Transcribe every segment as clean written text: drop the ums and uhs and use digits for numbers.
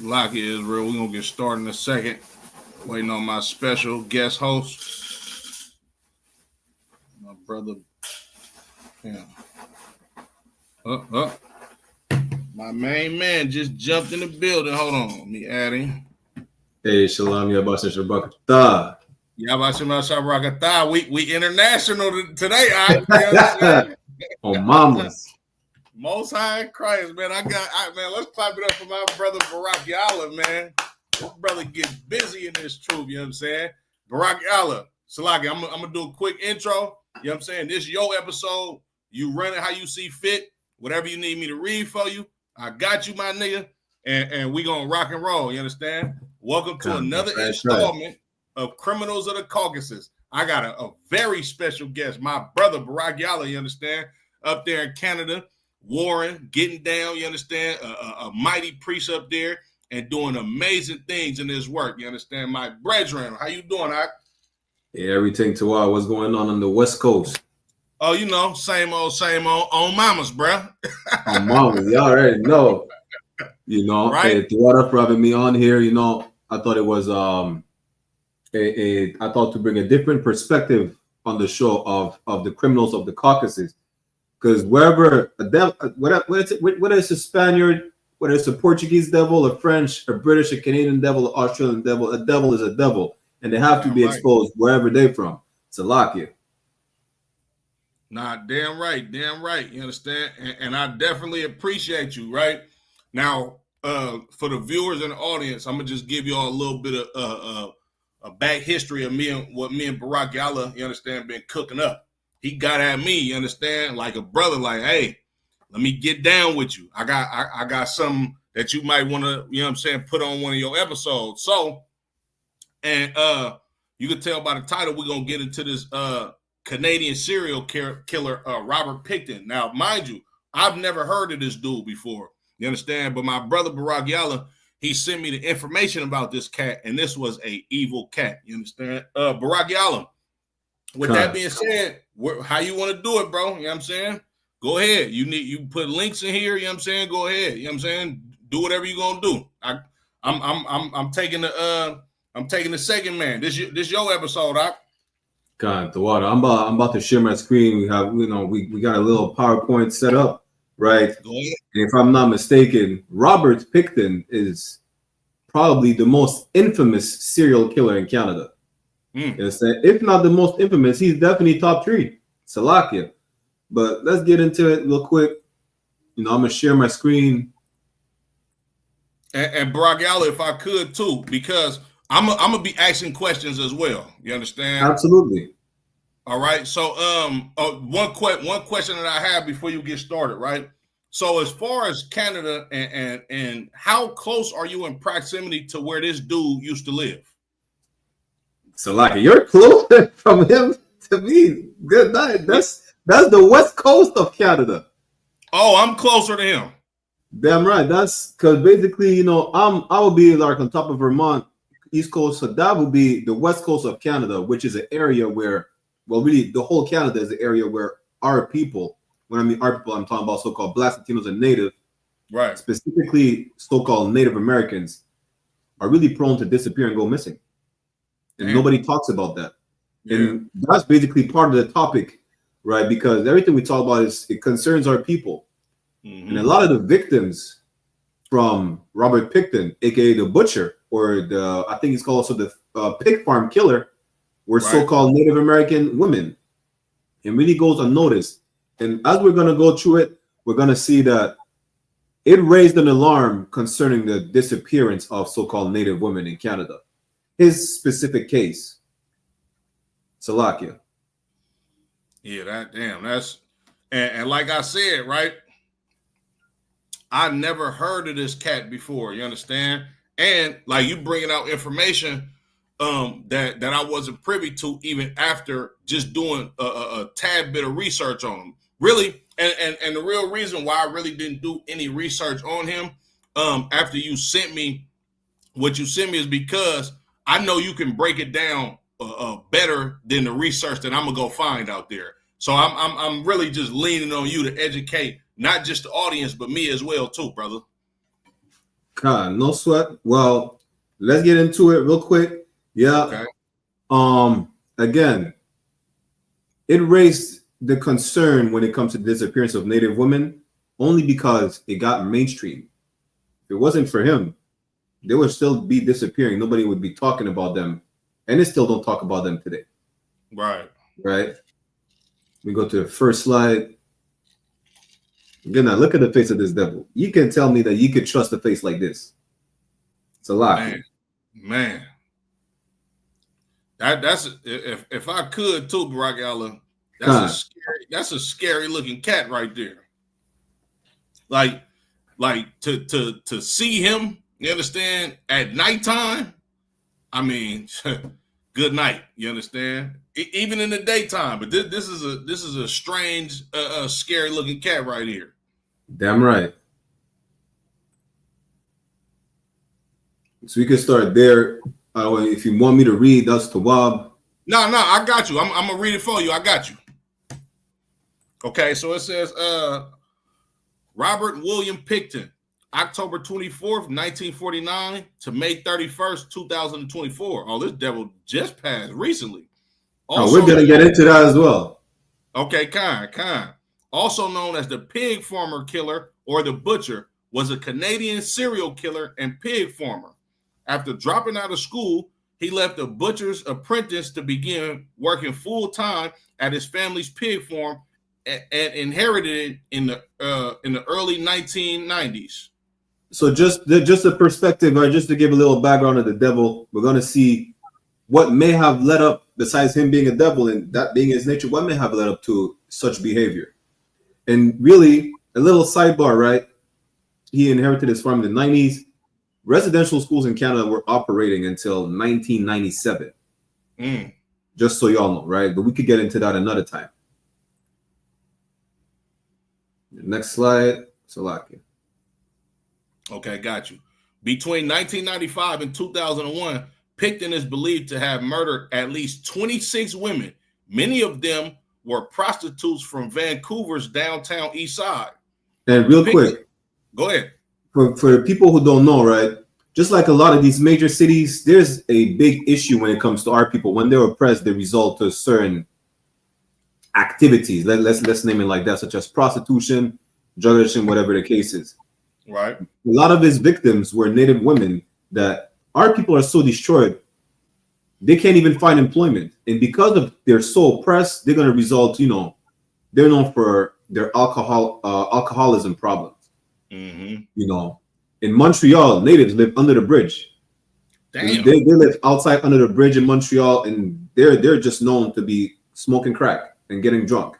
Lock is real. We're gonna get started in a second. Waiting on my special guest host, my brother. Yeah. My main man just jumped in the building. Hold on, let me add him. Hey, Shalom, Yabasha Shabakata. Yabashima Baraqyaahla. We international today, all right? On mamas. Most High in Christ, man. Man, let's clap it up for my brother Baraqyaahla, man. This brother gets busy in this truth, you know what I'm saying? Baraqyaahla, Salaki, I'm gonna do a quick intro. You know what I'm saying? This is your episode. You run it how you see fit. Whatever you need me to read for you, I got you, my nigga. And we gonna rock and roll, you understand? Welcome to another installment of Criminals of the Caucasus. I got a very special guest, my brother Baraqyaahla, you understand? Up there in Canada, Warren, getting down, you understand? A mighty priest up there and doing amazing things in his work, you understand? My brethren, how you doing, Ak? Yeah, everything to what's going on the West Coast. Oh, you know, same old, on mamas, bruh. On mamas, y'all already know. You know, right? Hey, Tuwada for having me on here. You know, I thought it was I thought to bring a different perspective on the show of the criminals of the Caucasus. Because wherever whether it's a Spaniard, whether it's a Portuguese devil, a French, a British, a Canadian devil, an Australian devil, a devil is a devil, and they have to be exposed wherever they're from. Salakia. Nah, damn right. You understand? And I definitely appreciate you, right? Now, for the viewers and the audience, I'm gonna just give you all a little bit of a back history of me and Baraqyaahla, you understand, been cooking up. He got at me, you understand, like a brother, like, hey, let me get down with you. I got something that you might want to, you know what I'm saying, put on one of your episodes. So, and you can tell by the title, we're gonna get into this Canadian serial killer, Robert Pickton. Now, mind you, I've never heard of this dude before. You understand? But my brother Baraqyaahla, he sent me the information about this cat, and this was a evil cat. You understand? Baraqyaahla, with that being said, how you want to do it, bro? You know what I'm saying? Go ahead. You put links in here, you know what I'm saying? Go ahead. You know what I'm saying? Do whatever you're gonna do. I'm taking the second man. This your episode, God, the water. I'm about to share my screen. We have, we got a little PowerPoint set up, right? Go ahead. And if I'm not mistaken, Robert Pickton is probably the most infamous serial killer in Canada. If not the most infamous, he's definitely top 3. Salakia. But let's get into it real quick. I'm gonna share my screen. And Baraqyaahla, if I could too, because I'm gonna be asking questions as well. You understand? Absolutely. All right. So one question that I have before you get started, right? So as far as Canada and how close are you in proximity to where this dude used to live? So like you're close from him to me. Good night. That's the West Coast of Canada. Oh, I'm closer to him. Damn right. That's because basically, I will be like on top of Vermont, East Coast. So that would be the West Coast of Canada, which is an area where, well, really the whole Canada is an area where our people, when I mean our people, I'm talking about so-called Blacks, Latinos, and Native, right? Specifically, so-called Native Americans are really prone to disappear and go missing. And nobody talks about that. Yeah. And that's basically part of the topic, right? Because everything we talk about it concerns our people. Mm-hmm. And a lot of the victims from Robert Pickton, aka the butcher, or I think he's called also the pig farm killer, were so-called Native American women. It really goes unnoticed. And as we're going to go through it, we're going to see that it raised an alarm concerning the disappearance of so-called Native women in Canada. His specific case, Salakia. Yeah, that's and like I said, right? I never heard of this cat before. You understand? And like you bringing out information that I wasn't privy to even after just doing a tad bit of research on him. Really, and the real reason why I really didn't do any research on him after you sent me what you sent me is because I know you can break it down better than the research that I'm gonna go find out there. So I'm really just leaning on you to educate not just the audience but me as well too, brother. God, no sweat. Well, let's get into it real quick. Yeah. Okay. Again, it raised the concern when it comes to the disappearance of Native women only because it got mainstream. If it wasn't for him, they would still be disappearing. Nobody would be talking about them, and they still don't talk about them today. Right. Right. We go to the first slide. Again, now look at the face of this devil. You can tell me that you could trust a face like this. It's a lot. Man. That's if I could too, Baraqyaahla, that's a scary looking cat right there. Like to see him, you understand, at nighttime. I mean, good night. You understand? Even in the daytime, but this is a strange, scary looking cat right here. Damn right. So we can start there. If you want me to read, that's Theb. No, I got you. I'm gonna read it for you. I got you. Okay, so it says, Robert William Pickton, October 24th, 1949 to May 31st, 2024. Oh, this devil just passed recently. We're going to get into that as well. Okay, kind. Also known as the pig farmer killer or the butcher, was a Canadian serial killer and pig farmer. After dropping out of school, he left a butcher's apprentice to begin working full-time at his family's pig farm and inherited it in the early 1990s. So just a perspective, or just to give a little background of the devil, we're going to see what may have led up, besides him being a devil and that being his nature, what may have led up to such behavior. And really, a little sidebar, right? He inherited his farm in the 90s. Residential schools in Canada were operating until 1997. Just so y'all know, right? But we could get into that another time. Next slide. Salakia. Okay, got you. Between 1995 and 2001, Pickton is believed to have murdered at least 26 women. Many of them were prostitutes from Vancouver's downtown east side. And real quick, go ahead. For the people who don't know, right? Just like a lot of these major cities, there's a big issue when it comes to our people. When they're oppressed, they result to certain activities. Let's name it like that, such as prostitution, drug addiction, whatever the case is. Right. A lot of his victims were Native women that our people are so destroyed, they can't even find employment. And because of they're so oppressed, they're going to result, they're known for their alcoholism problems. In Montreal, natives live under the bridge. Damn. They live outside under the bridge in Montreal, and they're just known to be smoking crack and getting drunk.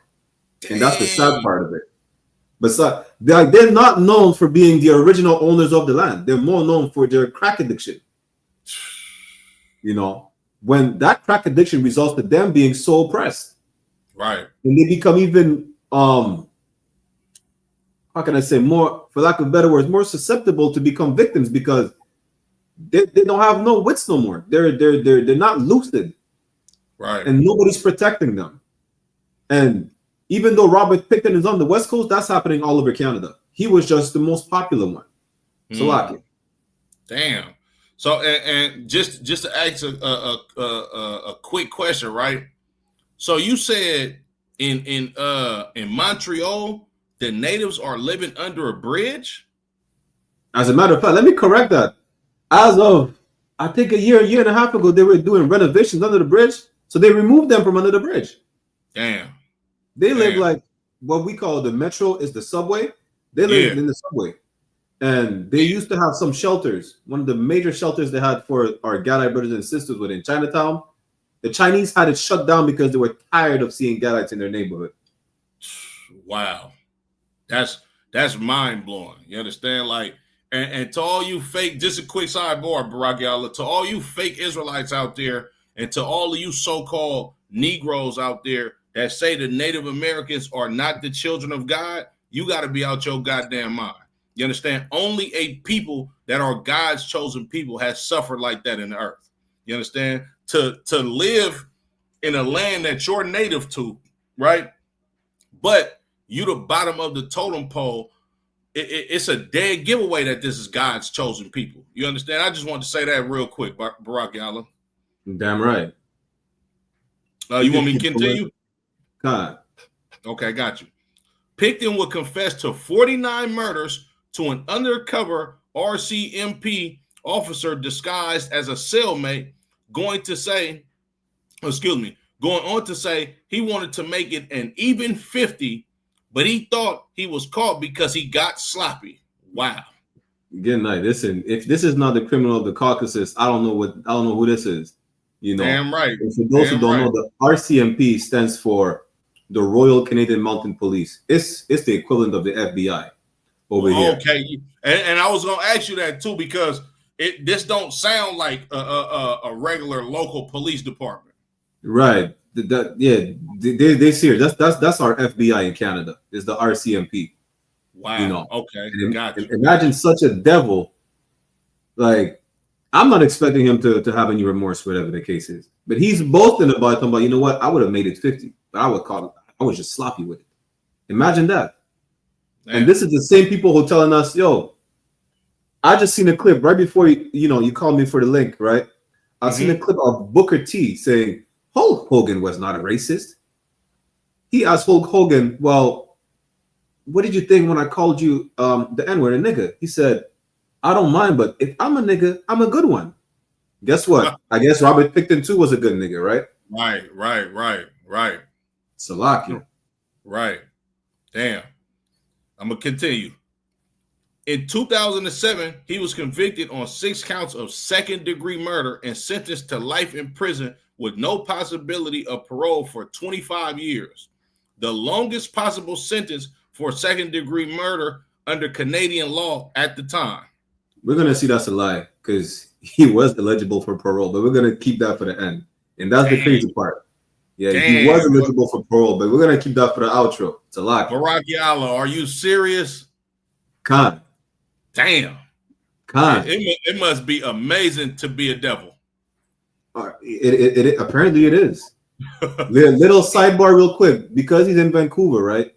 Damn. And that's the sad part of it. But they're not known for being the original owners of the land. They're more known for their crack addiction. When that crack addiction results to them being so oppressed. Right. And they become even how can I say, more, for lack of better words, more susceptible to become victims because they don't have no wits no more. They're not lucid. Right. And nobody's protecting them. And even though Robert Pickton is on the West Coast, that's happening all over Canada. He was just the most popular one. So damn. So and just to ask a quick question, right? So you said in Montreal, the natives are living under a bridge? As a matter of fact, let me correct that. As of, I think a year and a half ago, they were doing renovations under the bridge. So they removed them from under the bridge. Damn. They live like what we call the metro is the subway. They live in the subway. And they used to have some shelters. One of the major shelters they had for our Gadite brothers and sisters was in Chinatown. The Chinese had it shut down because they were tired of seeing Gadites in their neighborhood. Wow. That's mind-blowing. You understand? Like, and to all you fake, just a quick sidebar, Baraqyaahla, to all you fake Israelites out there, and to all of you so-called Negroes out there that say the Native Americans are not the children of God, you got to be out your goddamn mind. You understand? Only a people that are God's chosen people has suffered like that in the earth. You understand? To live in a land that you're native to, right? But you the bottom of the totem pole it's a dead giveaway that this is God's chosen people. You understand? I just wanted to say that real quick, Baraqyaahla. Damn right. You want me to continue? God. Okay, got you. Pickton would confess to 49 murders to an undercover RCMP officer disguised as a cellmate, going on to say he wanted to make it an even 50, but he thought he was caught because he got sloppy. Wow. Good night. Listen, if this is not the criminal of the Caucasus, I don't know who this is. You know, damn right. And for those who don't know, the RCMP stands for the Royal Canadian Mounted Police. It's the equivalent of the FBI over here. Okay, and I was gonna ask you that too, because this don't sound like a regular local police department. Right. They serious. That's our FBI in Canada. Is the RCMP. Wow. You know. Okay. Gotcha. Imagine such a devil. Like, I'm not expecting him to have any remorse, whatever the case is. But he's boasting about talking about, you know what? I would have made it 50, but I was just sloppy with it. Imagine that. Damn. And this is the same people who telling us, yo, I just seen a clip right before you called me for the link, right? I've seen a clip of Booker T saying Hulk Hogan was not a racist. He asked Hulk Hogan, well, what did you think when I called you the N-word, a nigga? He said, I don't mind, but if I'm a nigga, I'm a good one. Guess what? I guess Robert Pickton too was a good nigga, right? Right. Salaki. Right. Damn. I'm gonna continue. In 2007, he was convicted on 6 counts of second-degree murder and sentenced to life in prison with no possibility of parole for 25 years. The longest possible sentence for second-degree murder under Canadian law at the time. We're going to see that's a lie because he was eligible for parole, but we're going to keep that for the end. And that's the crazy part. Yeah, he was eligible for parole, but we're going to keep that for the outro. It's a lie. Baraqyaahla, are you serious? Khan. Damn. Khan. It must be amazing to be a devil. Apparently it is. Little sidebar real quick. Because he's in Vancouver, right?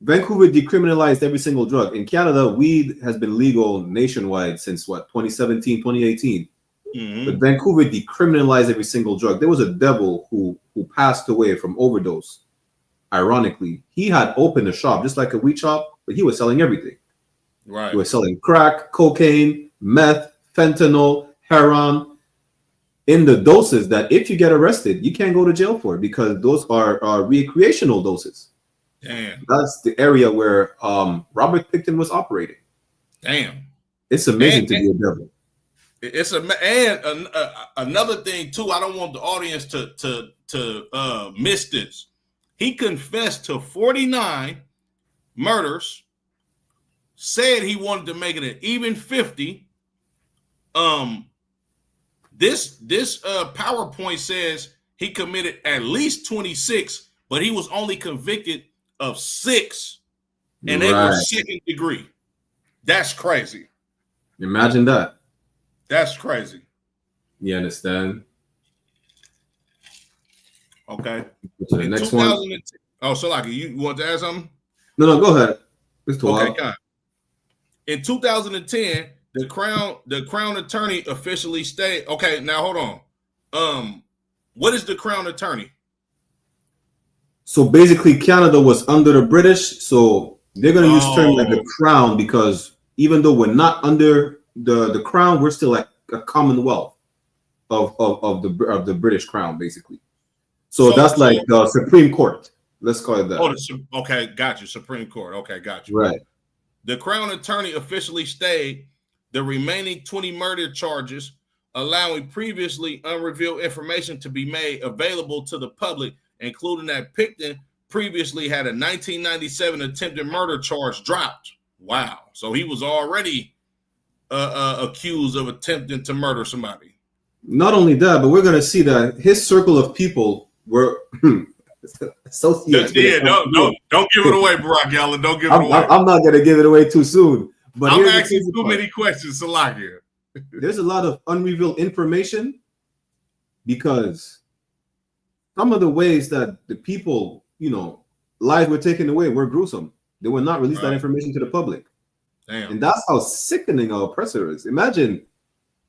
Vancouver decriminalized every single drug. In Canada, weed has been legal nationwide since 2017, 2018. Mm-hmm. But Vancouver decriminalized every single drug. There was a devil who passed away from overdose. Ironically, he had opened a shop, just like a weed shop, but he was selling everything. Right. He was selling crack, cocaine, meth, fentanyl, heroin, in the doses that if you get arrested, you can't go to jail for, because those are recreational doses. Damn. That's the area where Robert Pickton was operating. Damn. It's amazing to be a devil. It's another thing too. I don't want the audience to miss this. He confessed to 49 murders. Said he wanted to make it an even 50. This PowerPoint says he committed at least 26, but he was only convicted of 6, and they were second degree. That's crazy. Imagine that. That's crazy. You understand? Okay. So the next one. Oh, so like you want to add something? No, go ahead. Okay, God. In 2010, the Crown Attorney officially stated. Okay, now hold on. What is the Crown Attorney? So basically, Canada was under the British, so they're going to use terms like the Crown, because even though we're not under the Crown, we're still like a Commonwealth of the British Crown, basically. So that's like the Supreme Court. Let's call it that. Oh, okay, got you. Supreme Court. Okay, got you. Right. The Crown Attorney officially stayed the remaining 20 murder charges, allowing previously unrevealed information to be made available to the public, including that Pickton previously had a 1997 attempted murder charge dropped. Wow. So he was already accused of attempting to murder somebody. Not only that, but we're going to see that his circle of people were associates. Yeah, don't give it away, Baraqyaahla. Don't give it away. I'm not going to give it away too soon. But I'm asking too many questions, Salakia. There's a lot of unrevealed information, because some of the ways that the people, lives were taken away were gruesome. They will not release that information to the public. Damn. And that's how sickening our oppressor is. Imagine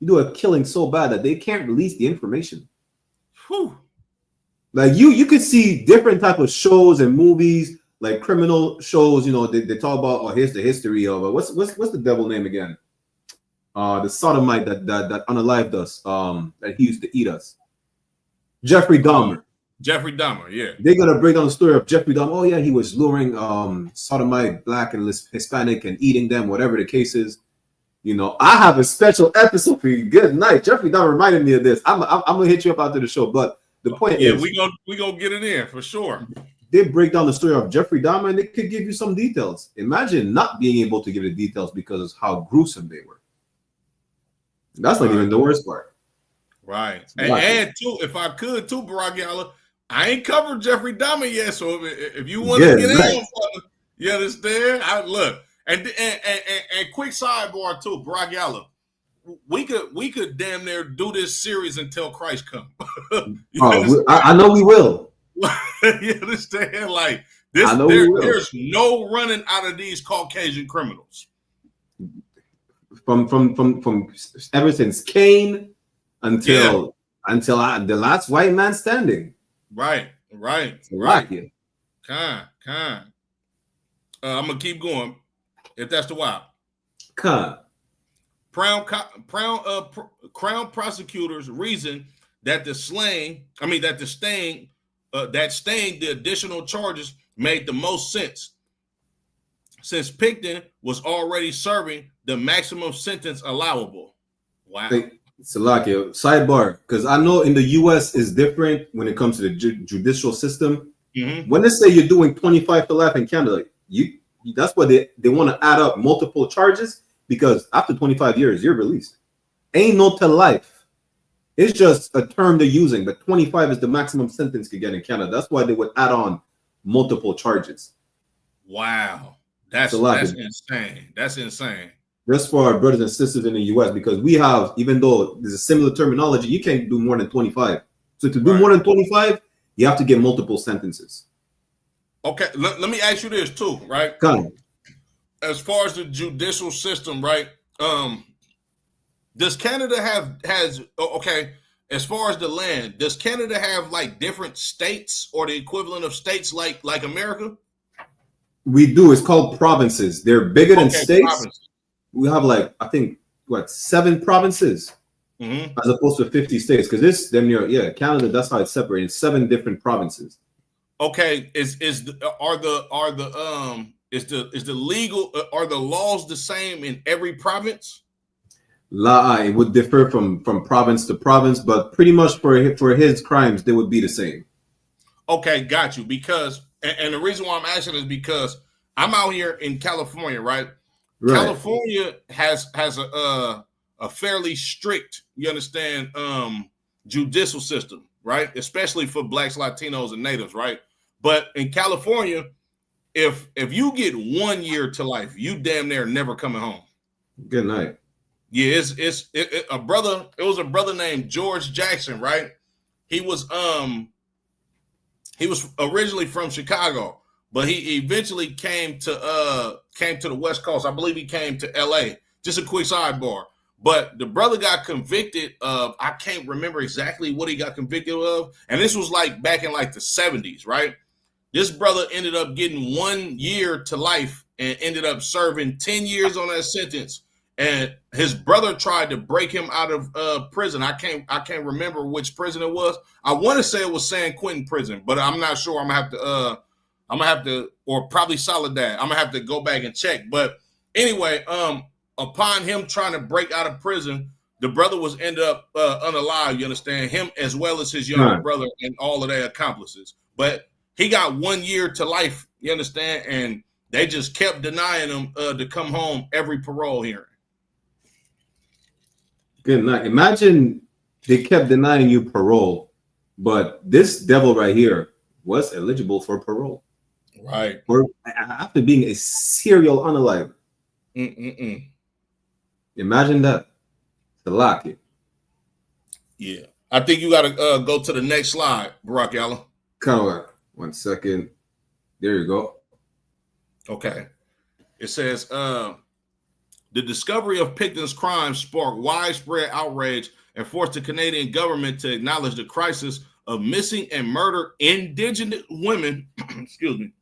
you do a killing so bad that they can't release the information. Whew. Like you could see different type of shows and movies, like criminal shows. You know, they talk about, oh, here's the history of what's the devil name again? The sodomite that unalived us. That he used to eat us. Jeffrey Dahmer. Jeffrey Dahmer, yeah. They gotta break down the story of Jeffrey Dahmer. Oh yeah, he was luring sodomite, black and Hispanic, and eating them, whatever the case is. You know, I have a special episode for you. Good night. Jeffrey Dahmer reminded me of this. I'm gonna hit you up after the show. But the point is, we gonna get it in for sure. They break down the story of Jeffrey Dahmer and they could give you some details. Imagine not being able to give the details because of how gruesome they were. That's not even the worst part. Right. And too, if I could too, Baraqyaahla, I ain't covered Jeffrey Dahmer yet. So if you want to get in, you understand? Look. And quick sidebar too, Baraqyaahla. We could damn near do this series until Christ comes. I know we will. You understand? Like this, there's no running out of these Caucasian criminals. From ever since Cain until the last white man standing. Right. Kind. I'm gonna keep going. If that's the wild. Kind. Crown prosecutors reason that that staying the additional charges made the most sense, since Pickton was already serving the maximum sentence allowable. Wow. Salakia, sidebar, because I know in the U.S. is different when it comes to the judicial system. Mm-hmm. When they say you're doing 25 to life in Canada, that's why they want to add up multiple charges, because after 25 years, you're released. Ain't no to life. It's just a term they're using, but 25 is the maximum sentence you get in Canada. That's why they would add on multiple charges. Wow. That's insane. That's insane. Just for our brothers and sisters in the U.S., because we have, even though there's a similar terminology, you can't do more than 25. So to do more than 25, you have to get multiple sentences. Okay, let me ask you this too, right? Come on. As far as the judicial system, right? Does Canada as far as the land, does Canada have like different states or the equivalent of states like America? We do. It's called provinces. They're bigger than states. Provinces. We have like, I think, 7 provinces as opposed to 50 states. Because this, Canada, that's how it's separated. 7 different provinces. Okay, are the laws the same in every province? It would differ from province to province, but pretty much for his crimes, they would be the same. Okay, got you. Because and the reason why I'm asking is because I'm out here in California, right? California has a fairly strict, you understand, judicial system, right? Especially for Blacks, Latinos, and Natives, right? But in California, if you get 1 year to life, you damn near never coming home. Good night. Yeah, it was a brother named George Jackson, right? He was originally from Chicago, but he eventually came to the West Coast. I believe he came to LA. Just a quick sidebar. But the brother got convicted of, I can't remember exactly what he got convicted of. And this was like back in like the 70s, right? This brother ended up getting 1 year to life and ended up serving 10 years on that sentence. And his brother tried to break him out of prison. I can't remember which prison it was. I want to say it was San Quentin prison, but I'm not sure. I'm gonna have to, or probably Soledad. I'm gonna have to go back and check. But anyway, upon him trying to break out of prison, the brother was ended up unalive. You understand, him as well as his younger brother and all of their accomplices. But he got 1 year to life. You understand, and they just kept denying him to come home every parole hearing. Good night. Imagine they kept denying you parole, but this devil right here was eligible for parole. Right. After being a serial unalive. Imagine that. The lock it. Yeah. I think you got to go to the next slide, Baraqyaahla. Come on. 1 second. There you go. Okay. It says, the discovery of Pickton's crimes sparked widespread outrage and forced the Canadian government to acknowledge the crisis of missing and murdered Indigenous women, excuse me,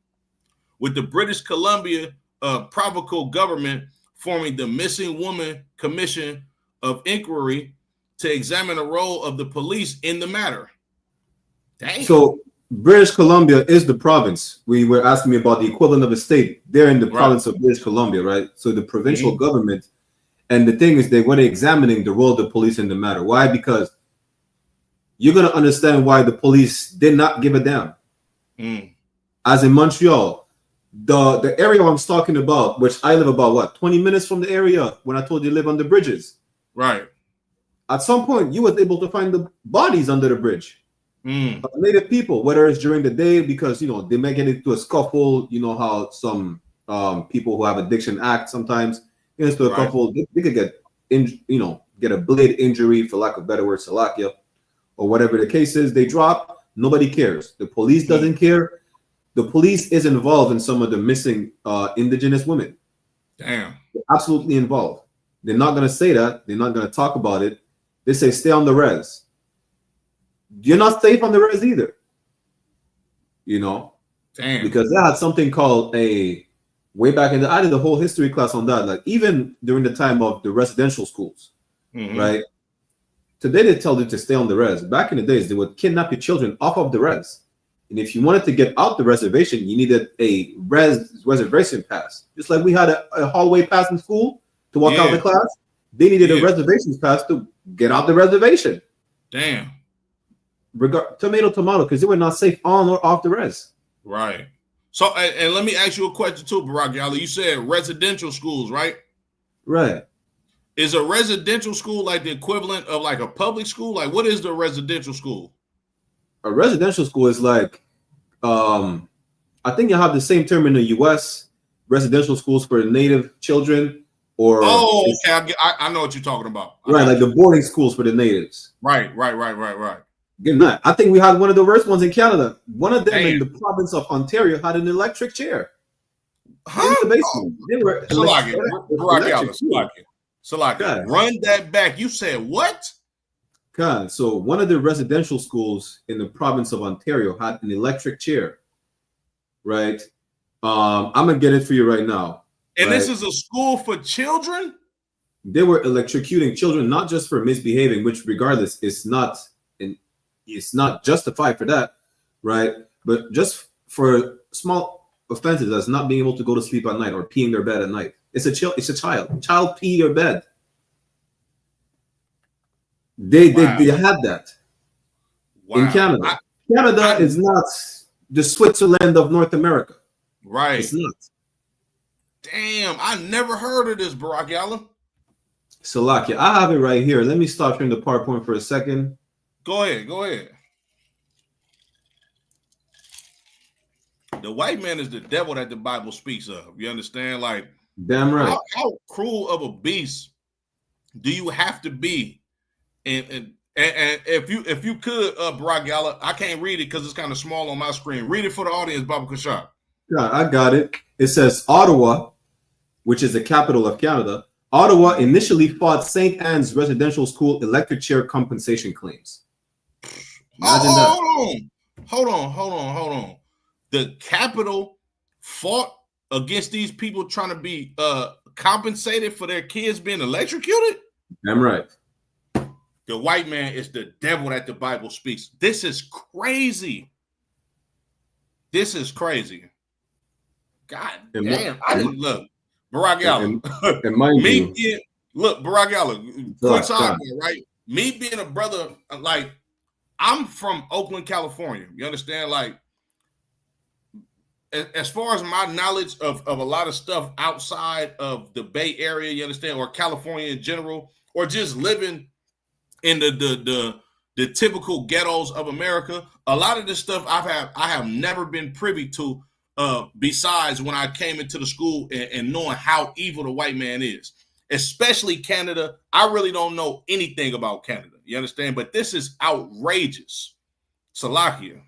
with the British Columbia provincial government forming the Missing Woman Commission of Inquiry to examine the role of the police in the matter. Dang. So British Columbia is the province. We were asking me about the equivalent of a state. They're in the province of British Columbia, right? So the provincial government, and the thing is, they were examining the role of the police in the matter. Why? Because you're going to understand why the police did not give a damn. As in Montreal, the area I'm talking about, which I live about, what, 20 minutes from the area when I told you live on the bridges. Right. At some point, you was able to find the bodies under the bridge. Native people, whether it's during the day, because, you know, they may get into a scuffle. You know how some people who have addiction act sometimes. Into a couple, they could get, get a blade injury, for lack of better word, salakia, or whatever the case is. They drop. Nobody cares. The police doesn't care. The police is involved in some of the missing Indigenous women. Damn. They're absolutely involved. They're not going to say that. They're not going to talk about it. They say stay on the res. You're not safe on the res either. You know? Damn. Because they had something called way back in I did the whole history class on that. Like even during the time of the residential schools, right? Today they tell you to stay on the res. Back in the days, they would kidnap your children off of the res. And if you wanted to get out the reservation, you needed a reservation pass. Just like we had a hallway pass in school to walk out the class, they needed a reservation pass to get out the reservation. Damn. Tomato, because they were not safe on or off the res. Right. So, and let me ask you a question too, Baraqyaahla. You said residential schools, right? Right. Is a residential school like the equivalent of like a public school? Like, what is the residential school? A residential school is like, I think you have the same term in the U.S. Residential schools for native children, or okay, I know what you're talking about. Right, like the boarding schools for the natives. Right. Good night. I think we had one of the worst ones in Canada. One of them in the province of Ontario had an electric chair in the basement. They were Salaki. Run that back. You said what? God, so one of the residential schools in the province of Ontario had an electric chair. Right. I'm gonna get it for you right now. And this is a school for children? They were electrocuting children, not just for misbehaving, which regardless it's not justified for that, right? But just for small offenses as not being able to go to sleep at night or peeing their bed at night. It's a child pee their bed. They had that in Canada. Canada is not the Switzerland of North America. Right. It's not. Damn, I never heard of this, Baraqyaahla. Salakia, I have it right here. Let me stop sharing the PowerPoint for a second. Go ahead. The white man is the devil that the Bible speaks of. You understand? Like, damn right. How cruel of a beast do you have to be? And if you could, Baraqyaahla, I can't read it because it's kind of small on my screen. Read it for the audience, Baba Kashab. Yeah, I got it. It says Ottawa, which is the capital of Canada. Ottawa initially fought St. Anne's residential school electric chair compensation claims. Hold on. The capital fought against these people trying to be compensated for their kids being electrocuted? Damn right. The white man is the devil that the Bible speaks. This is crazy. God damn. I didn't look. Baraqyaahla. Baraqyaahla, quick sidebar, right? Me being a brother, like, I'm from Oakland, California. You understand? Like, as far as my knowledge of a lot of stuff outside of the Bay Area, you understand, or California in general, or just living in the typical ghettos of America, a lot of this stuff I have never been privy to. Besides when I came into the school and knowing how evil the white man is, especially Canada. I really don't know anything about Canada. You understand? But this is outrageous. Salakia.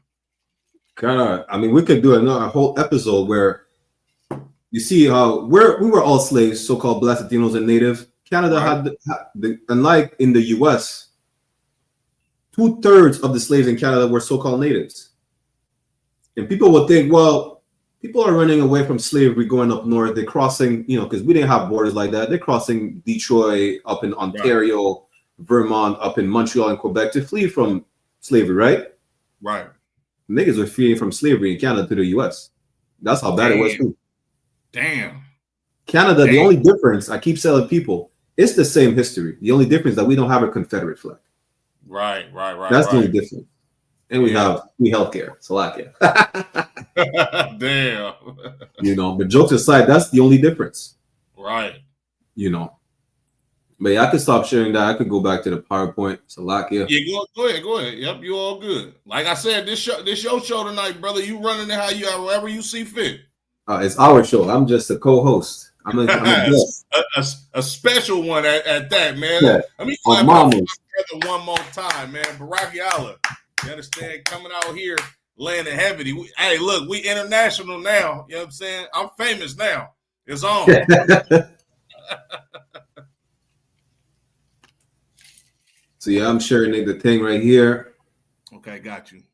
God, I mean, we could do a whole episode where, You see, we were all slaves, so-called Black Latinos and Native. Canada had unlike in the U.S., 2/3 of the slaves in Canada were so-called natives. And people would think, well, people are running away from slavery going up north. They're crossing, because we didn't have borders like that. They're crossing Detroit, up in Ontario, Vermont, up in Montreal and Quebec to flee from slavery, right? Right. Niggas were fleeing from slavery in Canada to the U.S. That's how bad it was too. Damn. Canada, the only difference, I keep telling people, it's the same history. The only difference is that we don't have a Confederate flag. Right. That's the only difference. And we have free healthcare. Slovakia. Damn. But jokes aside, that's the only difference. Right. But yeah, I could stop sharing that. I could go back to the PowerPoint. Slovakia. Yeah, go ahead. Yep, you all good. Like I said, this your show tonight, brother. You running it however you see fit. It's our show. I'm just a co-host. I'm a guest. a special one at that, man. Yeah. Let me clap my brother one more time, man. Baraqyaahla. You understand? Coming out here, laying it heavy. Hey, look, we international now. You know what I'm saying? I'm famous now. It's on. So yeah, I'm sharing the thing right here. Okay, got you.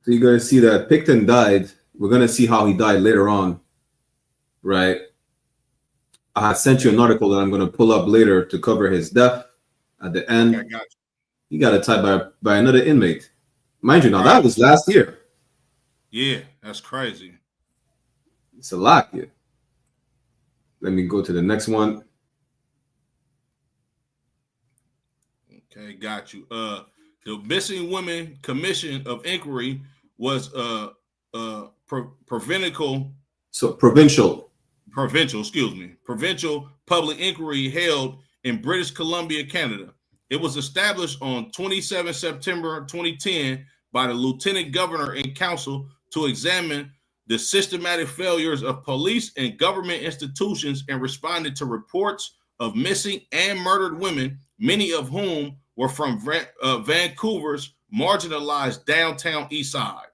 So you're gonna see that Pickton died. We're gonna see how he died later on, right? I sent you an article that I'm gonna pull up later to cover his death. At the end, Okay, got you. He got attacked by another inmate. Mind you, now that was last year. Yeah, that's crazy. It's a lot here. Let me go to the next one. Okay, got you. The Missing Women Commission of Inquiry was provincial public inquiry held in British Columbia, Canada. It was established on 27 September 2010 by the Lieutenant Governor and Council to examine the systematic failures of police and government institutions in responding to reports of missing and murdered women, many of whom were from Vancouver's marginalized downtown east side.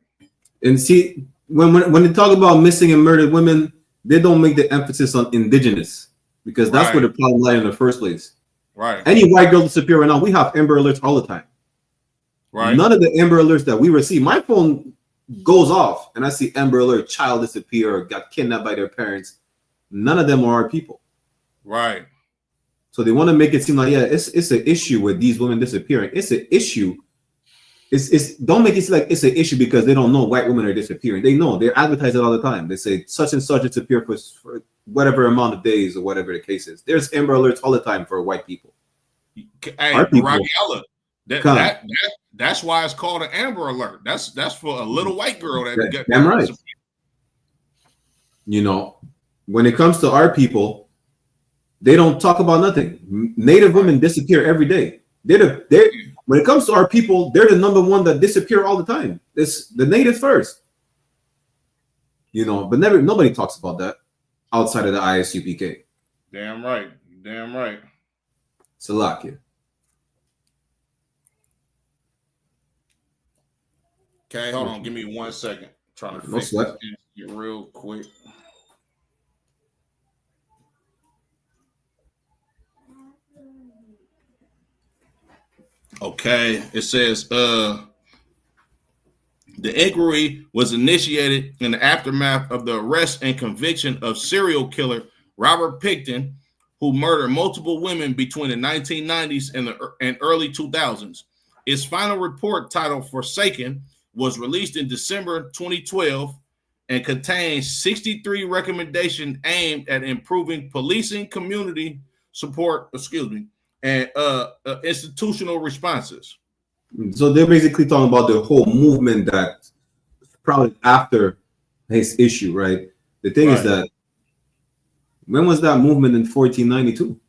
And see, when they talk about missing and murdered women, they don't make the emphasis on indigenous, because that's where the problem lies in the first place. Right. Any white girl disappear right now, we have Amber Alerts all the time. Right. None of the Amber Alerts that we receive, my phone goes off and I see Amber Alert, child disappear or got kidnapped by their parents. None of them are our people. Right. So they want to make it seem like, it's an issue with these women disappearing. It's an issue. Don't make it seem like it's an issue because they don't know white women are disappearing. They know. They advertise it all the time. They say such and such disappeared for whatever amount of days or whatever the case is. There's Amber Alerts all the time for white people. Hey, Baraqyaahla, that's why it's called an Amber Alert. That's for a little white girl that got damn right. When it comes to our people, they don't talk about nothing. Native women disappear every day. When it comes to our people, they're the number one that disappear all the time. It's the natives first. But nobody talks about that outside of the ISUPK. Damn right. Slovakia. Okay, hold on. Give me 1 second. Trying to fix this real quick. Okay, it says the inquiry was initiated in the aftermath of the arrest and conviction of serial killer Robert Pickton, who murdered multiple women between the 1990s and early 2000s. Its final report, titled Forsaken, was released in December 2012 and contains 63 recommendations aimed at improving policing, community support, and institutional responses. So they're basically talking about the whole movement that probably after his issue, right? The thing is that when was that movement in 1492?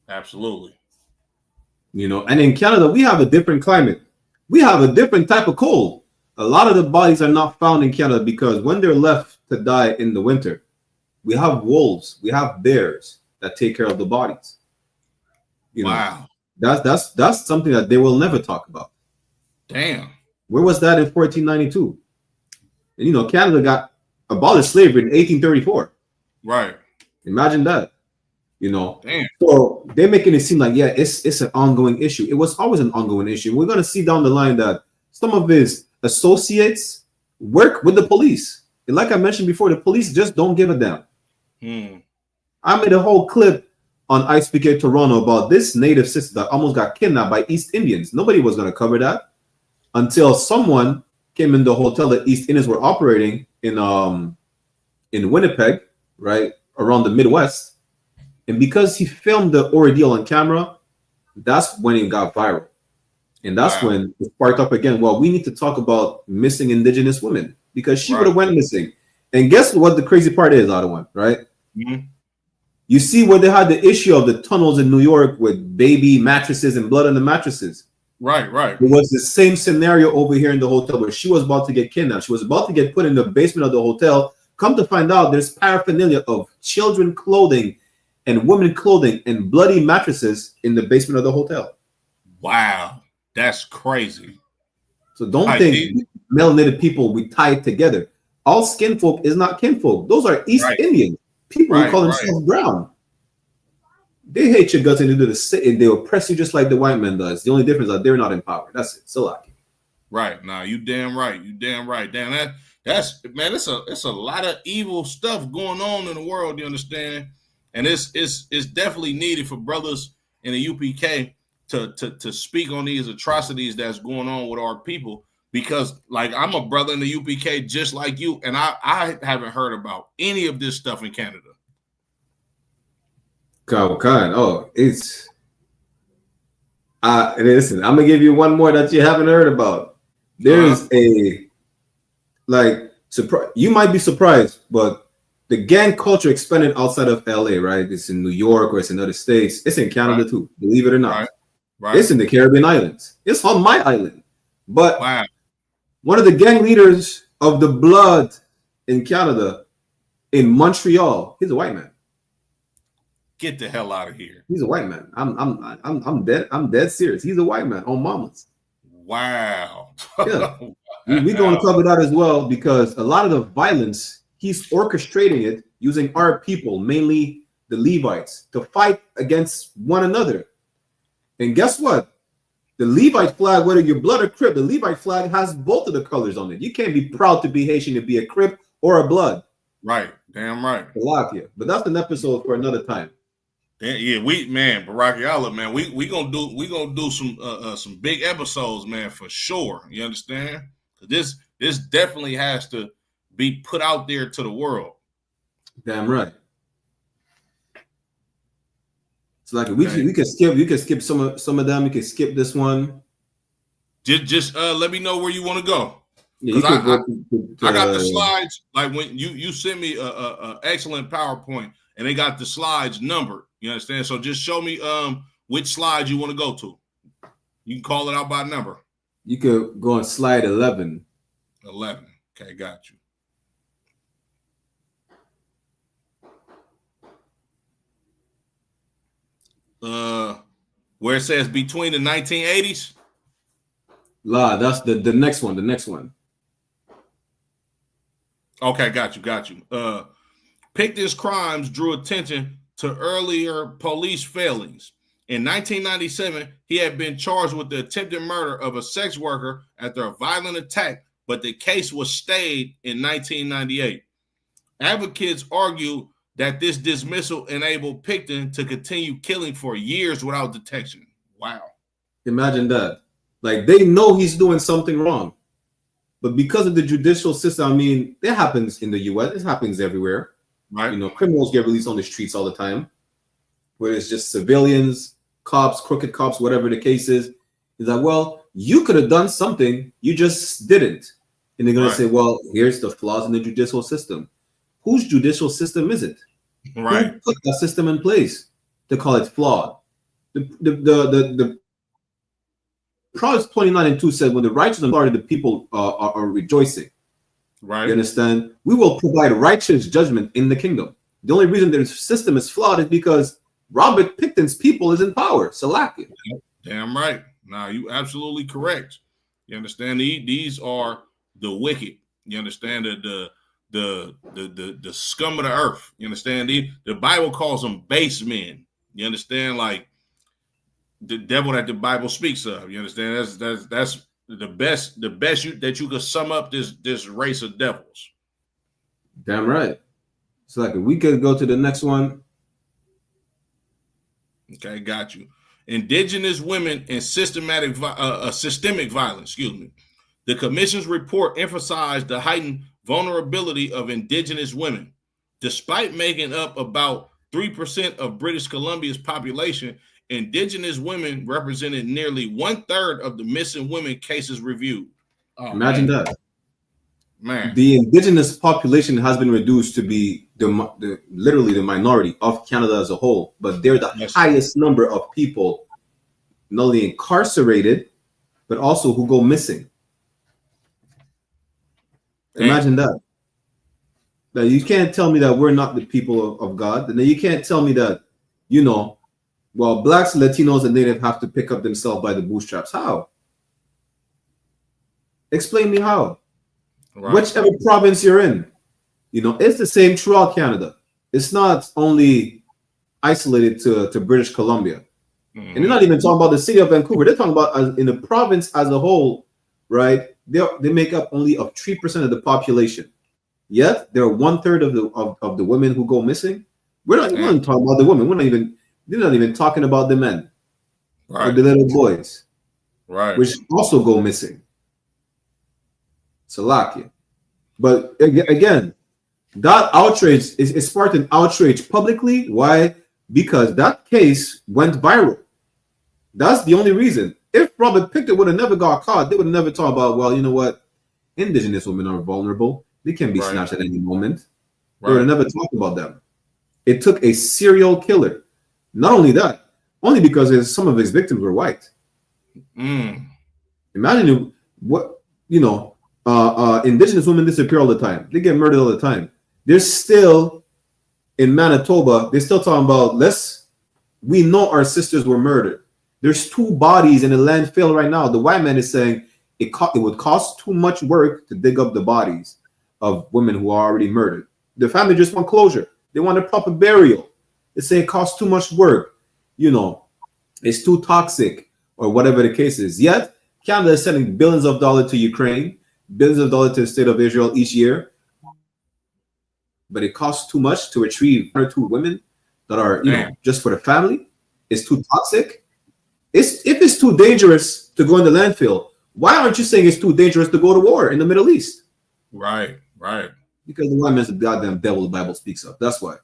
Absolutely. And in Canada, we have a different climate. We have a different type of cold. A lot of the bodies are not found in Canada because when they're left to die in the winter, we have wolves, we have bears that take care of the bodies. Wow. That's something that they will never talk about. Damn. Where was that in 1492? And Canada got abolished slavery in 1834. Right. Imagine that. Damn. So they're making it seem like, yeah, it's an ongoing issue. It was always an ongoing issue. We're gonna see down the line that some of his associates work with the police. And like I mentioned before, the police just don't give a damn. I made a whole clip on I Speak Here Toronto about this native sister that almost got kidnapped by East Indians. Nobody was gonna cover that until someone came in the hotel that East Indians were operating in Winnipeg, right around the Midwest. And because he filmed the ordeal on camera, that's when it got viral. And that's when it sparked up again. Well, we need to talk about missing Indigenous women because she would have went missing. And guess what the crazy part is, Ottawa, right? You see where they had the issue of the tunnels in New York with baby mattresses and blood on the mattresses. Right. It was the same scenario over here in the hotel where she was about to get kidnapped. She was about to get put in the basement of the hotel. Come to find out there's paraphernalia of children clothing and women clothing and bloody mattresses in the basement of the hotel. Wow, that's crazy. So don't think melanated people, we tie it together. All skin folk is not kinfolk. Those are East Indians. People who call themselves brown. They hate your guts and they do the same. They oppress you just like the white man does. The only difference is that they're not in power. That's it. So like. Right. Now you damn right. Damn, that's man, it's a lot of evil stuff going on in the world, you understand? And it's definitely needed for brothers in the UPK to speak on these atrocities that's going on with our people, because like I'm a brother in the UPK just like you, and I haven't heard about any of this stuff in Canada. It's listen, I'm gonna give you one more that you haven't heard about. There's you might be surprised, but the gang culture expanded outside of LA, right? It's in New York or it's in other states. It's in Canada too, believe it or not. Right. It's in the Caribbean islands. It's on my island. But one of the gang leaders of the blood in Canada, in Montreal, he's a white man. Get the hell out of here. He's a white man. I'm dead serious. He's a white man on mamas. Wow. Yeah. We're going to cover that as well, because a lot of the violence, he's orchestrating it using our people, mainly the Levites, to fight against one another. And guess what? The Levite flag, whether you're blood or Crip, the Levite flag has both of the colors on it. You can't be proud to be Haitian to be a Crip or a blood. Right. Damn right. But that's an episode for another time. Yeah, Baraqyaahla, man, we gonna do some big episodes, man, for sure. You understand? This definitely has to be put out there to the world. Damn right. It's like we can skip some of them. We can skip this one. Just let me know where you want to go. Yeah, I got the slides. Like when you sent me a excellent PowerPoint, and they got the slides numbered. You understand? So just show me which slides you want to go to. You can call it out by number. You could go on slide 11. 11. Okay, got you. Where it says between the 1980s. That's the next one. The next one. Okay, got you. Pickton's crimes drew attention to earlier police failings. In 1997, he had been charged with the attempted murder of a sex worker after a violent attack, but the case was stayed in 1998. Advocates argue that this dismissal enabled Pickton to continue killing for years without detection. Wow. Imagine that. Like, they know he's doing something wrong, but because of the judicial system, I mean, it happens in the U.S., it happens everywhere. Right. You know, criminals get released on the streets all the time, where it's just civilians, cops, crooked cops, whatever the case is. It's like, well, you could have done something, you just didn't. And they're going to say, well, here's the flaws in the judicial system. Whose judicial system is it? Right. Who put that system in place to call it flawed? The Proverbs 29:2 said, when the righteous are started, the people are rejoicing. Right. You understand? We will provide righteous judgment in the kingdom. The only reason their system is flawed is because Robert Pickton's people is in power. Salakia. Damn right. Now, you absolutely correct. You understand? These are the wicked. You understand? The scum of the earth. You understand? The Bible calls them base men. You understand? Like the devil that the Bible speaks of. You understand? That's the best that you could sum up this race of devils. Damn right. So like we could go to the next one. Okay, got you. Indigenous women and systemic violence. Excuse me. The Commission's report emphasized the heightened vulnerability of Indigenous women. Despite making up about 3% of British Columbia's population, Indigenous women represented nearly 1/3 of the missing women cases reviewed. Oh, imagine that. Man. The Indigenous population has been reduced to be literally the minority of Canada as a whole, but they're the highest number of people not only incarcerated, but also who go missing. Imagine that. Now you can't tell me that we're not the people of God. And then you can't tell me that, well, blacks, Latinos, and Native have to pick up themselves by the bootstraps. How? Explain me how. Right. Whichever province you're in, it's the same throughout Canada. It's not only isolated to British Columbia. Mm-hmm. And they're not even talking about the city of Vancouver. They're talking about in the province as a whole, right? They make up only of 3% of the population. Yet they're 1/3 of the women who go missing. We're not even talking about the women. They're not even talking about the men, right? Or the little boys, right? Which also go missing. Salakia. But again, that outrage is sparked an outrage publicly. Why? Because that case went viral. That's the only reason. If Robert Pickton would have never got caught, they would have never talked about, well, you know what? Indigenous women are vulnerable. They can be snatched at any moment. Right. They would have never talked about them. It took a serial killer. Not only that, only because some of his victims were white. Imagine what, Indigenous women disappear all the time. They get murdered all the time. They're still in Manitoba. They're still talking about, we know our sisters were murdered. There's 2 bodies in a landfill right now. The white man is saying it would cost too much work to dig up the bodies of women who are already murdered. The family just want closure. They want a proper burial. They say it costs too much work. It's too toxic or whatever the case is. Yet, Canada is sending billions of dollars to Ukraine, billions of dollars to the state of Israel each year. But it costs too much to retrieve 1 or 2 women that are, just for the family. It's too toxic. If it's too dangerous to go in the landfill, why aren't you saying it's too dangerous to go to war in the Middle East? Right. Because the white man's the goddamn devil the Bible speaks of. That's why.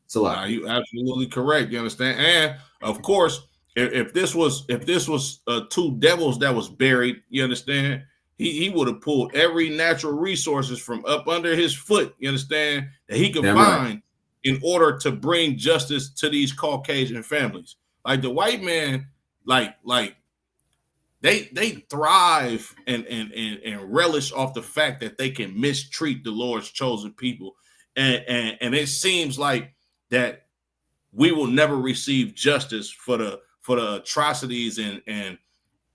So you absolutely correct. You understand? And of course, if this was 2 devils that was buried, you understand, he would have pulled every natural resources from up under his foot, you understand, that he could find in order to bring justice to these Caucasian families. Like the white man, like they thrive and relish off the fact that they can mistreat the Lord's chosen people. And it seems like that we will never receive justice for the atrocities and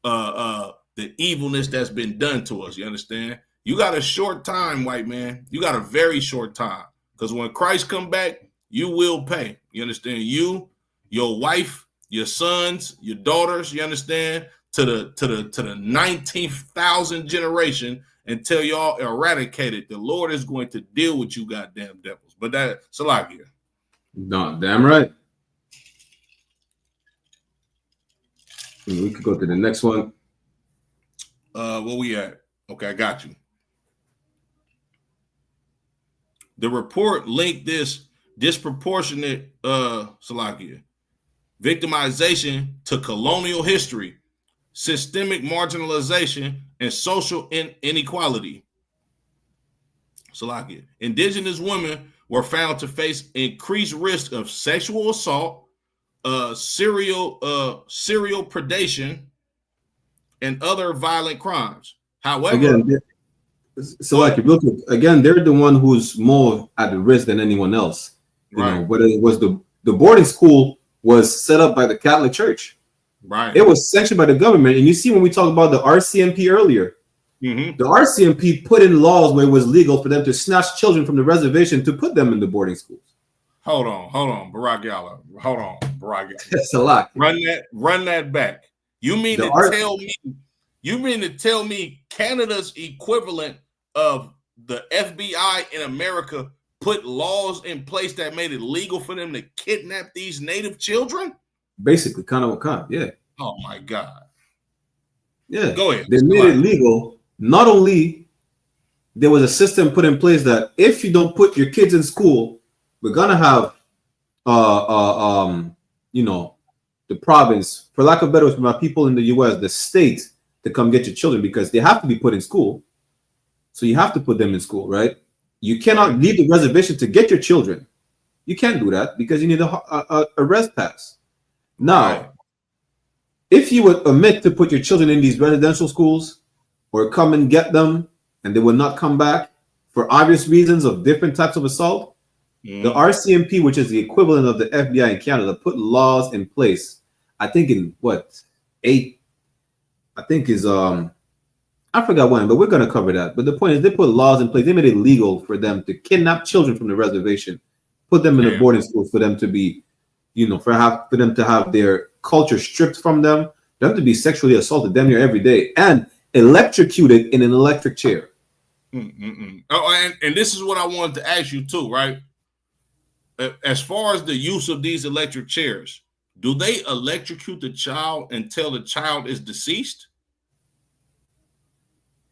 the evilness that's been done to us. You understand? You got a short time, white man. You got a very short time. Because when Christ come back, you will pay. You understand? You, your wife, your sons, your daughters, you understand? To the 19,000th generation until y'all eradicated. The Lord is going to deal with you goddamn devils. But that Salakia. No, damn right. We could go to the next one. Where we at? Okay, I got you. The report linked this disproportionate Salakia victimization to colonial history, systemic marginalization, and social inequality. Salakia. Indigenous women were found to face increased risk of sexual assault, serial predation, and other violent crimes. However, again, they're the one who's more at risk than anyone else. You know, whether it was the boarding school was set up by the Catholic Church. Right. It was sanctioned by the government. And you see when we talk about the RCMP earlier, Mm-hmm. The RCMP put in laws where it was legal for them to snatch children from the reservation to put them in the boarding schools. Hold on, Baraqyaahla. Hold on, Baraqyaahla. That's a lot. Run that back. You mean to tell me Canada's equivalent of the FBI in America put laws in place that made it legal for them to kidnap these native children? Basically, kind of, yeah. Oh my God. Yeah. Go ahead. They made it legal. Not only there was a system put in place that if you don't put your kids in school, we're gonna have the province, for lack of better words, my people in the US, the state, to come get your children because they have to be put in school. So you have to put them in school, right? You cannot leave the reservation to get your children. You can't do that because you need a res pass. Now, if you would omit to put your children in these residential schools or come and get them and they will not come back for obvious reasons of different types of assault, the RCMP, which is the equivalent of the FBI in Canada, put laws in place. I think in I forgot when, but we're going to cover that. But the point is, they put laws in place. They made it legal for them to kidnap children from the reservation, put them in the boarding schools for them to be, for them to have their culture stripped from them, them to be sexually assaulted damn near every day, and electrocuted in an electric chair. Oh, and this is what I wanted to ask you too, right? As far as the use of these electric chairs, do they electrocute the child until the child is deceased?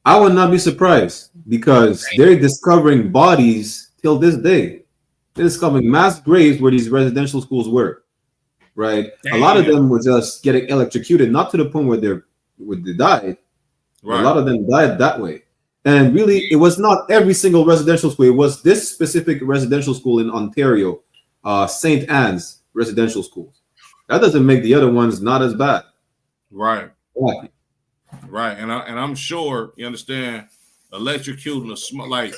I would not be surprised because they're discovering bodies till this day. They're discovering mass graves where these residential schools were, right? A lot of them were just getting electrocuted, not to the point where they died. Right. A lot of them died that way. And really, it was not every single residential school. It was this specific residential school in Ontario, St. Anne's residential schools. That doesn't make the other ones not as bad. Right. Right. And I'm sure you understand electrocuting a small, like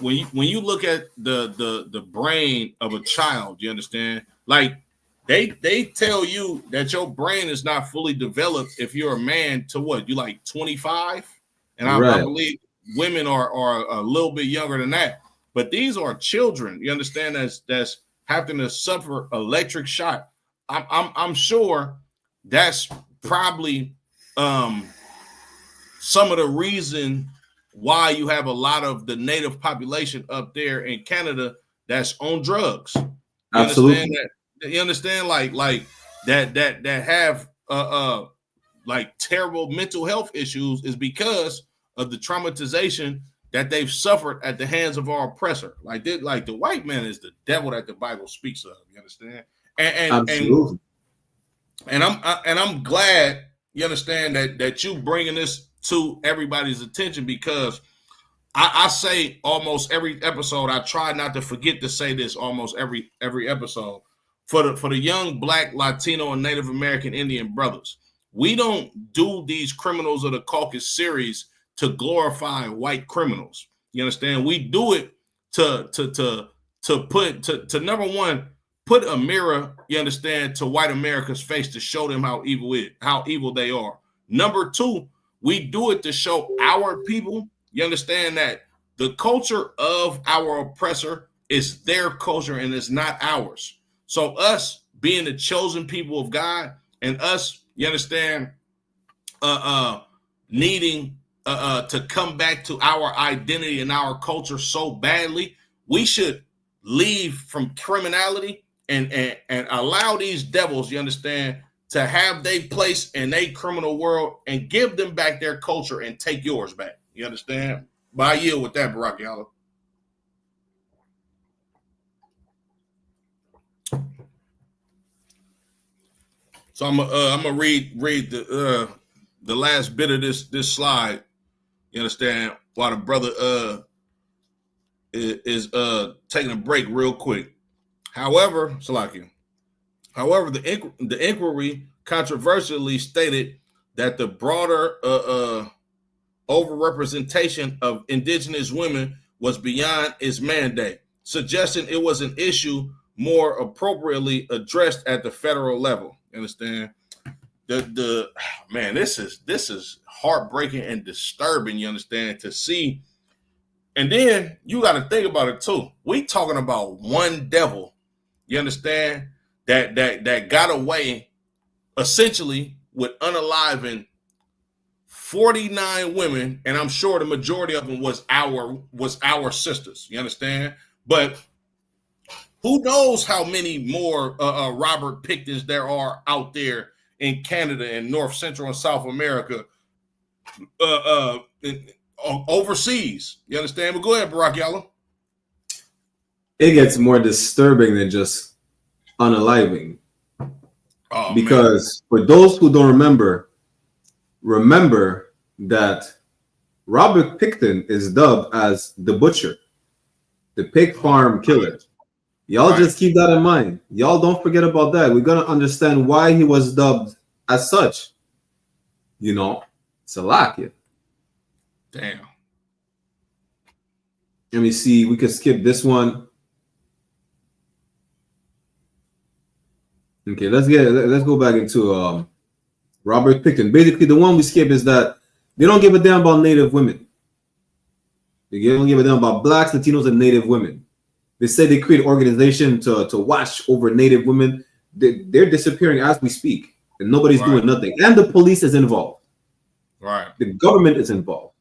when you look at the brain of a child, you understand, like they tell you that your brain is not fully developed if you're a man to what, you like 25, and I believe women are a little bit younger than that, but these are children, you understand, that's having to suffer electric shock. I'm sure that's probably some of the reason why you have a lot of the native population up there in Canada that's on drugs. Absolutely. You understand like that have like terrible mental health issues is because of the traumatization that they've suffered at the hands of our oppressor. Like the white man is the devil that the Bible speaks of. You understand? Absolutely. And I'm glad you understand that you bringing this to everybody's attention, because I say almost every episode, I try not to forget to say this almost every episode, for the young Black, Latino, and Native American Indian brothers. We don't do these Criminals of the Caucasus series to glorify white criminals. You understand? We do it to number one, put a mirror, you understand, to white America's face to show them how evil they are. Number two, we do it to show our people, you understand, that the culture of our oppressor is their culture and it's not ours. So us being the chosen people of God, and us, you understand, needing to come back to our identity and our culture so badly, we should leave from criminality and allow these devils, you understand, to have their place in a criminal world and give them back their culture and take yours back. You understand? But I yield with that, Baraqyaahla. So I'm gonna read the last bit of this slide. You understand? While the brother is taking a break real quick. However, Salakia. However, the inquiry controversially stated that the broader overrepresentation of indigenous women was beyond its mandate, suggesting it was an issue more appropriately addressed at the federal level. You understand? the man, this is heartbreaking and disturbing, you understand, to see. And then you got to think about it too. We talking about one devil, you understand, that got away essentially with unaliving 49 women, and I'm sure the majority of them was our sisters, you understand? But who knows how many more Robert Picktons there are out there in Canada and North, Central, and South America, overseas. You understand? But go ahead, Baraqyaahla. It gets more disturbing than just unaliving. Oh, because for those who don't remember that Robert Pickton is dubbed as the butcher, the pig farm killer. Y'all just keep that in mind. Y'all don't forget about that. We're going to understand why he was dubbed as such. You know, Salakia. Damn. Let me see. We could skip this one. Okay, let's go back into Robert Pickton. Basically, the one we skip is that they don't give a damn about Native women. They don't give a damn about blacks, Latinos, and Native women. They say they create an organization to watch over Native women. They're disappearing as we speak, and nobody's doing nothing. And the police is involved. Right. The government is involved.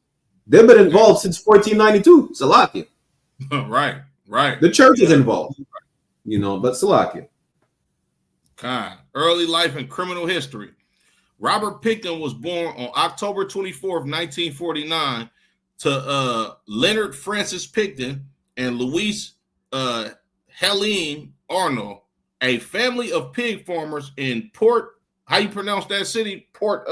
They've been involved since 1492. Salakia. Right. The church is involved. You know, but Salakia. Early life and criminal history. Robert Pickton was born on October 24th, 1949 to Leonard Francis Pickton and Louise Helene Arnold, a family of pig farmers in Port, how you pronounce that city? Port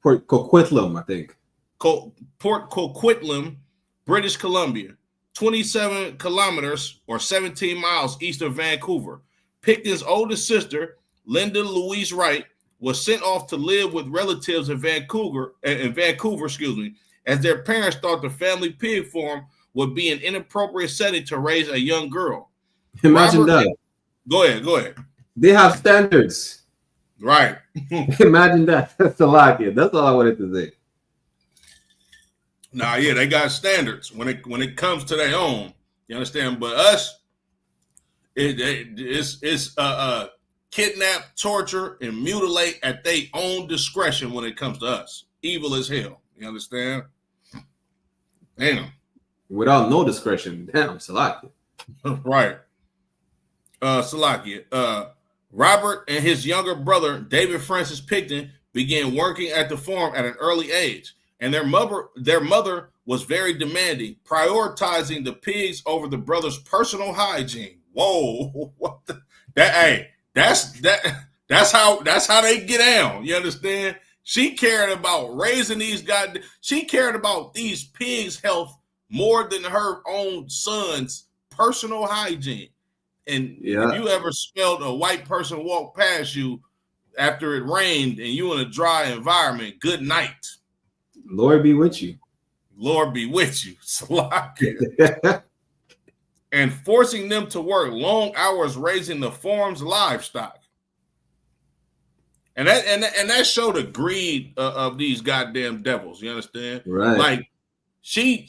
Coquitlam, I think. Port Coquitlam, British Columbia, 27 kilometers or 17 miles east of Vancouver. Pickton's oldest sister, Linda Louise Wright, was sent off to live with relatives in Vancouver, as their parents thought the family pig farm would be an inappropriate setting to raise a young girl. Imagine that. Go ahead. They have standards. Right. Imagine that. That's Salakia. That's all I wanted to say. Nah, yeah, they got standards when it comes to their own. You understand? But us, it's kidnap, torture, and mutilate at their own discretion when it comes to us. Evil as hell. You understand? Damn. Without no discretion. Damn, Salakia. Right. Salakia. Robert and his younger brother, David Francis Pickton, began working at the farm at an early age. And their mother was very demanding, prioritizing the pigs over the brother's personal hygiene. Whoa. What the, that's how they get down. You understand? She cared about raising she cared about these pigs' health more than her own son's personal hygiene. And if you ever smelled a white person walk past you after it rained and you in a dry environment, good night. Lord be with you. Lord be with you. And forcing them to work long hours raising the farm's livestock. And that showed the greed of these goddamn devils. You understand? Right. Like she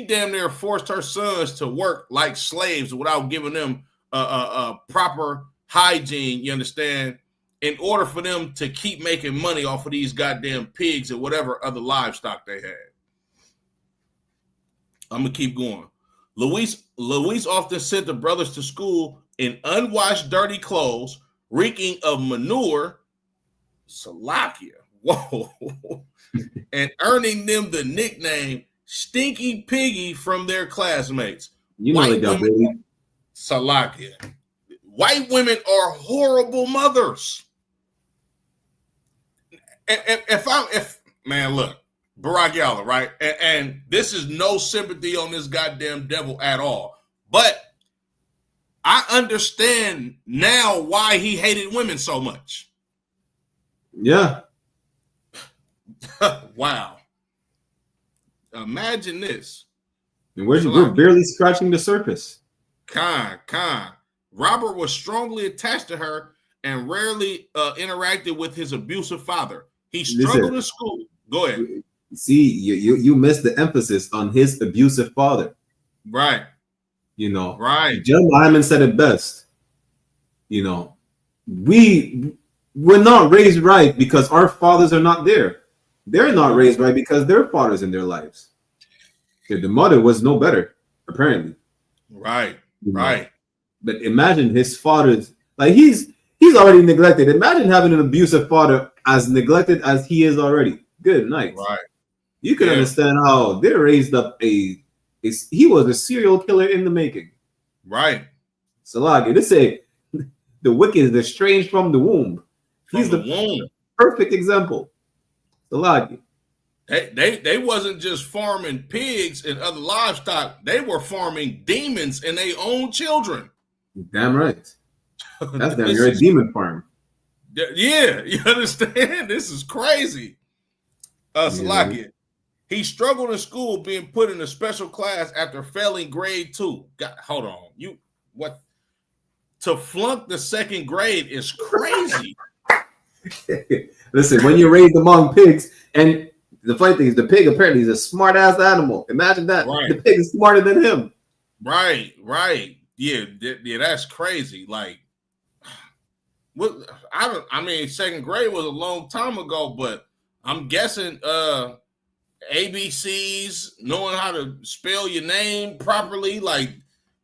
damn near forced her sons to work like slaves without giving them a proper hygiene. You understand? In order for them to keep making money off of these goddamn pigs and whatever other livestock they had. I'm gonna keep going. Louise often sent the brothers to school in unwashed, dirty clothes, reeking of manure. Salakia. Whoa. And earning them the nickname Stinky Piggy from their classmates. You know they got baby. Salakia. White women are horrible mothers. If man, look, Baraqyaahla, right? And this is no sympathy on this goddamn devil at all. But I understand now why he hated women so much. Yeah. Wow. Imagine this. And we're barely scratching the surface. Robert was strongly attached to her and rarely interacted with his abusive father. He struggled Listen, in school. Go ahead. see, you missed the emphasis on his abusive father. Right. You know, Right. John Lyman said it best. You know, we're not raised right because our fathers are not there. They're not raised right because their fathers in their lives. Okay, the mother was no better, apparently. Right. You know? Right. But imagine his father's like he's already neglected. Imagine having an abusive father as neglected as he is already. Good night. Right. You can understand how they raised up he was a serial killer in the making. Right. Salagi, they say the wicked is estranged from the womb. He's the womb. perfect example. Salagi. They wasn't just farming pigs and other livestock. They were farming demons in their own children. Damn right. That's damn you're a demon farm. Yeah, you understand? This is crazy. Salaki. He struggled in school, being put in a special class after failing grade 2. God, hold on. You what? To flunk the second grade is crazy. Listen, when you're raised among pigs, and the funny thing is, the pig apparently is a smart ass animal. Imagine that. Right. The pig is smarter than him. Right, right. Yeah, that's crazy. Like, what? I mean, second grade was a long time ago, but I'm guessing ABCs, knowing how to spell your name properly, like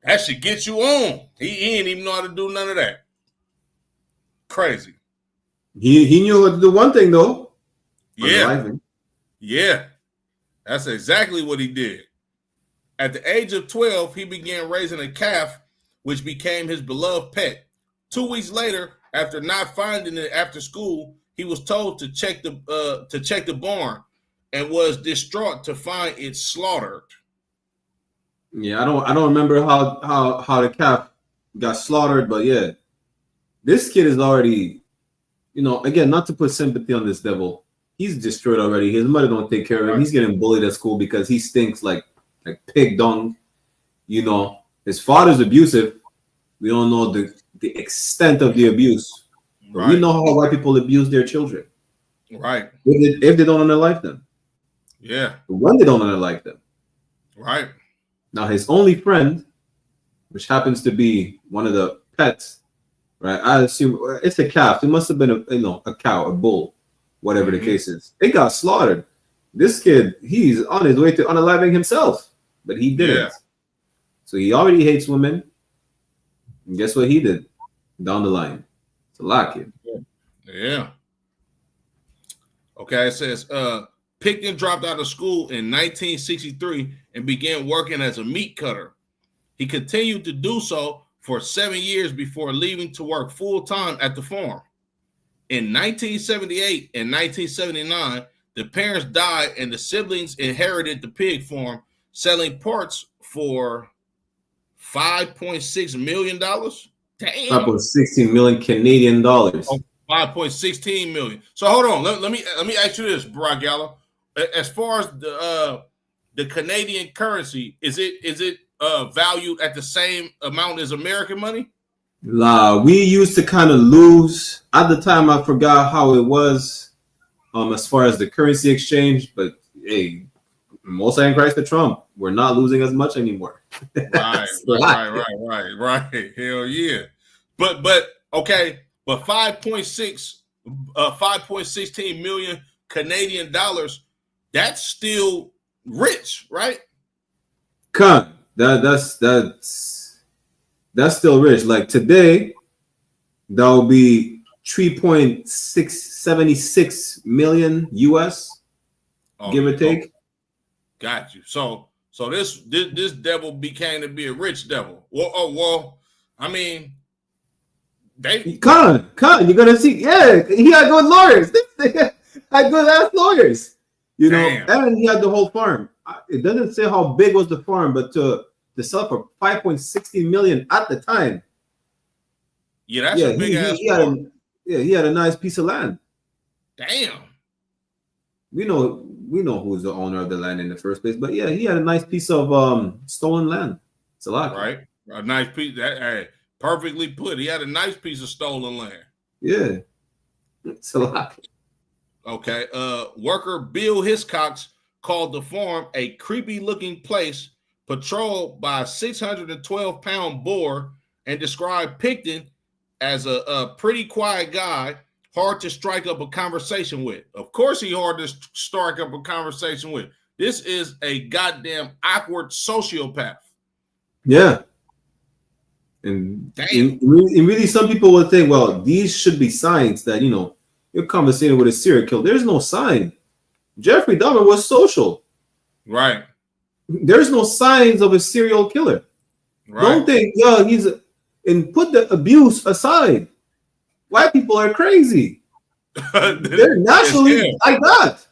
that should get you on. He ain't even know how to do none of that. Crazy. He knew how to do one thing though. Yeah. Yeah. That's exactly what he did. At the age of 12, he began raising a calf, which became his beloved pet. 2 weeks later, after not finding it after school, he was told to check the barn and was distraught to find it slaughtered. Yeah, I don't remember how the calf got slaughtered, but yeah, this kid is already, again, not to put sympathy on this devil. He's destroyed already. His mother don't take care of him. He's getting bullied at school because he stinks like pig dung. His father's abusive. We don't know the extent of the abuse. But we know how white people abuse their children. Right. If they don't unalive them. Yeah. But when they don't unalive them. Right. Now his only friend, which happens to be one of the pets, right? I assume it's a calf. It must have been a cow, a bull, whatever the case is. It got slaughtered. This kid, he's on his way to unaliving himself, but he didn't. Yeah. So he already hates women. And guess what he did down the line? It's a lot, kid. Yeah. Okay, it says Pickton dropped out of school in 1963 and began working as a meat cutter. He continued to do so for 7 years before leaving to work full-time at the farm. In 1978 and 1979, the parents died and the siblings inherited the pig farm, selling parts for $5.6 million. Damn. 5.16 million Canadian dollars. Oh, 5.16 million. So hold on. Let me ask you this, Baraqyaahla. As far as the Canadian currency, is it valued at the same amount as American money? We used to kind of lose at the time. I forgot how it was as far as the currency exchange, but hey, most in Christ to Trump, we're not losing as much anymore. Right. Hell yeah. But okay, but 5.16 million Canadian dollars, that's still rich, right? That's still rich. Like today, that will be 3.676 million US, give or take. Okay. Got you. So this devil became to be a rich devil. Well, I mean, Con, you're gonna see. Yeah, he had good lawyers. Had good ass lawyers. And he had the whole farm. It doesn't say how big was the farm, but to sell for 5.60 million at the time. Yeah, that's a big ass farm. He had a nice piece of land. Damn. We know who's the owner of the land in the first place, but yeah, he had a nice piece of stolen land. It's a lot, right? A nice piece. That perfectly put. He had a nice piece of stolen land. Yeah, it's a lot. Okay. Worker Bill Hiscox called the farm a creepy-looking place patrolled by a 612-pound boar and described Pickton as a pretty quiet guy, hard to strike up a conversation with. Of course, he's hard to strike up a conversation with. This is a goddamn awkward sociopath. Yeah. And really, some people would think, well, these should be signs that, you're conversating with a serial killer. There's no sign. Jeffrey Dahmer was social. Right. There's no signs of a serial killer. Right. Don't think, and put the abuse aside. White people are crazy. They're naturally like that.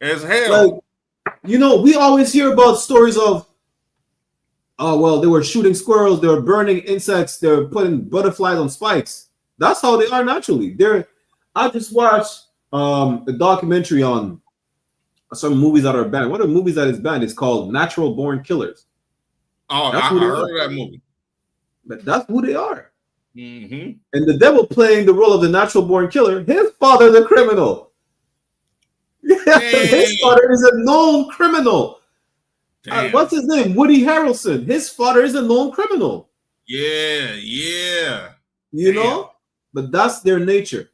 As hell. Like, we always hear about stories of, oh, well, they were shooting squirrels, they were burning insects, they were putting butterflies on spikes. That's how they are naturally. I just watched a documentary on some movies that are banned. One of the movies that is banned is called Natural Born Killers. Oh, I heard of that movie. But that's who they are. Mm-hmm. And the devil playing the role of the natural born killer, his father, the criminal. Yeah, his father is a known criminal. What's his name? Woody Harrelson. His father is a known criminal. Yeah. You know? But that's their nature.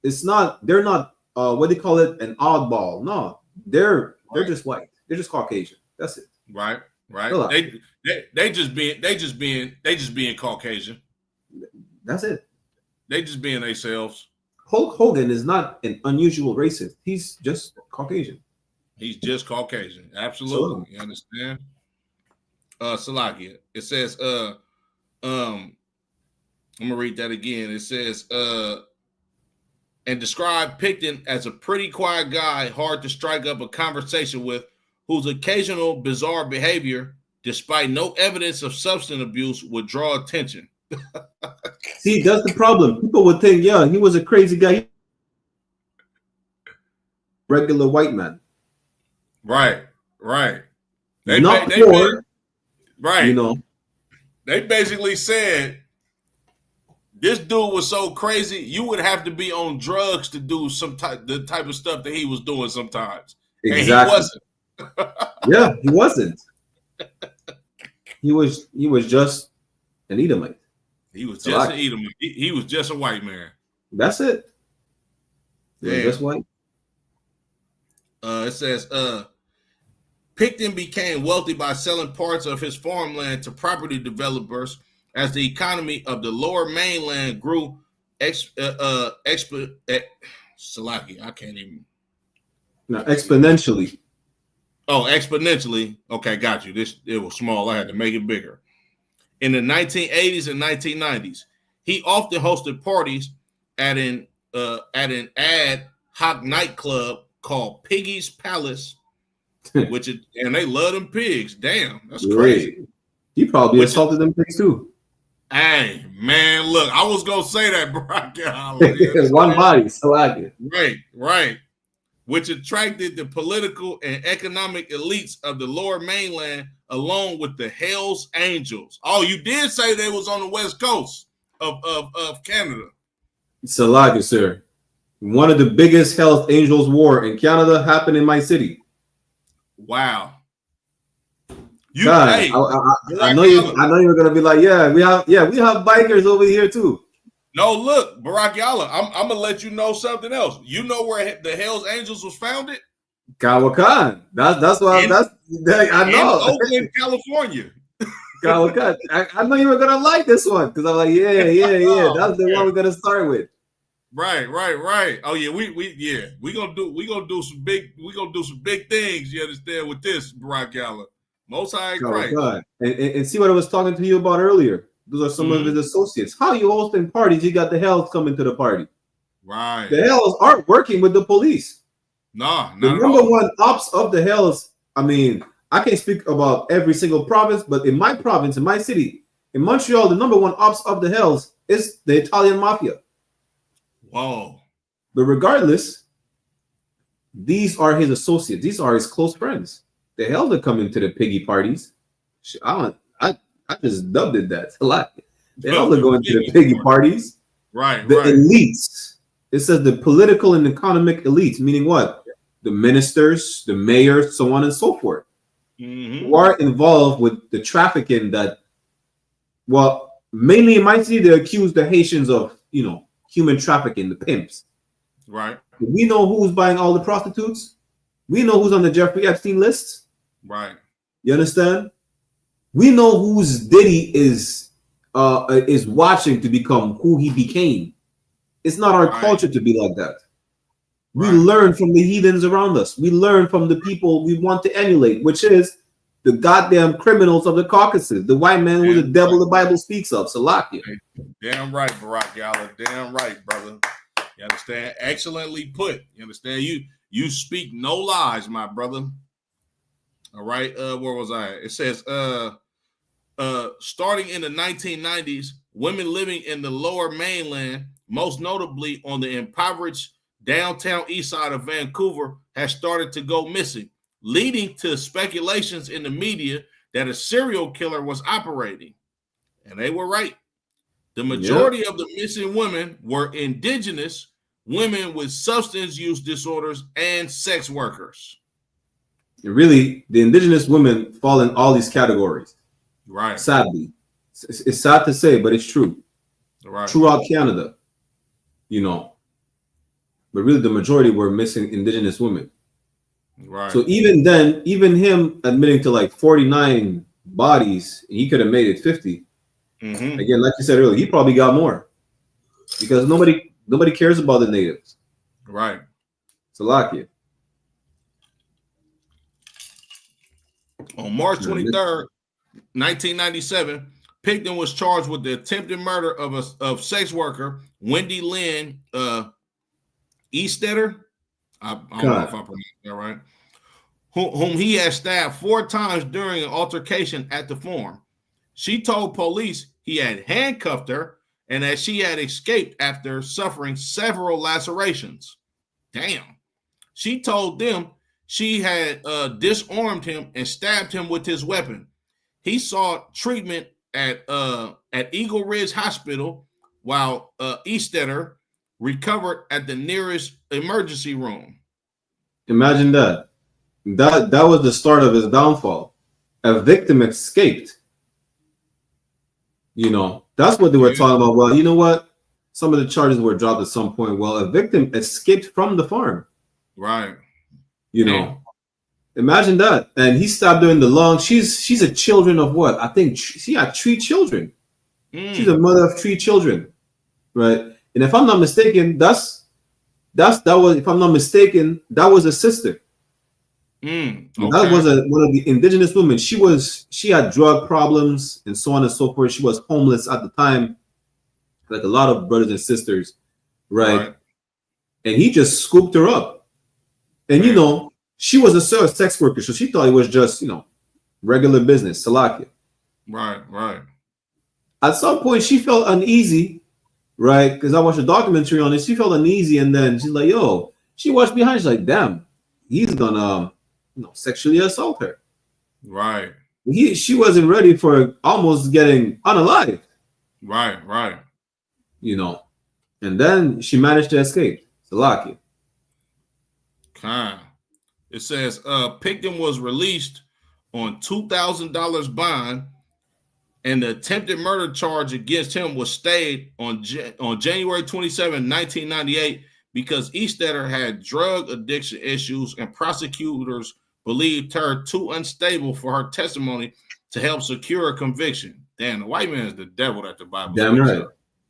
They're not what do you call it? An oddball. No, they're just white. They're just Caucasian. That's it. Right. They just being Caucasian. That's it. They just being themselves. Hulk Hogan is not an unusual racist. He's just Caucasian. He's just Caucasian. Absolutely. You understand? Salakia. It says, I'm gonna read that again. It says, and describe Pickton as a pretty quiet guy, hard to strike up a conversation with, whose occasional bizarre behavior, despite no evidence of substance abuse, would draw attention. See, that's the problem. People would think, he was a crazy guy. Regular white man. Right. They poor, right. They basically said this dude was so crazy, you would have to be on drugs to do the type of stuff that he was doing sometimes. Exactly. And he wasn't. Yeah, he wasn't. He was just an Edomite. He was just an Edomite. He was just a white man. That's it. He was just white. It says, Pickton became wealthy by selling parts of his farmland to property developers as the economy of the lower mainland grew exponentially. Oh, exponentially. Okay, got you. It was small. I had to make it bigger. In the 1980s and 1990s, he often hosted parties at an ad hoc nightclub called Piggy's Palace, and they love them pigs. Damn, that's crazy. He probably assaulted them pigs too. Hey, man, look, I was gonna say that, Baraqyaahla. One body, so I get. Right. Which attracted the political and economic elites of the lower mainland, along with the Hells Angels. Oh, you did say they was on the west coast of Canada. Salakia, sir. One of the biggest Hells Angels war in Canada happened in my city. Wow. I know you were gonna be like, we have bikers over here too. No, look, Baraqyaahla, I'm gonna let you know something else. You know where the Hells Angels was founded? Kawakan. That's why I know. In Oakland, California. Kawakan. I know you were gonna like this one because I'm like, that's the one we're gonna start with. Right. Oh yeah, we gonna do some big things. You understand with this, Baraqyaahla? Most High Christ. And see what I was talking to you about earlier. Those are some of his associates. How you hosting parties? You got the Hells coming to the party. Right. The Hells aren't working with the police. No, the number one ops of the Hells. I mean, I can't speak about every single province, but in my province, in my city, in Montreal, the number one ops of the Hells is the Italian mafia. Whoa. But regardless, these are his associates. These are his close friends. The Hells are coming to the piggy parties. I just dubbed it that a lot. The Hells are going to the piggy parties. Right, The right. elites. It says the political and economic elites, meaning what? The ministers, the mayors, so on and so forth, who are involved with the trafficking that, well, mainly in my city, they accuse the Haitians of, human trafficking, the pimps. Right. We know who's buying all the prostitutes. We know who's on the Jeffrey Epstein list. Right. You understand? We know whose Diddy is watching to become who he became. It's not our culture to be like that. We learn from the heathens around us. We learn from the people we want to emulate, which is the goddamn criminals of the Caucasus, the white man who's the devil the Bible speaks of, Salakia. Damn right, Baraqyaahla. Damn right, brother. You understand? Excellently put. You understand? You speak no lies, my brother. All right. Where was I? It says, starting in the 1990s, women living in the lower mainland, most notably on the impoverished downtown east side of Vancouver, has started to go missing, leading to speculations in the media that a serial killer was operating. And they were right. The majority of the missing women were indigenous women with substance use disorders and sex workers. Really, the indigenous women fall in all these categories. Right. Sadly. It's sad to say, but it's true. Right. Throughout Canada, But really, the majority were missing indigenous women. Right. So even then, even him admitting to like 49 bodies, he could have made it 50. Again, like you said earlier, he probably got more because nobody cares about the natives. Right. Salakia. On March 23rd, 1997, Pickton was charged with the attempted murder of sex worker Wendy Lynn Eastetter. I don't know if I pronounced that right. Whom he had stabbed 4 times during an altercation at the farm. She told police he had handcuffed her and that she had escaped after suffering several lacerations. Damn. She told them she had disarmed him and stabbed him with his weapon. He sought treatment at Eagle Ridge Hospital while Eastetter recovered at the nearest emergency room. Imagine that. That was the start of his downfall. A victim escaped. That's what they were talking about. Well, you know what? Some of the charges were dropped at some point. Well, a victim escaped from the farm. Right. Imagine that. And he stabbed her in the lung. She's a children of what? I think she had 3 children. She's a mother of 3 children. Right. And if I'm not mistaken, that was a sister. Okay. That was one of the indigenous women. She had drug problems and so on and so forth. She was homeless at the time, like a lot of brothers and sisters, right? And he just scooped her up. And she was a sex worker, so she thought it was just regular business, Salakia. Right. At some point, she felt uneasy, right? Because I watched a documentary on it. She felt uneasy, and then she's like, "Yo," she watched behind. She's like, "Damn, he's gonna." Sexually assault her. Right. She wasn't ready for almost getting unalived. Right. And then she managed to escape. Salakia. It says Pickton was released on $2,000 bond, and the attempted murder charge against him was stayed on January 27, 1998, because Eastetter had drug addiction issues and prosecutors believed her too unstable for her testimony to help secure a conviction. Damn, the white man is the devil that the Bible. Damn right.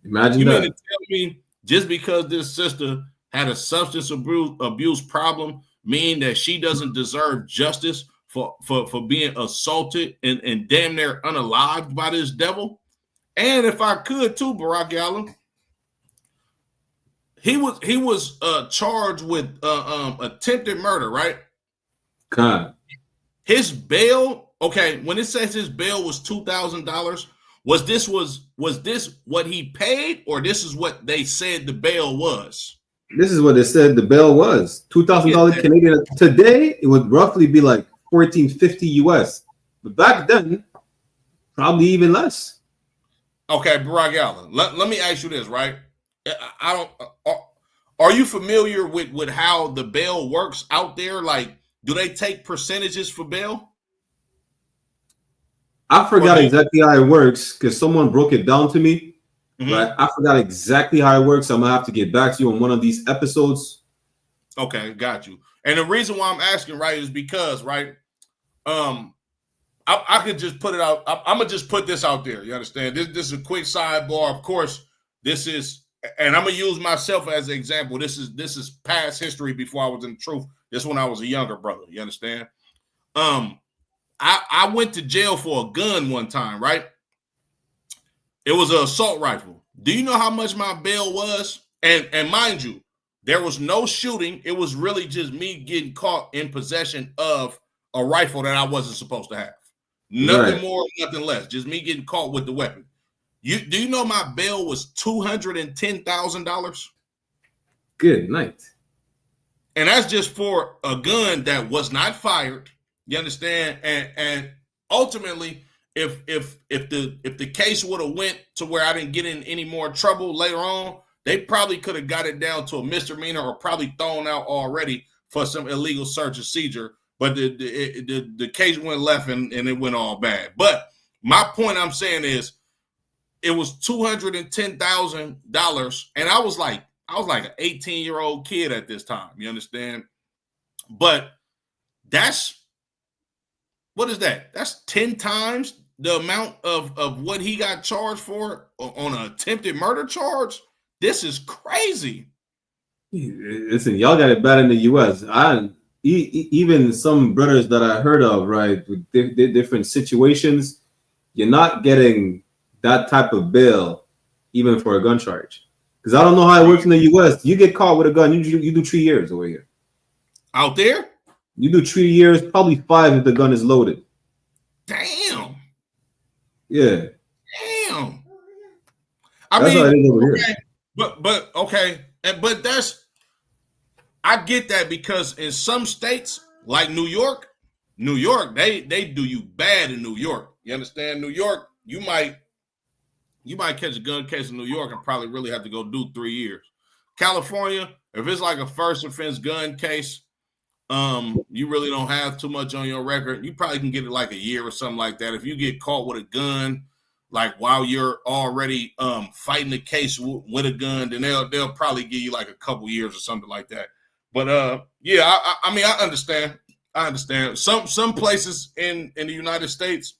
Imagine you that. mean to tell me just because this sister had a substance abuse problem mean that she doesn't deserve justice for being assaulted and damn near unalived by this devil? And if I could too, Baraqyaahla, he was charged with attempted murder, right? His bail, okay, when it says his bail was $2,000, was this what he paid, or this is what they said the bail was? This is what they said the bail was. $2,000 Canadian. Today, it would roughly be like $1,450 US. But back then, probably even less. Okay, Baraqyaahla, let me ask you this, right? I don't. Are you familiar with how the bail works out there? Like, do they take percentages for bail? I forgot exactly how it works because someone broke it down to me. Mm-hmm. Right, I forgot exactly how it works. I'm gonna have to get back to you on one of these episodes. Okay, got you. And the reason why I'm asking, right, is because, right, I could just put it out. I'm gonna just put this out there. You understand? This is a quick sidebar. Of course, this is, and I'm gonna use myself as an example. This is past history before I was in the truth. This when I was a younger brother. You understand? I went to jail for a gun one time, right? It was an assault rifle. Do you know how much my bail was? And mind you, there was no shooting. It was really just me getting caught in possession of a rifle that I wasn't supposed to have. Nothing more, nothing less. Just me getting caught with the weapon. Do you know my bail was $210,000? Good night. And that's just for a gun that was not fired. You understand? And ultimately, if the case would have went to where I didn't get in any more trouble later on, they probably could have got it down to a misdemeanor or probably thrown out already for some illegal search and seizure. But the case went left and it went all bad. But my point I'm saying is it was $210,000, and I was like an 18-year-old kid at this time. You understand? But what is that? That's 10 times the amount of what he got charged for on an attempted murder charge. This is crazy. Listen, y'all got it bad in the U.S. Even some brothers that I heard of, right, with different situations, you're not getting that type of bail even for a gun charge. Because I don't know how it works in the U.S. You get caught with a gun, you do 3 years over here. Out there? You do 3 years, probably 5 if the gun is loaded. Damn. Yeah. Damn. That's how it is over here. But okay, but I get that because in some states like New York, they do you bad in New York. You understand? New York, you might catch a gun case in New York and probably really have to go do 3 years. California, if it's like a first offense gun case, you really don't have too much on your record. You probably can get it like a year or something like that. If you get caught with a gun, like while you're already fighting the case with a gun, then they'll probably give you like a couple years or something like that. But yeah, I mean, I understand. Some places in the United States,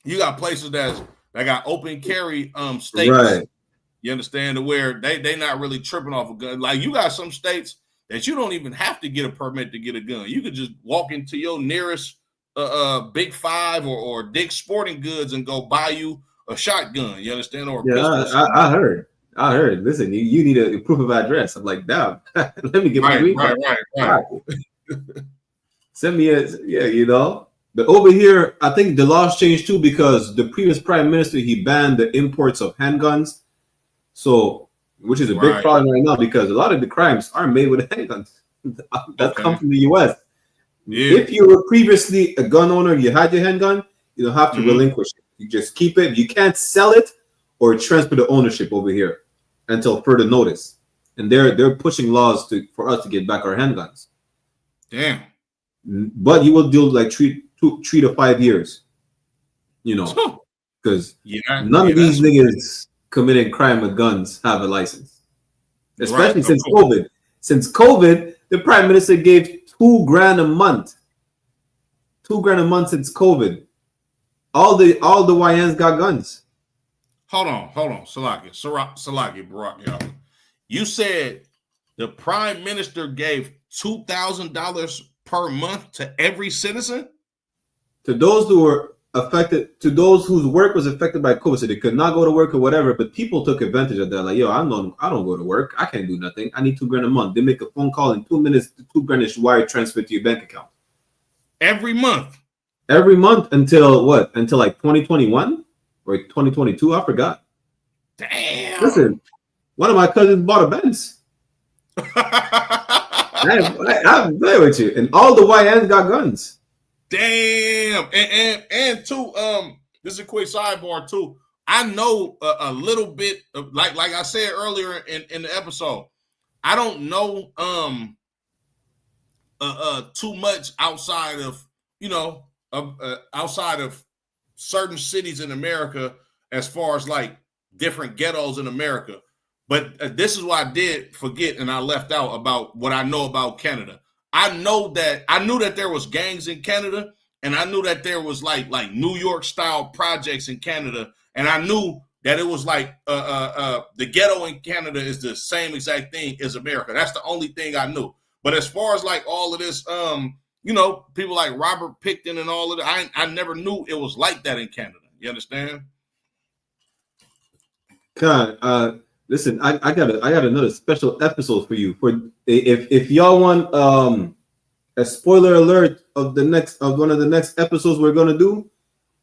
you got places that got open carry states. Right. You understand, to where they not really tripping off a gun. Like you got some states that you don't even have to get a permit to get a gun. You could just walk into your nearest Big Five or Dick's Sporting Goods and go buy you a shotgun. You understand? Or a pistol. I heard. Listen, you need a proof of address. I'm like, damn. Let me get my green card. Right. Send me you know. But over here, I think the laws changed too because the previous prime minister, he banned the imports of handguns. So, which is a big problem right now because a lot of the crimes are made with handguns that come from the U.S. Yeah. If you were previously a gun owner, you had your handgun, you don't have to relinquish it. You just keep it. You can't sell it or transfer the ownership over here until further notice. And they're pushing laws for us to get back our handguns. Damn. But you will do like 3 to 5 years. You know, because none of these niggas committing crime with guns have a license, especially since COVID. Since COVID, the prime minister gave $2,000 a month. $2,000 a month since COVID. All the YNs got guns. Hold on, Salaki, Baraqyaahla. You said the prime minister gave $2,000 per month to every citizen? To those who were affected, to those whose work was affected by COVID, so they could not go to work or whatever, but people took advantage of that. Like, yo, I don't go to work. I can't do nothing. I need $2,000 a month. They make a phone call in 2 minutes, $2,000 is wire transferred to your bank account. Every month? Every month until what? Until like 2021 or 2022? I forgot. Damn. Listen, one of my cousins bought a Benz. I'm playing with you. And all the YNs got guns. Damn. And too, this is a quick sidebar too. I know a little bit of, like I said earlier in the episode. I don't know too much outside of outside of certain cities in America as far as like different ghettos in America. But this is what I did forget and I left out about what I know about Canada. I knew that there was gangs in Canada, and I knew that there was like New York style projects in Canada, and I knew that it was like the ghetto in Canada is the same exact thing as America. That's the only thing I knew. But as far as like all of this, people like Robert Pickton and all of that, I never knew it was like that in Canada. You understand? God, listen, I got another special episode for you. For if y'all want a spoiler alert of one of the next episodes we're gonna do,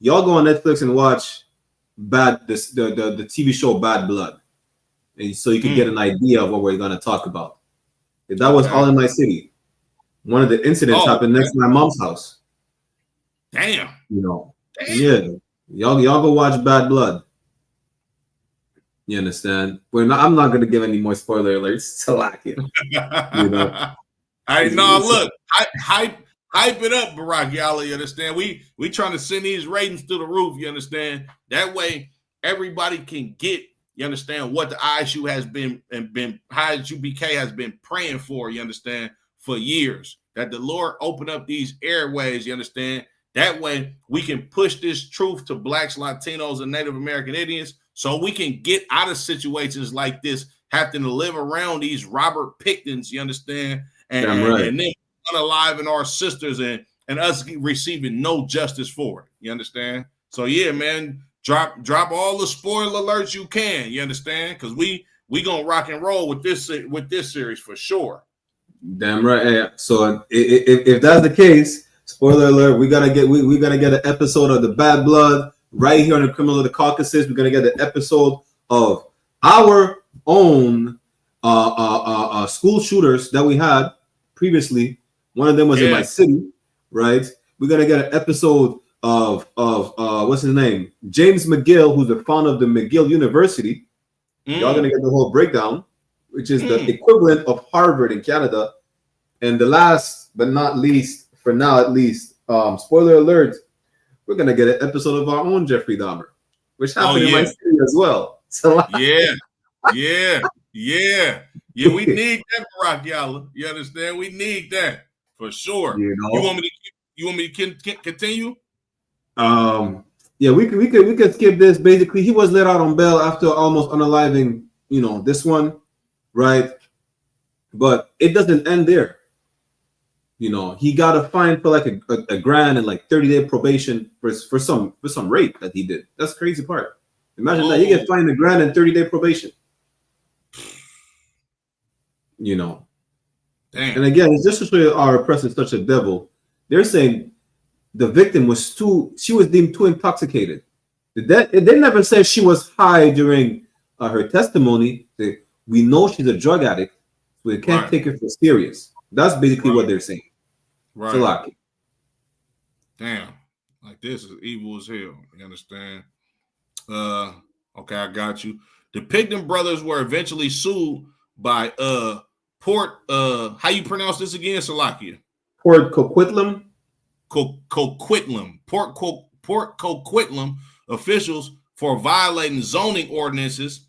y'all go on Netflix and watch the TV show Bad Blood, and so you can get an idea of what we're gonna talk about. That was all in my city. One of the incidents happened next to my mom's house. Damn. Yeah. Y'all go watch Bad Blood. You understand? I'm not going to give any more spoiler alerts to like it. Look, hype it up, Baraqyaahla. You understand? We trying to send these ratings through the roof. You understand? That way, everybody can get. You understand what the ISU has been ISU BK has been praying for. You understand, for years, that the Lord open up these airways. You understand? That way, we can push this truth to Blacks, Latinos, and Native American Indians, so we can get out of situations like this, having to live around these Robert Picktons. You understand? And then unaliving our sisters and us receiving no justice for it. You understand? So yeah, man. Drop all the spoiler alerts you can. You understand? Because we gonna rock and roll with this series for sure. Damn right. Yeah. So if that's the case, spoiler alert, we gotta get an episode of the Bad Blood right here on the Criminal of the Caucasus. We're gonna get an episode of our own school shooters that we had previously. One of them was in my city, right? We're gonna get an episode of what's his name? James McGill, who's the founder of the McGill University. Y'all gonna get the whole breakdown, which is the equivalent of Harvard in Canada. And the last but not least, for now at least, spoiler alert, we're gonna get an episode of our own Jeffrey Dahmer, which happened in my city as well. So yeah. We need that, Baraqyaahla. You understand? We need that for sure. You want me to continue? Yeah, we could skip this. Basically, he was let out on bail after almost unaliving, this one, right? But it doesn't end there. He got a fine for like a grand and like 30-day probation for some rape that he did. That's the crazy part. Imagine that you get fined $1 grand and 30-day probation. Damn. And again, it's just to show you our press is such a devil. They're saying the victim was deemed too intoxicated. They never said she was high during her testimony. We know she's a drug addict, so we can't take her for serious. That's basically what they're saying. Right. So damn. Like, this is evil as hell. You understand? Okay, I got you. The Pickton brothers were eventually sued by Port how you pronounce this again, Salakia? Port Coquitlam? Coquitlam. Port Coquitlam officials for violating zoning ordinances,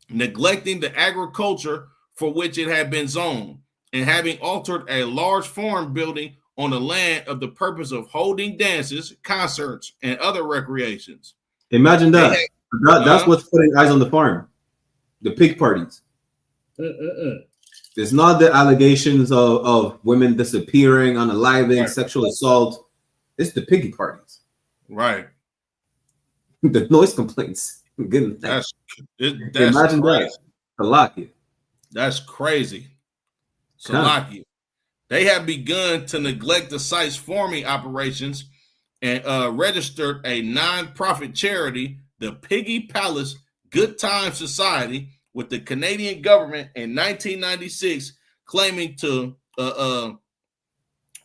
neglecting the agriculture for which it had been zoned, and having altered a large farm building on the land of the purpose of holding dances, concerts, and other recreations. Imagine that. That's what's putting eyes on the farm. The pig parties. It's not the allegations of women disappearing, unaliving, sexual assault. It's the piggy parties. Right. The noise complaints. That's imagine crazy. that. Salakia. That's crazy. Salakia. They have begun to neglect the site's farming operations and registered a non-profit charity, the Piggy Palace Good Time Society, with the Canadian government in 1996, claiming to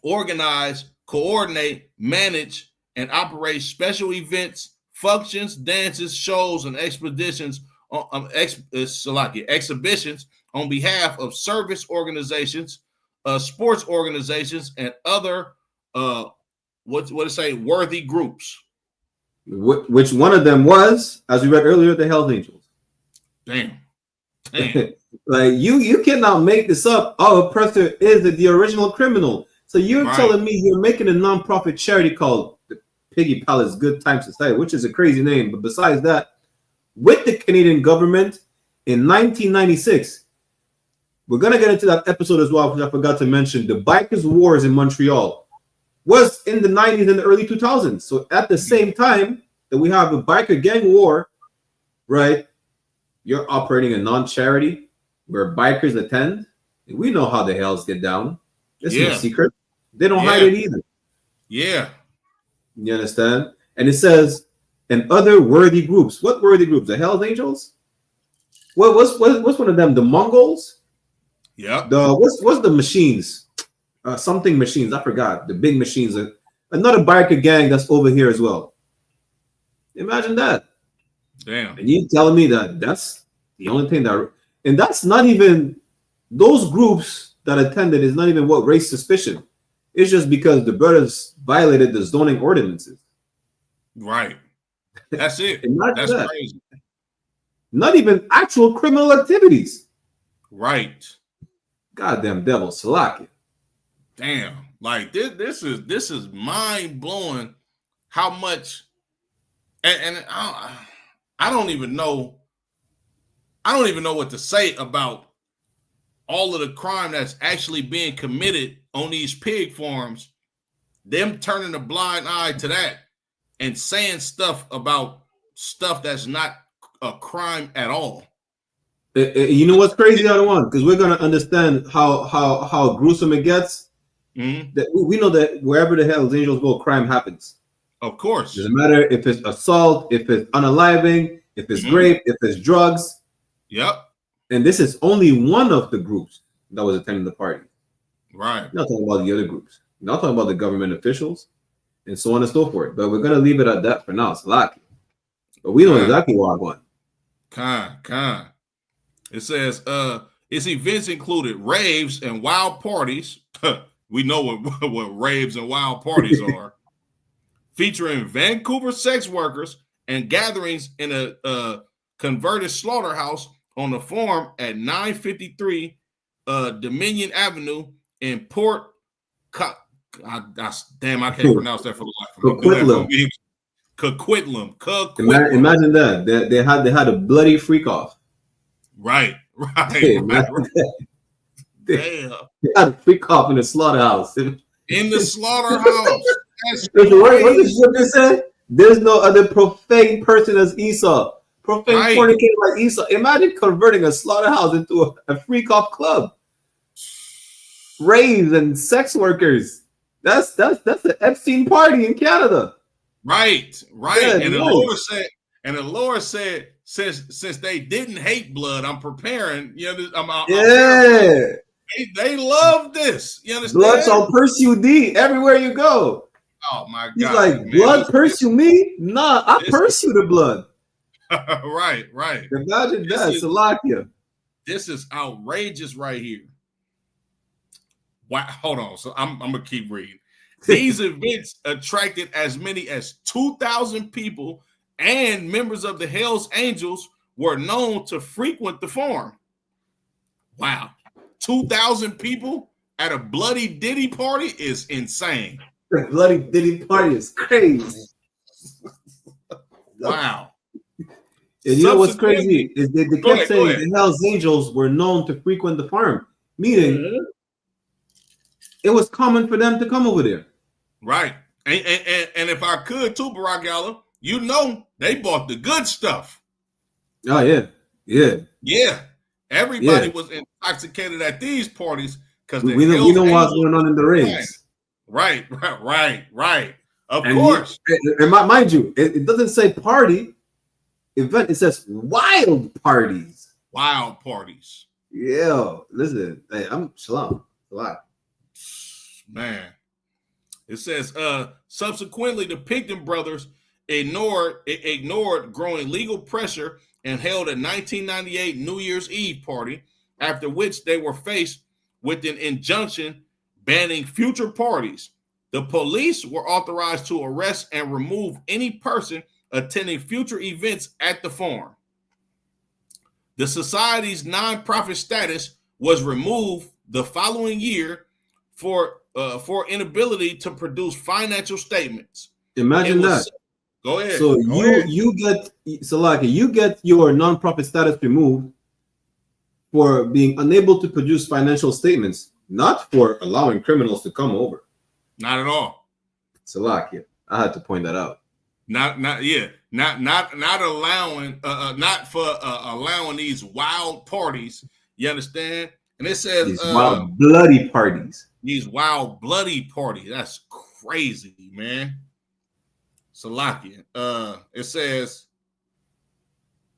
organize, coordinate, manage, and operate special events, functions, dances, shows, and exhibitions on behalf of service organizations, sports organizations, and other what it say worthy groups. Which one of them was, as we read earlier, the Hells Angels. Damn. Like you cannot make this up. Our oppressor is the original criminal. So you're telling me you're making a non-profit charity called the Piggy Palace Good Time Society, which is a crazy name. But besides that, with the Canadian government in 1996, we're gonna get into that episode as well, because I forgot to mention the Bikers Wars in Montreal was in the 90s and the early 2000s. So at the same time that we have a biker gang war, right? You're operating a non-charity where bikers attend. We know how the Hells get down. It's no secret. They don't hide it either. Yeah. You understand? And it says, and other worthy groups. What worthy groups? The Hells Angels? What's one of them? The Mongols? Yeah. What's the machines? Something machines. I forgot. The big machines. Another biker gang that's over here as well. Imagine that. Damn. And you telling me that that's the only thing that, and that's not even, those groups that attended is not even what raised suspicion. It's just because the brothers violated the zoning ordinances. Right. That's it. That's crazy. Not even actual criminal activities. Right. Goddamn devil, Salaki. Damn. Like this is mind blowing how much, and I don't even know what to say about all of the crime that's actually being committed on these pig farms, them turning a blind eye to that and saying stuff about stuff that's not a crime at all. You know what's crazy, other one? Because we're gonna understand how gruesome it gets. Mm-hmm. That we know that wherever the Hells Angels go, crime happens. Of course. Doesn't matter if it's assault, if it's unaliving, if it's rape, if it's drugs. Yep. And this is only one of the groups that was attending the party. Right. We're not talking about the other groups. We're not talking about the government officials and so on and so forth. But we're going to leave it at that for now. It's lucky. But we know exactly why I won. Con. It says, its events included raves and wild parties. We know what raves and wild parties are. Featuring Vancouver sex workers and gatherings in a converted slaughterhouse on the farm at 953 Dominion Avenue in Port. Damn, I can't pronounce that for the life of me. Coquitlam. Imagine that. They had a bloody freak off. Right. Damn. They had a freak off in the slaughterhouse. In the slaughterhouse. What they say? There's no other profane person as Esau. Profane fornicator like Esau. Imagine converting a slaughterhouse into a freak off club. Raves and sex workers. That's an Epstein party in Canada. Right. Yeah, and the Lord said, since they didn't hate blood, I'm preparing. You know, they love this. You understand? Blood shall pursue thee everywhere you go. Oh my God! He's like, man, blood pursue me? Nah, I pursue the blood. Right. Imagine that, Salakia. This is outrageous right here. Wow, hold on. So I'm gonna keep reading. These events attracted as many as 2,000 people, and members of the Hells Angels were known to frequent the farm. Wow, 2,000 people at a bloody Diddy party is insane. The bloody Diddy party is crazy. Wow. And you know what's crazy is they kept saying the Hells Angels were known to frequent the farm, meaning it was common for them to come over there. Right. And if I could too, Baraqyaahla, you know they bought the good stuff. Oh, yeah. Everybody was intoxicated at these parties because we know what's going on in the rings. Right. Of course. And mind you, it doesn't say party event, it says wild parties. Wild parties. Yeah. Listen, hey, I'm shalom. Man. It says, subsequently, the Pickton brothers ignored growing legal pressure and held a 1998 New Year's Eve party, after which they were faced with an injunction banning future parties. The police were authorized to arrest and remove any person attending future events at the farm. The society's nonprofit status was removed the following year for inability to produce financial statements. Imagine that. Go ahead. So you get your nonprofit status removed for being unable to produce financial statements, not for allowing criminals to come over. Not at all. Salakia, I had to point that out. Not allowing allowing these wild parties. You understand? And it says these wild bloody parties. These wild bloody parties. That's crazy, man. Salakia. It says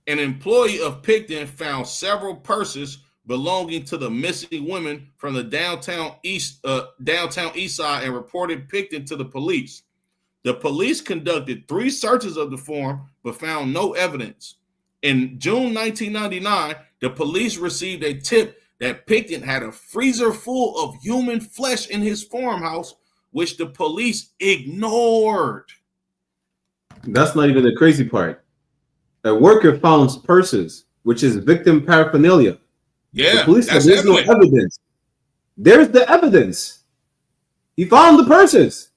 an employee of Pickton found several purses belonging to the missing women from the downtown east side and reported Pickton to the police. The police conducted 3 searches of the farm but found no evidence. In June 1999, the police received a tip that Pickton had a freezer full of human flesh in his farmhouse, which the police ignored. That's not even the crazy part. A worker found purses, which is victim paraphernalia. Yeah, the police said there's no evidence. There's the evidence. He found the purses.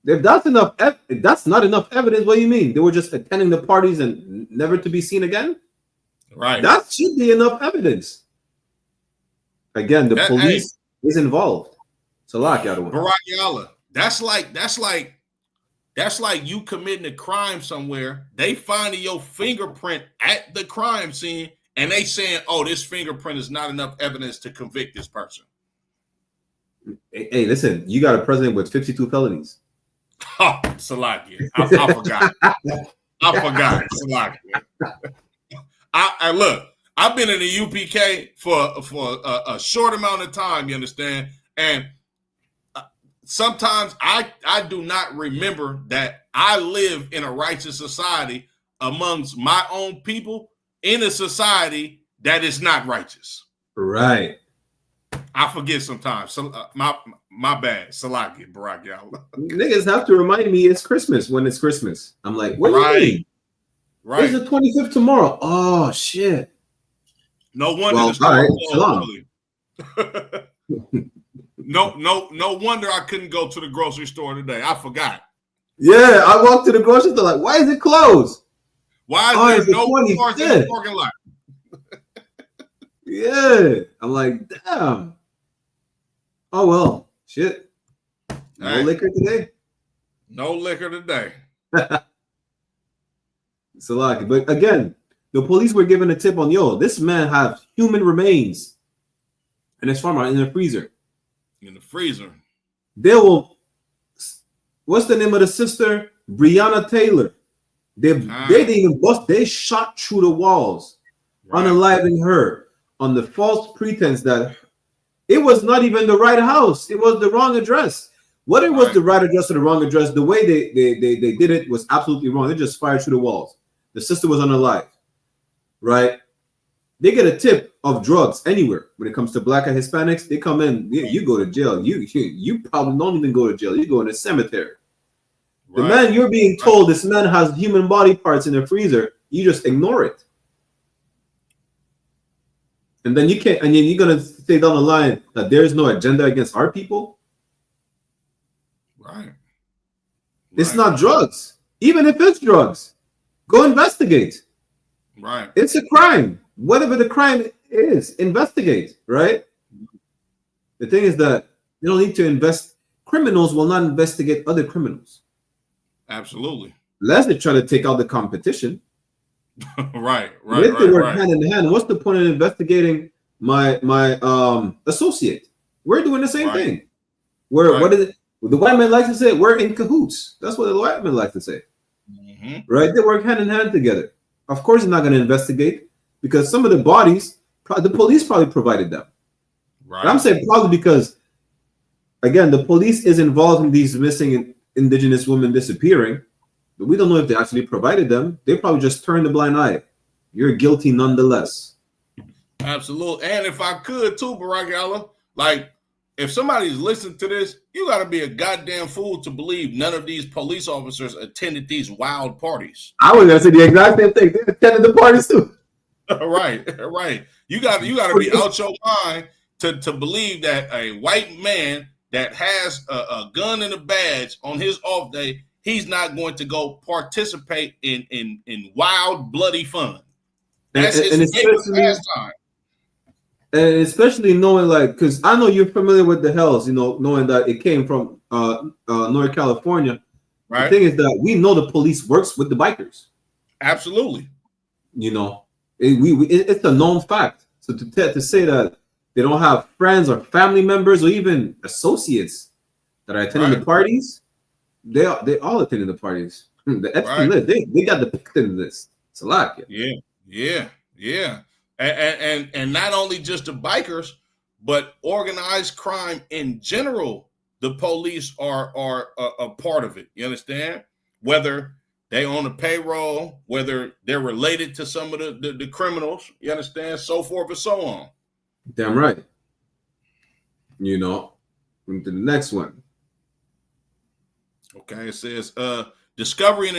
If that's enough, if that's not enough evidence, what do you mean? They were just attending the parties and never to be seen again? Right. That should be enough evidence. Again, the police is involved. It's a lot, Baraqyaahla. That's like you committing a crime somewhere. They finding your fingerprint at the crime scene, and they saying, "Oh, this fingerprint is not enough evidence to convict this person." Hey, listen, you got a president with 52 felonies. Oh, Salakia. I forgot. I forgot. Salakia. I look. I've been in the UPK for a short amount of time. You understand? And sometimes I do not remember that I live in a righteous society amongst my own people in a society that is not righteous. Right. I forget sometimes. So my bad. Salakia, Baraqyaahla. Niggas have to remind me it's Christmas when it's Christmas. I'm like, what do you mean? Right. It's the 25th tomorrow. Oh shit. No wonder the store closed early. No wonder I couldn't go to the grocery store today. I forgot. Yeah, I walked to the grocery store like, why is it closed? Why is there no cars in the parking lot? Yeah. I'm like, damn. Oh well, shit. No liquor today. No liquor today. It's a lot. But again, the police were given a tip on, this man has human remains in his farm in the freezer. In the freezer. They will. What's the name of the sister? Breonna Taylor. They didn't even bust. They shot through the walls, unaliving her on the false pretense that it was not even the right house. It was the wrong address. Whether it was the right address or the wrong address, the way they did it was absolutely wrong. They just fired through the walls. The sister was unalive, right? They get a tip of drugs anywhere when it comes to Black and Hispanics. They come in, you go to jail. You probably don't even go to jail. You go in a cemetery. The man, you're being told this man has human body parts in the freezer. You just ignore it. And then you can't, and then you're gonna say down the line that there is no agenda against our people. Right. It's not drugs. Even if it's drugs, go investigate. Right. It's a crime. Whatever the crime is, investigate. Right. The thing is that you don't need to invest. Criminals will not investigate other criminals. Absolutely. Unless they try to take out the competition. Right. If they work hand in hand, what's the point of investigating my associate? We're doing the same thing. What is it? The white man likes to say, we're in cahoots. That's what the white man likes to say. Mm-hmm. Right? They work hand in hand together. Of course, they're not going to investigate because some of the bodies, the police probably provided them. Right. And I'm saying probably because, again, the police is involved in these missing indigenous women disappearing. But we don't know if they actually provided them. They probably just turned a blind eye. You're guilty nonetheless. Absolutely. And if I could too, Baraqyaahla, like if somebody's listening to this, you got to be a goddamn fool to believe none of these police officers attended these wild parties. I was gonna say the exact same thing. They attended the parties too. Right. You got to be out your mind to believe that a white man that has a gun and a badge on his off day, he's not going to go participate in wild, bloody fun. That's his favorite pastime. And especially knowing, like, because I know you're familiar with the Hells, knowing that it came from Northern California. Right. The thing is that we know the police works with the bikers. Absolutely. It's a known fact. So to say that they don't have friends or family members or even associates that are attending the parties, they all attended the parties. The Epstein list, they got the Pickton list. It's a lot. Yeah. And not only just the bikers, but organized crime in general. The police are a part of it. You understand? Whether they on the payroll, whether they're related to some of the criminals, you understand, so forth and so on. Damn right. Into the next one. Okay, it says discovery and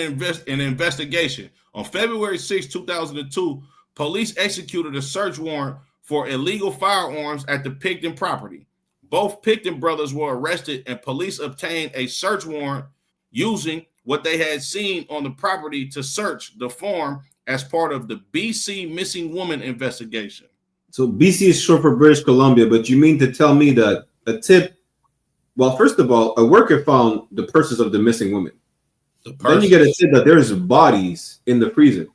investigation. On February 6, 2002, police executed a search warrant for illegal firearms at the Pickton property. Both Pickton brothers were arrested, and police obtained a search warrant using what they had seen on the property to search the farm as part of the BC missing woman investigation. So BC is short for British Columbia, but you mean to tell me that a tip? Well, first of all, a worker found the purses of the missing woman. Then you get a tip that there's bodies in the freezer,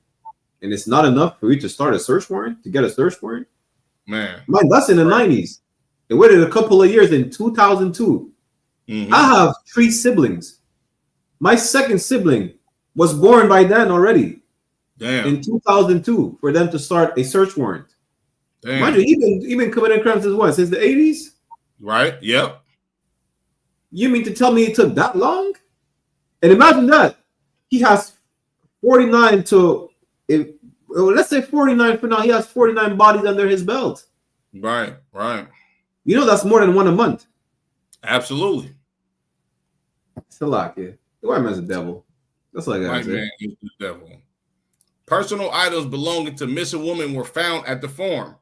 and it's not enough for you to start a search warrant, to get a search warrant. Man, that's in the 90s. It waited a couple of years in 2002. Mm-hmm. I have 3 siblings. My second sibling was born by then already. Damn. In 2002 for them to start a search warrant. Damn. Mind you, even committing crimes as well since the 80s. Right. Yep. You mean to tell me it took that long? And imagine that he has 49 let's say 49 for now. He has 49 bodies under his belt. Right. That's more than one a month. Absolutely. It's a lot, yeah. The white man's a devil. That's all I gotta say. White man is the devil. Personal items belonging to missing women were found at the farm,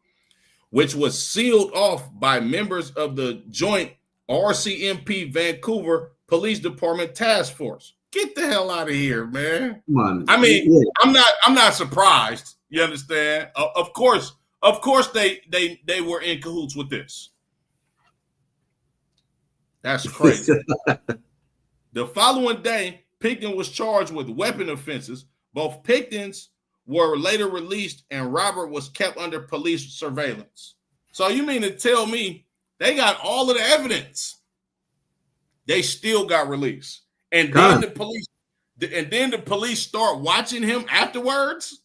which was sealed off by members of the joint RCMP Vancouver Police Department Task Force. Get the hell out of here, man. Come on. I mean, yeah. I'm not surprised. You understand? Of course they were in cahoots with this. That's crazy. The following day, Pickton was charged with weapon offenses. Both Picktons were later released, and Robert was kept under police surveillance. So you mean to tell me they got all of the evidence? They still got released, and then the police start watching him afterwards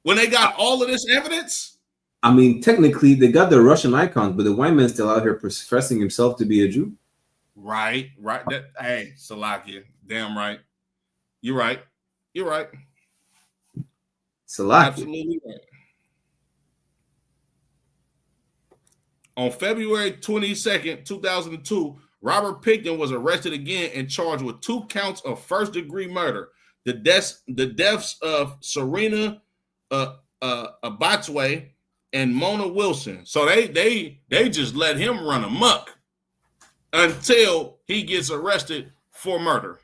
when they got all of this evidence. I mean, technically, they got the Russian icons, but the white man's still out here professing himself to be a Jew. Right. Hey, Salakia, damn right. You're right. Salakia. Absolutely right. On February 22nd, 2002, Robert Pickton was arrested again and charged with 2 counts of first-degree murder. The deaths of Serena Abatwe and Mona Wilson. So they just let him run amok until he gets arrested for murder.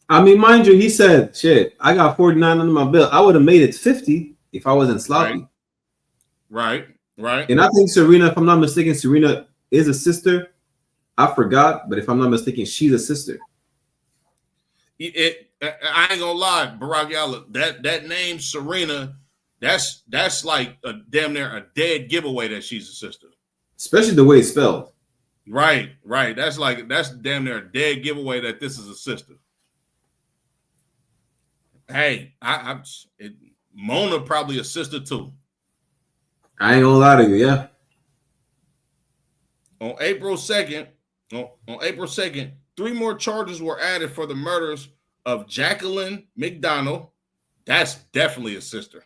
I mean, mind you, he said, shit, I got 49 under my belt. I would have made it 50 if I wasn't sloppy. Right. And I think Serena, if I'm not mistaken, Serena is a sister. I forgot, but if I'm not mistaken, she's a sister. I ain't gonna lie, Baraqyaahla, that name Serena, that's like a damn near a dead giveaway that she's a sister. Especially the way it's spelled. Right. That's damn near a dead giveaway that this is a sister. Hey, Mona probably a sister too. I ain't gonna lie to you, yeah. On April 2nd, 3 more charges were added for the murders of Jacqueline McDonald. That's definitely a sister.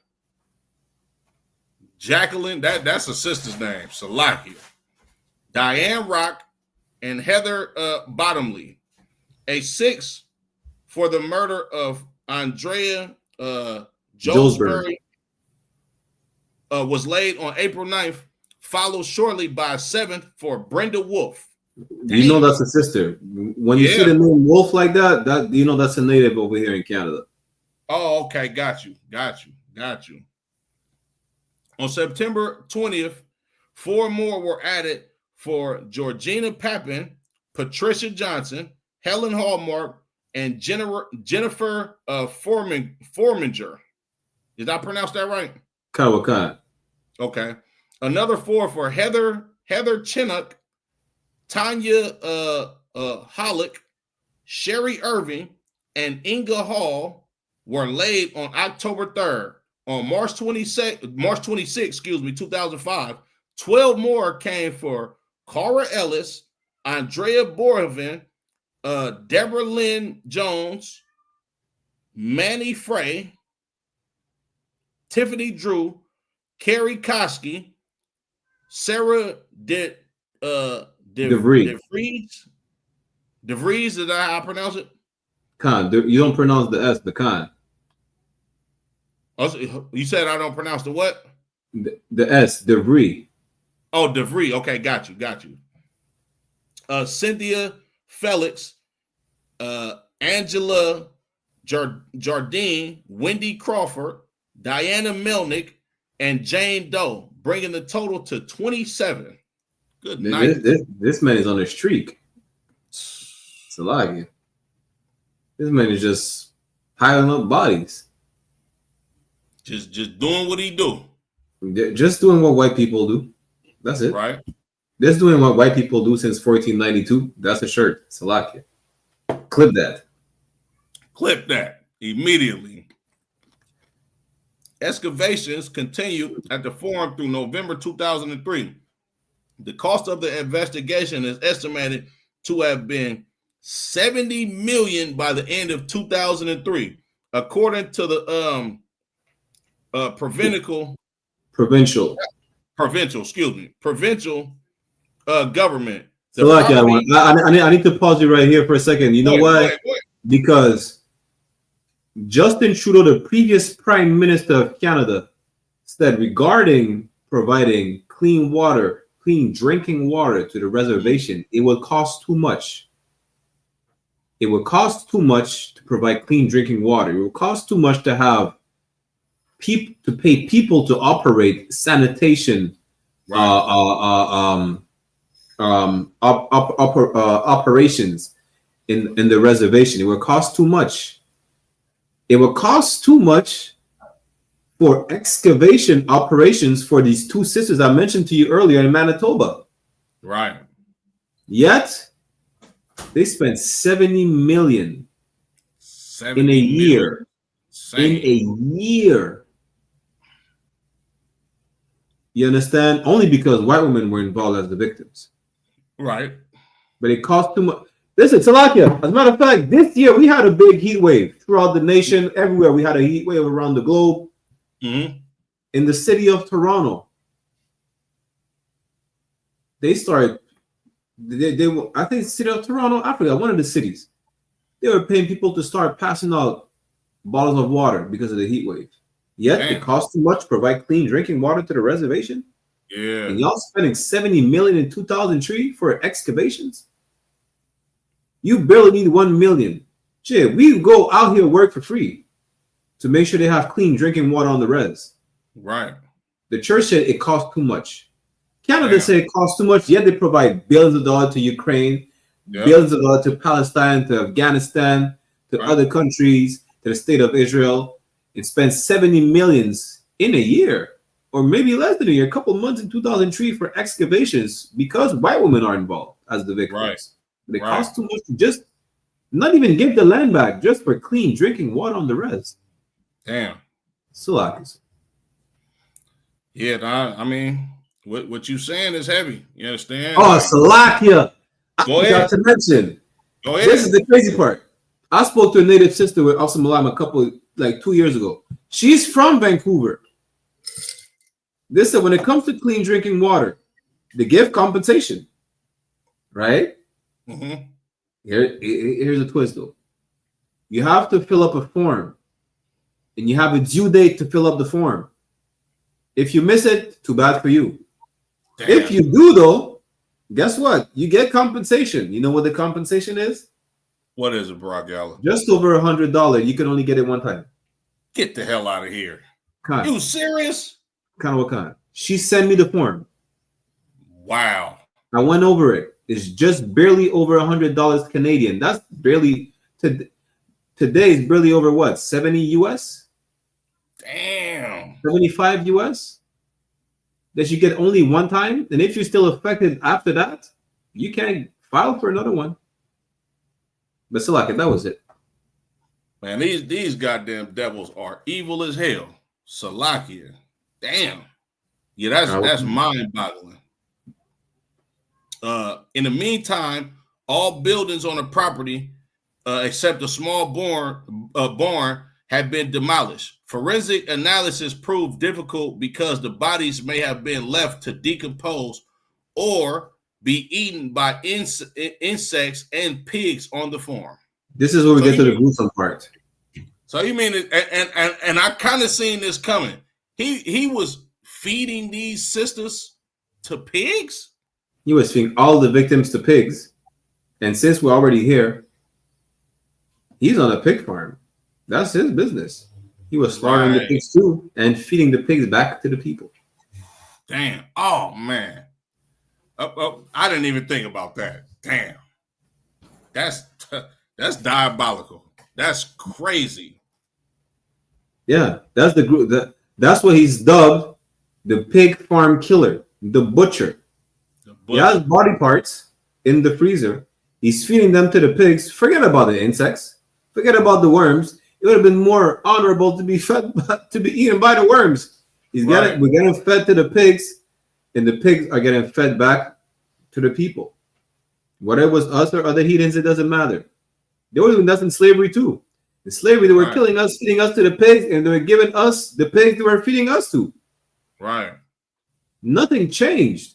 Jacqueline, that's a sister's name. Salakia. Diane Rock and Heather Bottomley. A 6 for the murder of Andrea Jolsbury was laid on April 9th, followed shortly by a 7th for Brenda Wolf. You know that's a sister. When you see the name Wolf like that you know that's a native over here in Canada. Oh, okay. Got you. On September 20th, 4 more were added for Georgina Papin, Patricia Johnson, Helen Hallmark, and Jennifer Forminger. Did I pronounce that right? Kawakan. Okay. Another 4 for Heather Chinook, Tanya Hollick, Sherry Irving, and Inga Hall were laid on October 3rd. On March 26, 2005, 12 more came for Cara Ellis, Andrea Borhoven, Deborah Lynn Jones, Manny Frey, Tiffany Drew, Carrie Koski, Sarah DeVries. DeVries, is that how I pronounce it? Khan. You don't pronounce the S, the Khan. You said I don't pronounce the what? The S, DeVries. Oh, DeVries. Okay, got you. Cynthia Felix, Angela Jardine, Wendy Crawford, Diana Melnick, and Jane Doe, bringing the total to 27. Good night. This man is on a streak. It's a lot. This man is just piling up bodies. Just doing what he do. Just doing what white people do. That's it. Right. Just doing what white people do since 1492. That's a shirt. Salakia. Clip that. Clip that immediately. Excavations continued at the forum through November 2003. The cost of the investigation is estimated to have been $70 million by the end of 2003, according to the provincial government. I need to pause you right here for a second. You know why? Because Justin Trudeau, the previous Prime Minister of Canada, said regarding providing clean drinking water to the reservation, it will cost too much. It will cost too much to provide clean drinking water. It will cost too much to have to pay people to operate sanitation operations in the reservation. It will cost too much. It will cost too much for excavation operations for these 2 sisters I mentioned to you earlier in Manitoba. Right. Yet they spent $70 million in a year. In a year. You understand? Only because white women were involved as the victims. Right. But it cost too much. Listen, Salakia, as a matter of fact, this year we had a big heat wave throughout the nation. Everywhere we had a heat wave around the globe. Mm-hmm. In the city of Toronto, they started. I think the city of Toronto, I forgot, one of the cities. They were paying people to start passing out bottles of water because of the heat wave. Yet it costs too much to provide clean drinking water to the reservation. Yeah. And y'all spending $70 million in 2003 for excavations. You barely need $1 million. Shit, we go out here work for free to make sure they have clean drinking water on the res. Right. The church said it costs too much. Canada said it costs too much, yet they provide billions of dollars to Ukraine, billions of dollars to Palestine, to Afghanistan, to other countries, to the state of Israel, and spend $70 million in a year, or maybe less than a year, a couple of months in 2003 for excavations because white women are involved as the victims. Right. But it costs too much to just not even give the land back just for clean drinking water on the res. Damn. Salakis. Yeah, I mean, what you saying is heavy. You understand? Oh, Salakia. Go I ahead. forgot to mention. Go ahead. This is the crazy part. I spoke to a native sister with Malam a couple, like 2 years ago. She's from Vancouver. They said when it comes to clean drinking water, they give compensation, right? Mm-hmm. Here's a twist, though. You have to fill up a form, and you have a due date to fill up the form. If you miss it, too bad for you. Damn. If you do, though, guess what? You get compensation. You know what the compensation is? What is it, Baraqyaahla? Just over $100. You can only get it one time. Get the hell out of here. Kind. You serious? Kind of what kind? She sent me the form. Wow. I went over it. It's just barely over $100 Canadian. That's barely today's barely over what? 70 US? Damn. 75 US? That you get only one time, and if you're still affected after that, you can't file for another one. But Salaka, that was it. Man, these goddamn devils are evil as hell. Salakia. Damn. Yeah, that's mind-boggling. In the meantime, all buildings on the property, except a small barn, have been demolished. Forensic analysis proved difficult because the bodies may have been left to decompose or be eaten by insects and pigs on the farm. This is where we get to the gruesome part. So you mean it, and I kind of seen this coming. He was feeding these sisters to pigs? He was feeding all the victims to pigs. And since we're already here, he's on a pig farm. That's his business. He was slaughtering the pigs too and feeding the pigs back to the people. Damn. Oh, man. I didn't even think about that. Damn. That's diabolical. That's crazy. Yeah, that's the group. That's what he's dubbed the pig farm killer, the butcher. He has body parts in the freezer. He's feeding them to the pigs. Forget about the insects. Forget about the worms. It would have been more honorable to be fed, to be eaten by the worms. We're getting fed to the pigs, and the pigs are getting fed back to the people. Whether it was us or other heathens, it doesn't matter. They were doing that in slavery too. In slavery, they were killing us, feeding us to the pigs, and they were giving us the pigs they were feeding us to. Right. Nothing changed.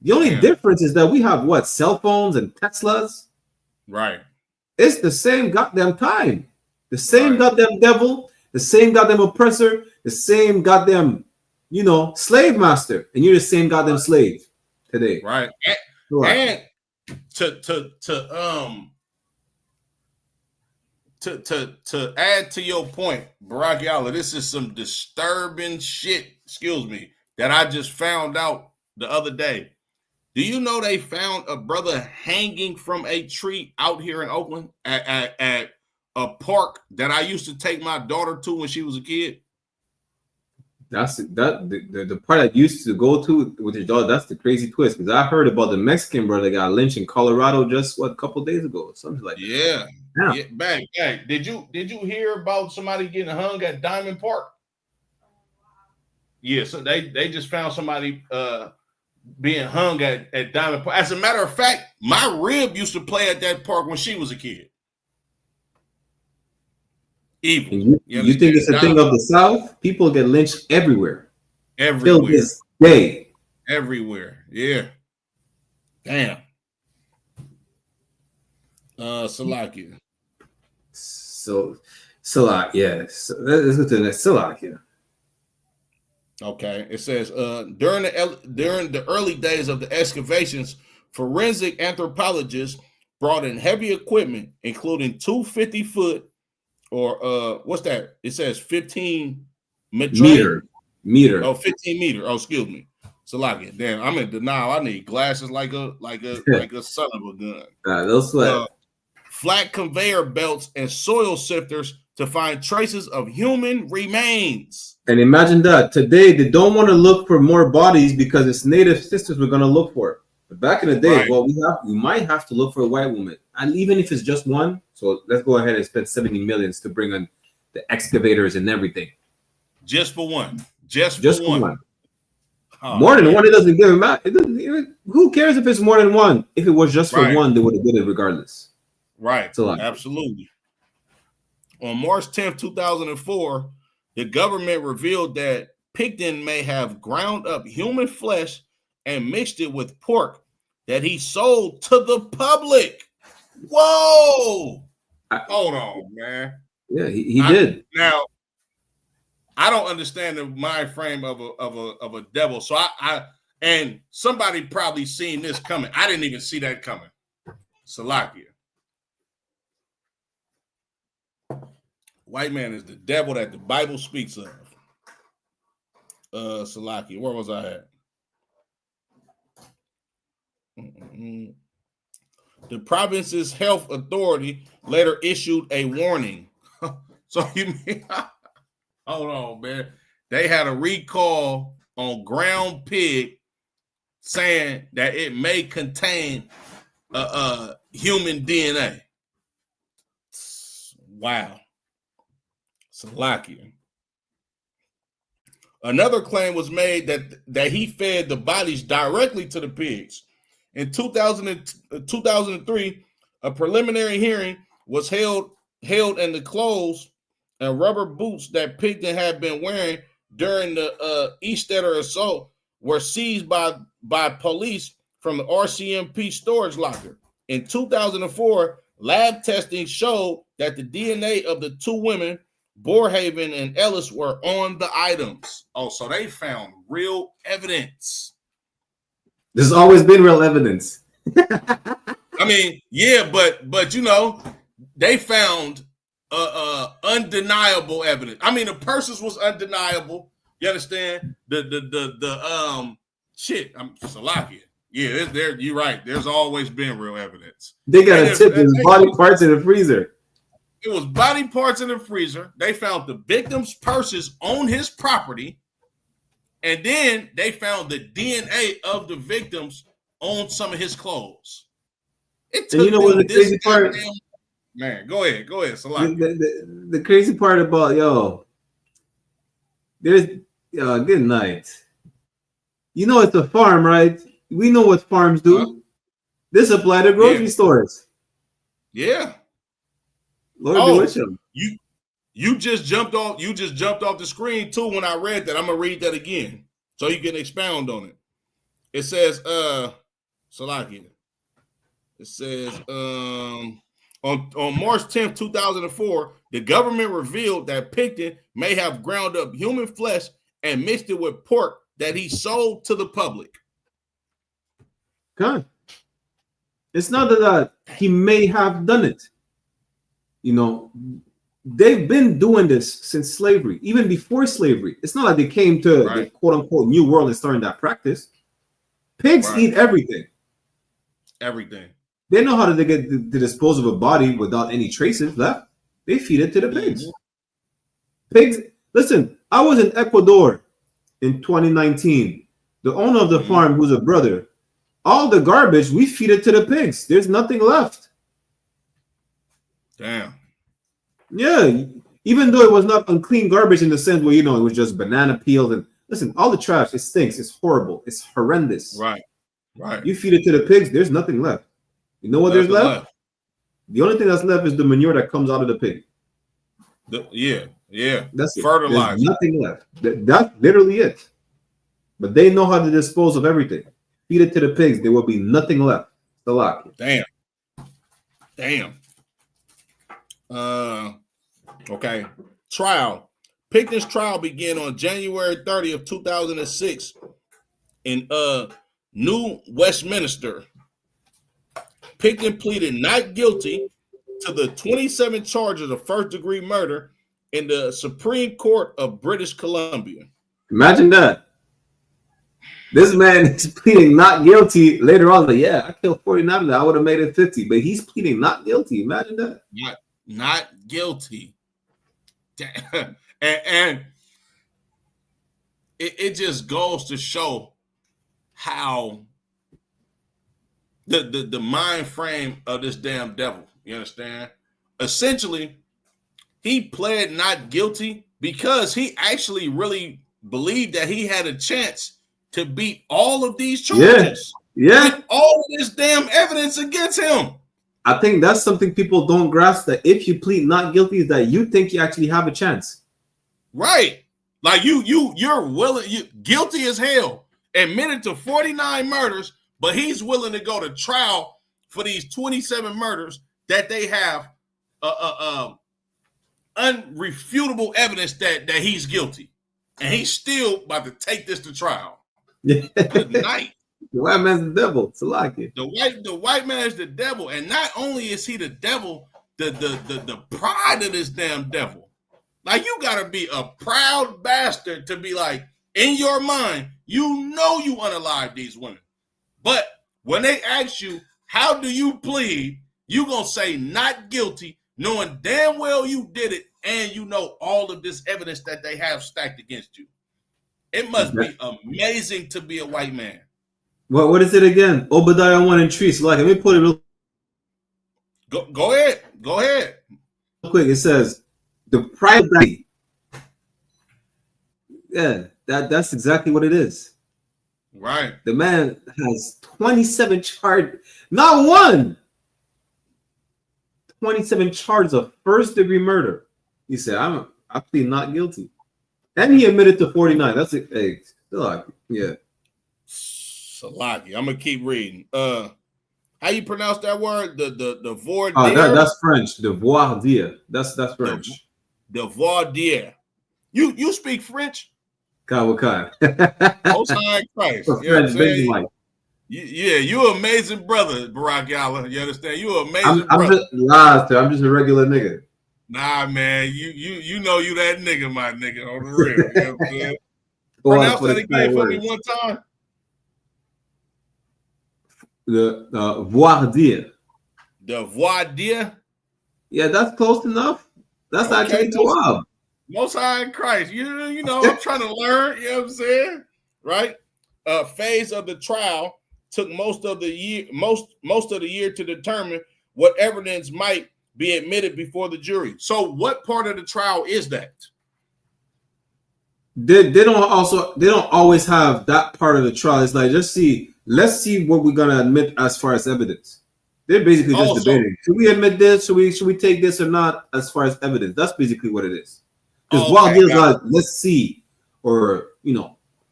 The only difference is that we have what? Cell phones and Teslas? Right. It's the same goddamn time. The same goddamn devil, the same goddamn oppressor, the same goddamn, slave master. And you're the same goddamn slave today. Right. And to add to your point, Baraqyaahla, this is some disturbing shit, that I just found out the other day. Do you know they found a brother hanging from a tree out here in Oakland at a park that I used to take my daughter to when she was a kid? The part I used to go to with your daughter. That's the crazy twist, because I heard about the Mexican brother that got lynched in Colorado just a couple days ago, something like that. Yeah. Back. Did you hear about somebody getting hung at Diamond Park? Yeah, so they just found somebody being hung at Diamond Park. As a matter of fact, my rib used to play at that park when she was a kid. Evil. You think it's a thing of the South? People get lynched everywhere. Everywhere. Till this day. Everywhere. Yeah. Damn. Salakia. So Salakia. So let's go to the next. Salakia. Okay. It says during the early days of the excavations, forensic anthropologists brought in heavy equipment, including 2 50-foot or what's that? It says 15 meter. Oh, 15 meter. Oh, excuse me. Salakia. Damn, I'm in denial. I need glasses like a son of a gun. Those flat conveyor belts and soil sifters to find traces of human remains. And imagine that today they don't want to look for more bodies because it's native sisters we're going to look for. But back in the day, we might have to look for a white woman, and even if it's just one. So let's go ahead and spend 70 millions to bring on the excavators and everything. Just for one. Just for one. Oh, more than one, it doesn't give him out. Who cares if it's more than one? If it was just for one, they would have did it regardless. Right. Absolutely. On March 10th, 2004, the government revealed that Pickton may have ground up human flesh and mixed it with pork that he sold to the public. Whoa! Hold on, man. Yeah, he did. Now, I don't understand the mind frame of a devil. So and somebody probably seen this coming. I didn't even see that coming. Salakia. White man is the devil that the Bible speaks of. Salakia. Where was I at? The province's health authority later issued a warning. So you mean, hold on, man. They had a recall on ground pig saying that it may contain human DNA. Wow. Salakia. Another claim was made that he fed the bodies directly to the pigs. In 2003, a preliminary hearing was held in the clothes and rubber boots that Pickton had been wearing during the Easter assault were seized by police from the RCMP storage locker. In 2004, lab testing showed that the DNA of the two women, Borhaven and Ellis, were on the items. Oh, so they found real evidence. There's always been real evidence. I mean, yeah, but you know, they found undeniable evidence. I mean, the purses was undeniable. You understand? The shit. I'm Salakia. Yeah, there. You're right. There's always been real evidence. They got a tip his body parts in the freezer. It was body parts in the freezer. They found the victim's purses on his property. And then they found the DNA of the victims on some of his clothes. It took and you know what the crazy part? Man, go ahead. The crazy part about there's good night. You know it's a farm, right? We know what farms do. This apply to grocery stores. Yeah. Lord be with you. You just jumped off the screen too when I read that. I'm gonna read that again so you can expound on it. It says, Salakia. It says, on March 10th, 2004, the government revealed that Pickton may have ground up human flesh and mixed it with pork that he sold to the public. God. It's not that he may have done it. You know, they've been doing this since slavery, even before slavery. It's not like they came to the quote unquote new world and starting that practice. Pigs eat everything. Everything. They know how to get to dispose of a body without any traces left. They feed it to the pigs. Pigs. Listen, I was in Ecuador in 2019. The owner of the farm, who's a brother, all the garbage, we feed it to the pigs. There's nothing left. Damn. Yeah, even though it was not unclean garbage in the sense where, it was just banana peels and listen, all the trash, it stinks. It's horrible. It's horrendous. Right. You feed it to the pigs, there's nothing left. You know what there's left? The only thing that's left is the manure that comes out of the pig. Yeah. That's fertilizer. There's nothing left. That's literally it. But they know how to dispose of everything. Feed it to the pigs, there will be nothing left. Damn. Okay. Trial. Pickton's trial began on January 30th, 2006 in New Westminster. Pickton pleaded not guilty to the 27 charges of first-degree murder in the Supreme Court of British Columbia. Imagine that. This man is pleading not guilty. Later on, I killed 49 of that. I would have made it 50, but he's pleading not guilty. Imagine that. Not guilty. And it just goes to show how the mind frame of this damn devil. You understand? Essentially, he pled not guilty because he actually really believed that he had a chance to beat all of these charges. Yeah. With all of this damn evidence against him. I think that's something people don't grasp, that if you plead not guilty, is that you think you actually have a chance. Right. Like you're willing, you guilty as hell, admitted to 49 murders, but he's willing to go to trial for these 27 murders that they have unrefutable evidence that he's guilty. And he's still about to take this to trial. Good night. The white man's the devil. It's like it. The white man is the devil. And not only is he the devil, the pride of this damn devil. Like, you gotta be a proud bastard to be like, in your mind, you know you unalive these women. But when they ask you, how do you plead? You gonna say not guilty, knowing damn well you did it, and you know all of this evidence that they have stacked against you. It must be amazing to be a white man. Well, what is it again? Obadiah 1 and 3. So, like, let me put it real. Go ahead. Go ahead. Real quick. It says, the pride. Yeah, that's exactly what it is. Right. The man has 27 charges, not one. 27 charges of first-degree murder. He said, I plead not guilty. And he admitted to 49. That's it. Hey, yeah. Salaki. I'm gonna keep reading. How you pronounce that word? The voir dire? That's French. The voir dire. That's French. The voir dire. You speak French? What kind? Most High in Christ. You know what I'm saying? Yeah, you're an amazing brother, Baraqyaahla. You understand? You're an amazing brother. I'm just a regular nigga. Nah, man, you know you that nigga, my nigga, on the real. You know what I'm saying? Pronounce that again for me one time. The voir dire. The voir dire? Yeah, that's close enough. That's actually 12. Most High in Christ. You know, I'm trying to learn, you know what I'm saying? Right? Phase of the trial took most of the year to determine what evidence might be admitted before the jury. So what part of the trial is that? They don't always have that part of the trial. It's like, let's see what we're gonna admit as far as evidence. They're basically just debating. Should we admit this? Should we take this or not as far as evidence? That's basically what it is. Because while deals like, let's see, or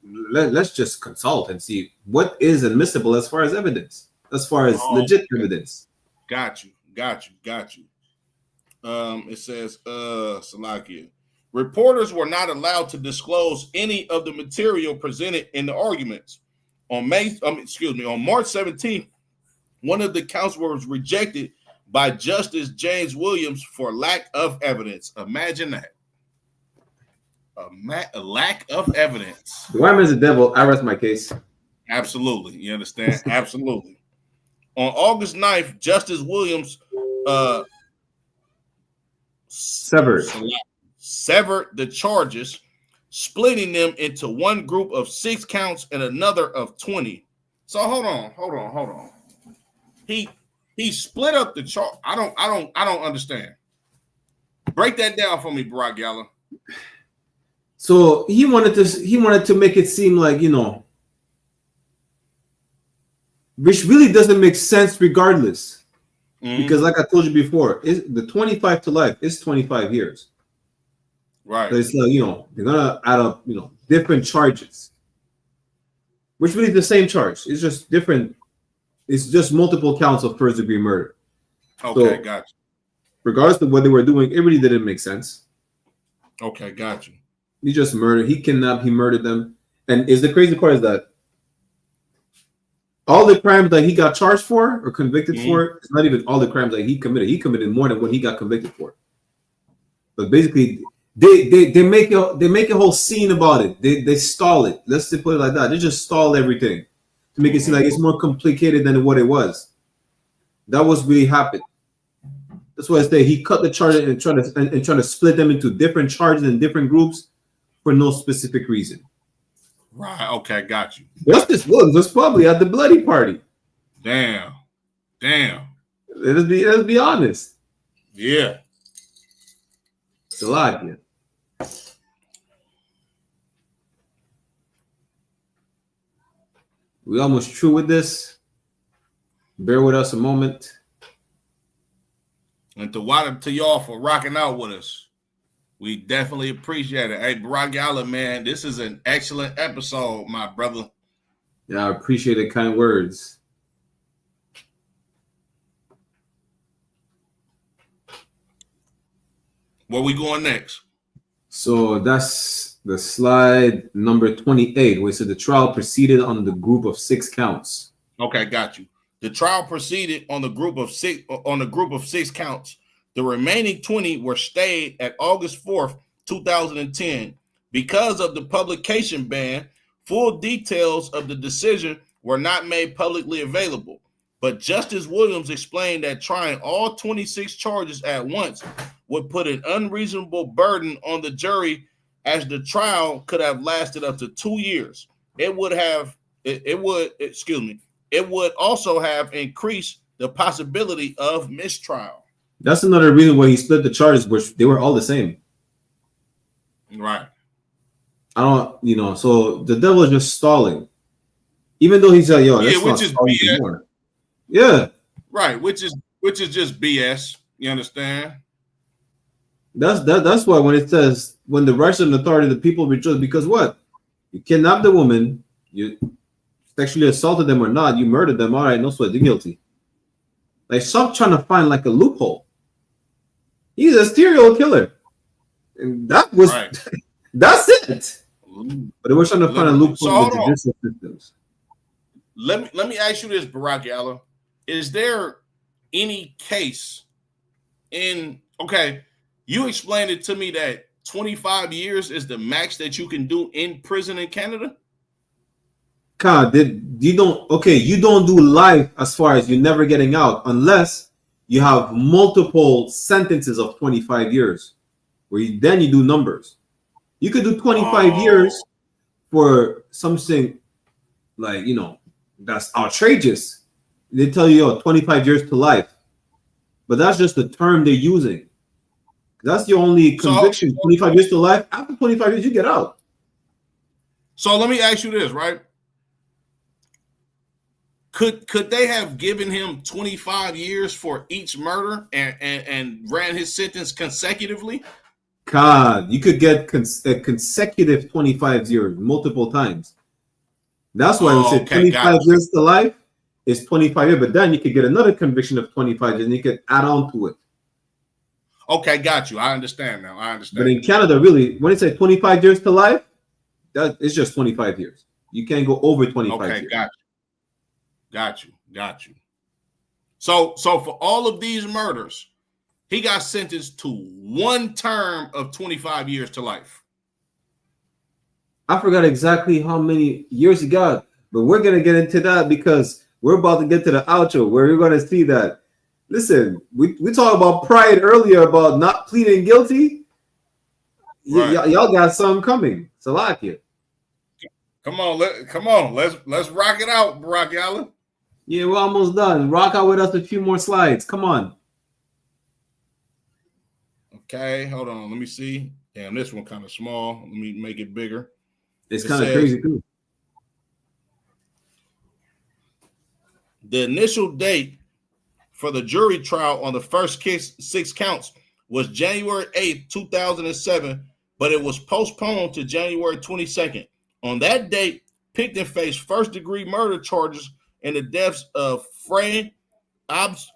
let's just consult and see what is admissible as far as evidence, as far as legit evidence. Got you. It says, Salakia, reporters were not allowed to disclose any of the material presented in the arguments. On March 17th, one of the counts was rejected by Justice James Williams for lack of evidence. Imagine that. A lack of evidence. The white man's the devil. I rest my case. Absolutely. You understand? Absolutely. On August 9th, Justice Williams severed the charges, splitting them into one group of 6 counts and another of 20. So hold on. He split up the charge. I don't understand. Break that down for me, Baraqyaahla. So he wanted to make it seem like, which really doesn't make sense regardless. Mm-hmm. Because like I told you before, the 25 to life is 25 years. Right. So it's like, they're gonna add up, different charges. Which really is the same charge. It's just different. It's just multiple counts of first degree murder. Okay, so, gotcha. Regardless of what they were doing, it really didn't make sense. Okay, gotcha. He just murdered. He kidnapped. He murdered them. And the crazy part is that all the crimes that he got charged for or convicted for, it's not even all the crimes that he committed. He committed more than what he got convicted for. But basically, they make a whole scene about it. They stall it. Let's just put it like that. They just stall everything to make it seem like it's more complicated than what it was. That was really happened. That's why I say he cut the charges and trying to split them into different charges and different groups for no specific reason. Right. Okay. Got you. Justice Williams was probably at the bloody party. Damn. Let's be honest. Yeah. It's a lot here. We almost through with this. Bear with us a moment. And to y'all for rocking out with us. We definitely appreciate it. Hey, Baraqyaahla, man, this is an excellent episode, my brother. Yeah, I appreciate the kind words. Where we going next? So that's the slide number 28, where it said the trial proceeded on the group of 6 counts. Okay, got you. The trial proceeded on the group of 6 counts. The remaining 20 were stayed at August 4th, 2010. Because of the publication ban, full details of the decision were not made publicly available. But Justice Williams explained that trying all 26 charges at once would put an unreasonable burden on the jury, as the trial could have lasted up to 2 years. It would also have increased the possibility of mistrial. That's another reason why he split the charges, which they were all the same. Right. So the devil is just stalling. Even though he's like, yo, that's which is BS. More. Yeah. Right, which is just BS. You understand? That's why when it says, when the rights and authority of the people rejoice, because what? You kidnapped the woman, you sexually assaulted them or not, you murdered them, all right, no sweat, you're guilty. Like, stop trying to find like a loophole. He's a serial killer. And that was right. That's it. But they were trying to find a loophole with the judicial systems. Let me ask you this, Baraqyaahla. Is there any case you explained it to me that 25 years is the max that you can do in prison in Canada? God, you don't do life, as far as you're never getting out, unless you have multiple sentences of 25 years, where then you do numbers. You could do 25 years for something like, that's outrageous. They tell you, 25 years to life. But that's just the term they're using. That's your only conviction, 25 years to life. After 25 years, you get out. So let me ask you this, right? Could they have given him 25 years for each murder and ran his sentence consecutively? God, you could get consecutive 25 years multiple times. That's why we said 25 years to life is 25 years, but then you could get another conviction of 25 years and you could add on to it. Okay, got you. I understand now. But in Canada, really, when it says 25 years to life, that it's just 25 years. You can't go over 25 years. Okay, got you. So for all of these murders, he got sentenced to one term of 25 years to life. I forgot exactly how many years he got, but we're going to get into that because we're about to get to the outro where you're going to see that. Listen, we talked about pride earlier about not pleading guilty. Right. Y'all got something coming. Salakia. Come on, let's rock it out, Baraqyaahla. Yeah, we're almost done. Rock out with us a few more slides. Come on. Okay, hold on. Let me see. Damn, this one kind of small. Let me make it bigger. It's kind of crazy too. The initial date for the jury trial on the first 6 counts was January 8th, 2007, but it was postponed to January 22nd. On that date, Pickton faced first-degree murder charges in the deaths of Frey, Abatway,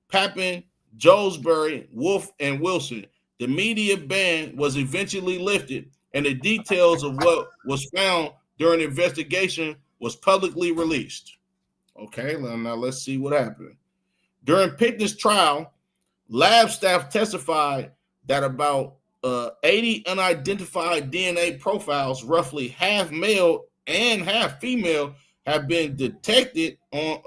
Papin, Jolesbury, Wolf, and Wilson. The media ban was eventually lifted, and the details of what was found during the investigation was publicly released. Okay, now let's see what happened. During Pickton's trial, lab staff testified that about 80 unidentified DNA profiles, roughly half male and half female, have been detected on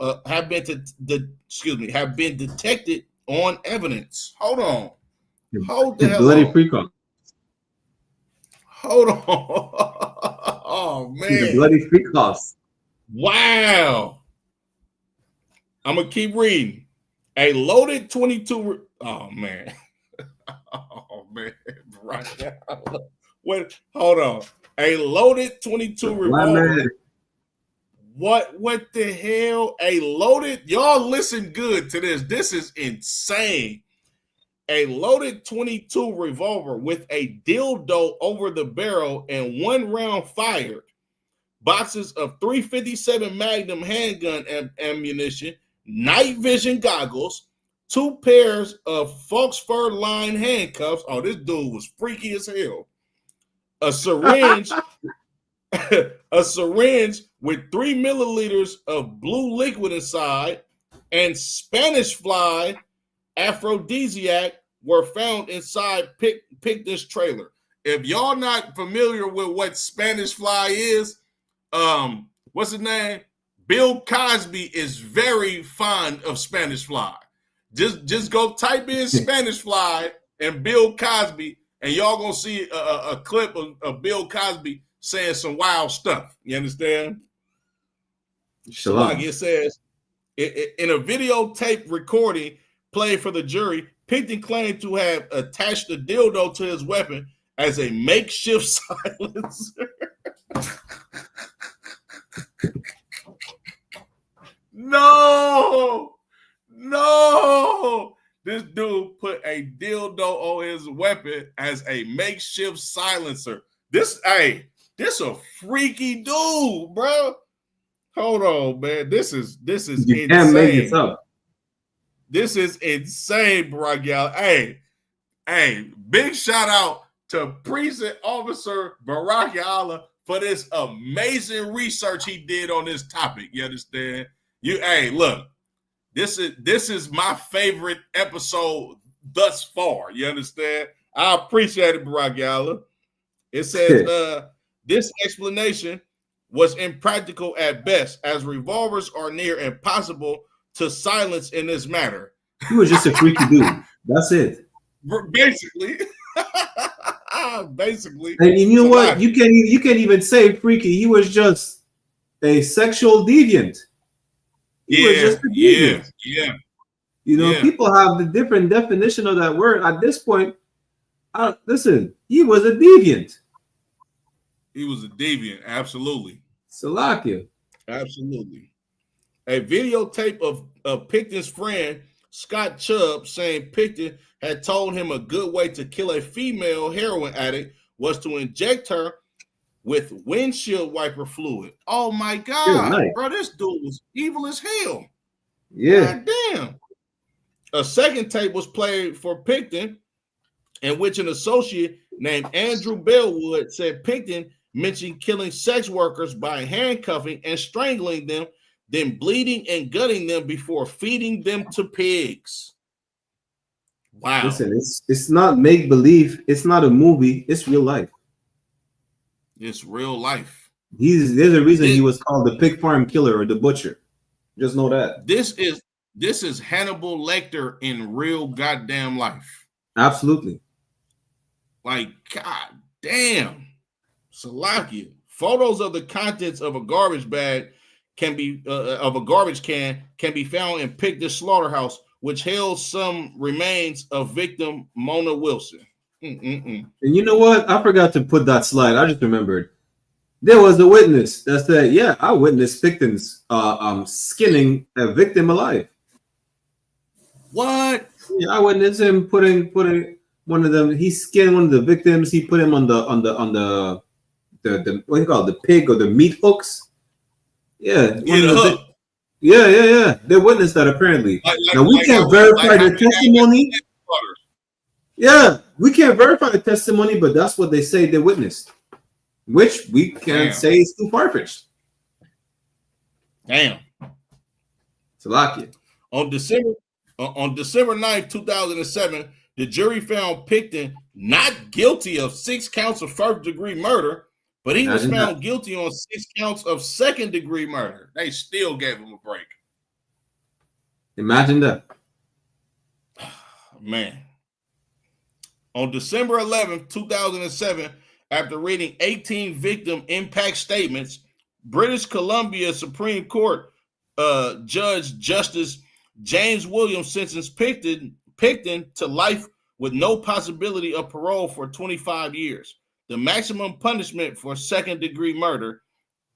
evidence. Hold on. Hold the hell bloody on. freak off. Hold on. Oh man. The bloody freak offs. Wow. I'm gonna keep reading. A loaded 22. Oh man. Oh man. Right. Wait, hold on. A loaded 22 revolver What the hell? A loaded, y'all listen good to this. This is insane. A loaded 22 revolver with a dildo over the barrel and 1 round fired. Boxes of .357 Magnum handgun ammunition, night vision goggles, 2 pairs of fox fur lined handcuffs. Oh, this dude was freaky as hell. A syringe, a syringe with 3 milliliters of blue liquid inside, and Spanish fly aphrodisiac were found inside Pickton's trailer. If y'all not familiar with what Spanish fly is, what's his name? Bill Cosby is very fond of Spanish fly. Just go type in Spanish fly and Bill Cosby, and y'all gonna see a clip of Bill Cosby saying some wild stuff. You understand? Sure. Like it says, in a videotape recording played for the jury, Pickton claimed to have attached a dildo to his weapon as a makeshift silencer. No. This dude put a dildo on his weapon as a makeshift silencer. This a freaky dude, bro. Hold on, man. This is you insane. Can't make this up. This is insane, Baraqyaahla. Hey, big shout out to Precinct Officer Baraqyaahla for this amazing research he did on this topic. You understand? Look, this is my favorite episode thus far. You understand? I appreciate it, Baraqyaahla. It says this explanation was impractical at best, as revolvers are near impossible to silence in this matter. He was just a freaky dude. That's it. Basically. Basically. And you know what? You can't even say freaky. He was just a sexual deviant. He was just a deviant. Yeah. You know, people have the different definition of that word. At this point, listen, he was a deviant. He was a deviant, absolutely. Salakia. Absolutely. A videotape of Pickton's friend, Scott Chubb, saying Pickton had told him a good way to kill a female heroin addict was to inject her with windshield wiper fluid. Oh my God, nice. Bro, this dude was evil as hell. Yeah. God damn. A second tape was played for Pickton, in which an associate named Andrew Bellwood said Pickton mentioned killing sex workers by handcuffing and strangling them, then bleeding and gutting them before feeding them to pigs. Wow. Listen, it's not make-believe. It's not a movie. It's real life. It's real life. There's a reason he was called the pig farm killer or the butcher. Just know that. This is Hannibal Lecter in real goddamn life. Absolutely. Like, God damn. Salakia. Photos of the contents of a garbage bag of a garbage can can be found in Pickton slaughterhouse, which held some remains of victim Mona Wilson. And you know what? I forgot to put that slide. I just remembered. There was a witness that said, yeah, I witnessed Pickton's skinning a victim alive. What? Yeah, I witnessed him putting one of them. He skinned one of the victims. He put him on the what do you call it, the pig or the meat hooks. Yeah. Yeah. They witnessed that apparently. Now we can't verify the testimony. Yeah, we can't verify the testimony, but that's what they say they witnessed, which we can't say is too far-fetched. Damn. Salakia. On December 9th, 2007, the jury found Pickton not guilty of 6 counts of first-degree murder, but he was found guilty on 6 counts of second-degree murder. They still gave him a break. Imagine that. Man. On December 11th, 2007, after reading 18 victim impact statements, British Columbia Supreme Court Judge Justice James Williams sentenced Pickton to life with no possibility of parole for 25 years. The maximum punishment for second-degree murder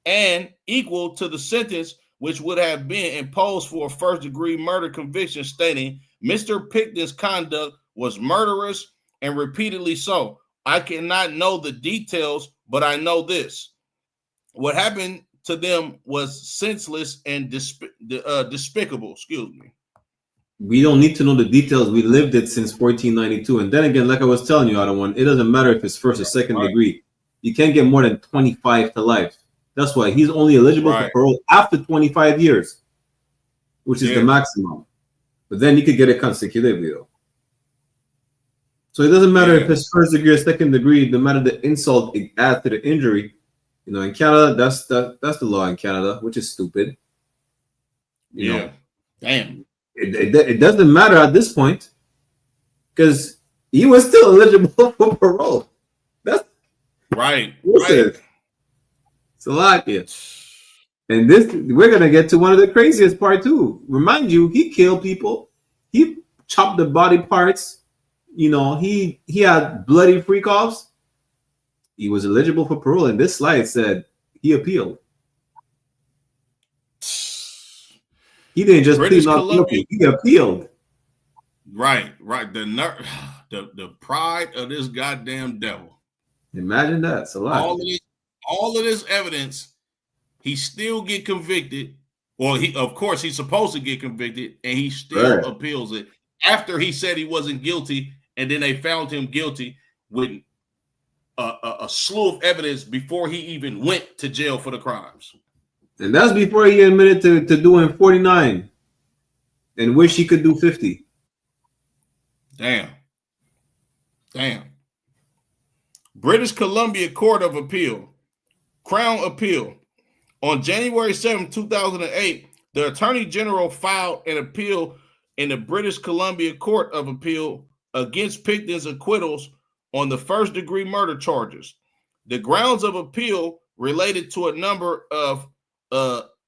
and equal to the sentence which would have been imposed for a first-degree murder conviction, stating Mr. Pickton's conduct was murderous and repeatedly so. I cannot know the details, but I know this. What happened to them was senseless and despicable. Excuse me. We don't need to know the details. We lived it since 1492. And then again, like I was telling you, Adam, it doesn't matter if it's first or second degree. You can't get more than 25 to life. That's why he's only eligible for parole after 25 years, which is the maximum. But then you could get it consecutively, though. So it doesn't matter if it's first degree or second degree. No matter the insult it adds to the injury. You know, in Canada, that's the law in Canada, which is stupid. You know, damn. It doesn't matter at this point because he was still eligible for parole. That's right. It's a lot here. And this, we're gonna get to one of the craziest part too. Remind you, he killed people. He chopped the body parts. You know, he had bloody freak-offs. He was eligible for parole, and this slide said he appealed. He didn't just plead not guilty. He appealed. Right. The pride of this goddamn devil. Imagine that. It's a lot. All of this evidence, he still get convicted. Well, of course he's supposed to get convicted, and he still appeals it after he said he wasn't guilty, and then they found him guilty with a slew of evidence before he even went to jail for the crimes. And that's before he admitted to doing 49 and wish he could do 50. Damn. British Columbia Court of Appeal, Crown Appeal. On January 7, 2008, the Attorney General filed an appeal in the British Columbia Court of Appeal against Pickton's acquittals on the first-degree murder charges. The grounds of appeal related to a number of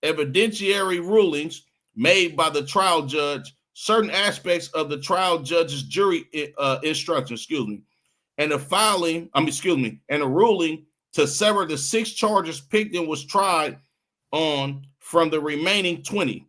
evidentiary rulings made by the trial judge, certain aspects of the trial judge's jury instruction, and a ruling to sever the 6 charges Pickton was tried on from the remaining 20.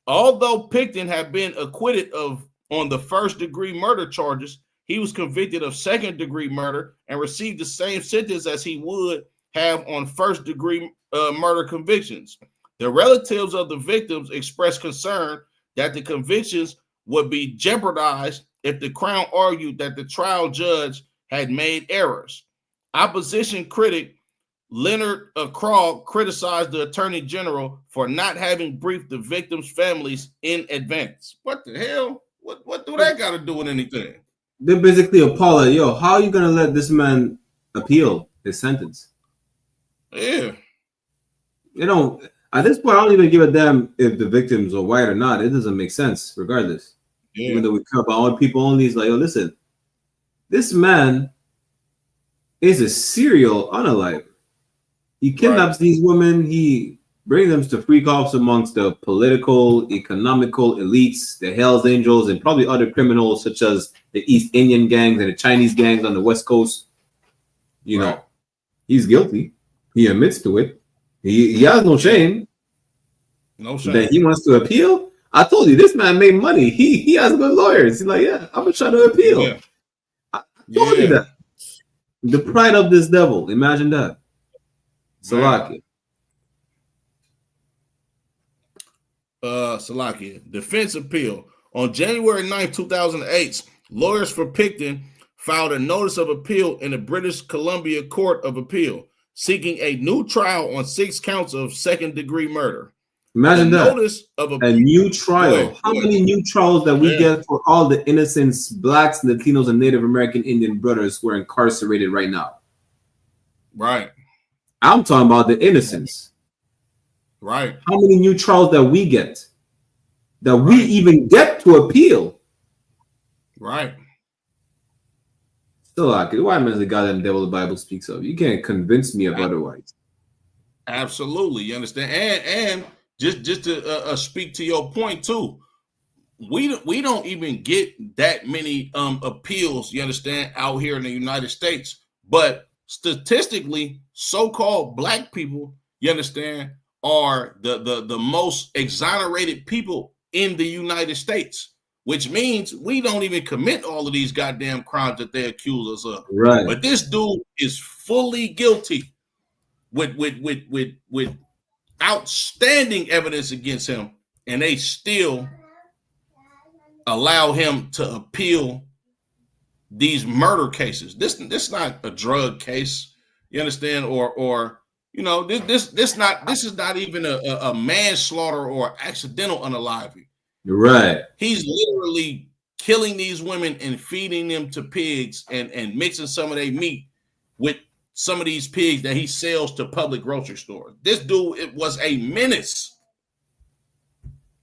Although Pickton had been acquitted on the first-degree murder charges, he was convicted of second-degree murder and received the same sentence as he would have on first-degree murder convictions. The relatives of the victims expressed concern that the convictions would be jeopardized if the Crown argued that the trial judge had made errors. Opposition critic Leonard Krog criticized the Attorney General for not having briefed the victims' families in advance. What the hell? What do that got to do with anything? They're basically appalled. Yo, how are you going to let this man appeal his sentence? Yeah. You know, at this point, I don't even give a damn if the victims are white or not. It doesn't make sense, regardless. Yeah. Even though we care about all people only, it's like, yo, listen, this man is a serial unalive. He kidnaps these women. He brings them to freak-offs amongst the political, economical elites, the Hells Angels, and probably other criminals such as the East Indian gangs and the Chinese gangs on the West Coast. You know, he's guilty. He admits to it. He has no shame. No shame. That he wants to appeal. I told you, this man made money. He has good lawyers. He's like, yeah, I'm gonna try to appeal. Yeah. I told you that. The pride of this devil. Imagine that. Salakia. Defense appeal. On January 9, 2008, lawyers for Pickton filed a notice of appeal in the British Columbia Court of Appeal, seeking a new trial on 6 counts of second-degree murder. Imagine that. A new trial. How many new trials that we get for all the innocents, blacks, Latinos, and Native American Indian brothers who are incarcerated right now? Right. I'm talking about the innocents. Right. How many new trials that we get? That we even get to appeal? Right. Still, like, why is the goddamn devil the Bible speaks of? You can't convince me of otherwise. Absolutely. You understand? And just to speak to your point too, we don't even get that many appeals, you understand, out here in the United States. But statistically, so-called black people, you understand, are the most exonerated people in the United States, which means we don't even commit all of these goddamn crimes that they accuse us of. Right. But this dude is fully guilty with outstanding evidence against him, and they still allow him to appeal these murder cases. This not a drug case, you understand, or you know, this is not even a manslaughter or accidental unaliving. Right. He's literally killing these women and feeding them to pigs and mixing some of their meat with some of these pigs that he sells to public grocery stores. This dude, it was a menace.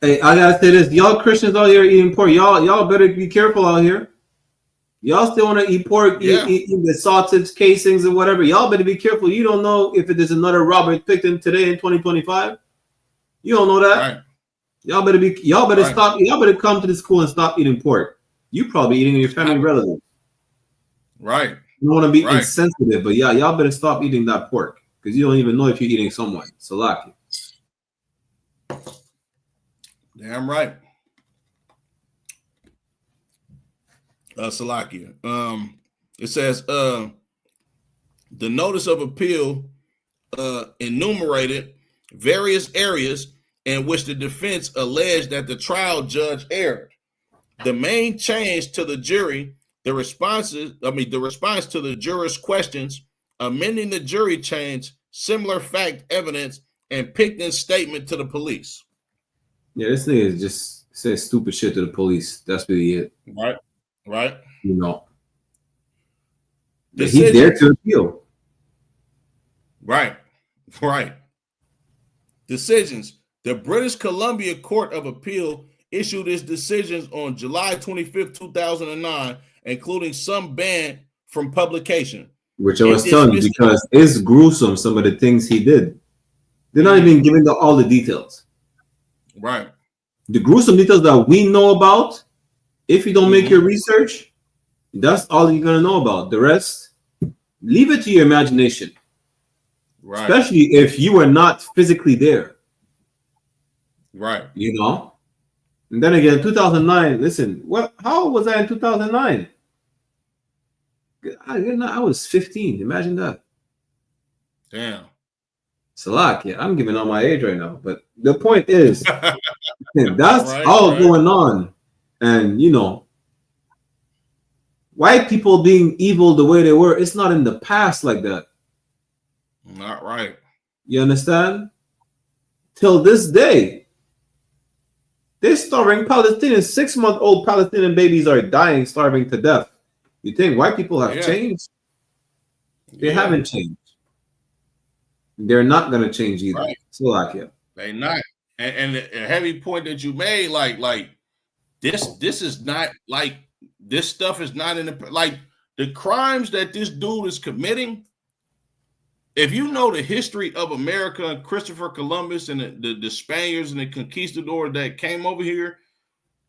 Hey, I gotta say this: y'all Christians out here eating pork, y'all better be careful out here. Y'all still want to eat pork, eat the sausage casings and whatever. Y'all better be careful. You don't know if it is another Robert Pickton today in 2025. You don't know that. Right. Y'all better stop. Y'all better come to the school and stop eating pork. You probably eating your family relatives. Right. You don't want to be insensitive, but yeah, y'all better stop eating that pork because you don't even know if you're eating someone. Salaki. Damn right. Salakia. It says the notice of appeal enumerated various areas in which the defense alleged that the trial judge erred. The main change to the jury, the response to the jurors' questions, amending the jury change, similar fact evidence, and Pickton's statement to the police. Yeah, this nigga is just says stupid shit to the police. That's really it. Right. You know. He's there to appeal. Right. Decisions. The British Columbia Court of Appeal issued its decisions on July 25th, 2009, including some ban from publication. Which I was telling you, because it's gruesome, some of the things he did. They're not even giving all the details. Right. The gruesome details that we know about, if you don't make your research, that's all you're going to know about. The rest, leave it to your imagination. Right. Especially if you are not physically there. Right. You know? And then again, 2009, listen, how was I in 2009? I was 15. Imagine that. Damn. Salak, I'm giving all my age right now. But the point is, that's all going on. And, you know, white people being evil the way they were, it's not in the past like that. Not right. You understand? Till this day, they're starving Palestinians. 6-month-old Palestinian babies are dying, starving to death. You think white people have changed? They haven't changed. They're not going to change either. Right. Slovakia. They not. And the heavy point that you made, like this is not like this stuff is not in the like the crimes that this dude is committing. If you know the history of America and Christopher Columbus and the Spaniards and the conquistadors that came over here,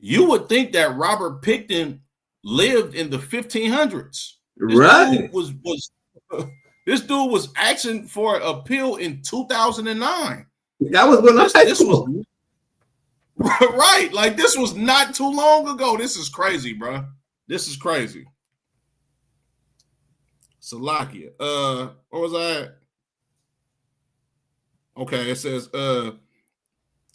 you would think that Robert Pickton lived in the 1500s. This dude was asking for an appeal in 2009. That was when this was right. Like this was not too long ago. This is crazy, bro. This is crazy. Salakia. Where was I at? Okay, it says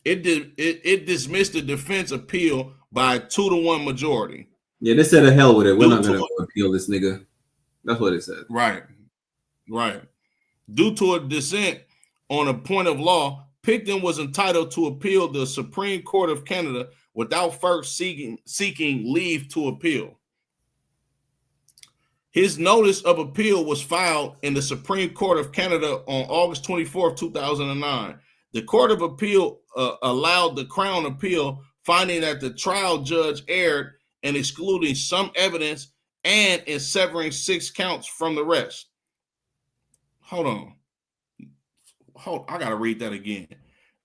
it dismissed the defense appeal by a 2-1 majority. Yeah, they said the hell with it. We're not gonna appeal this nigga. That's what it said. Right. Due to a dissent on a point of law, Pickton was entitled to appeal the Supreme Court of Canada without first seeking leave to appeal. His notice of appeal was filed in the Supreme Court of Canada on August 24th, 2009. The Court of Appeal allowed the Crown appeal, finding that the trial judge erred in excluding some evidence and in severing 6 counts from the rest. Hold on. I got to read that again.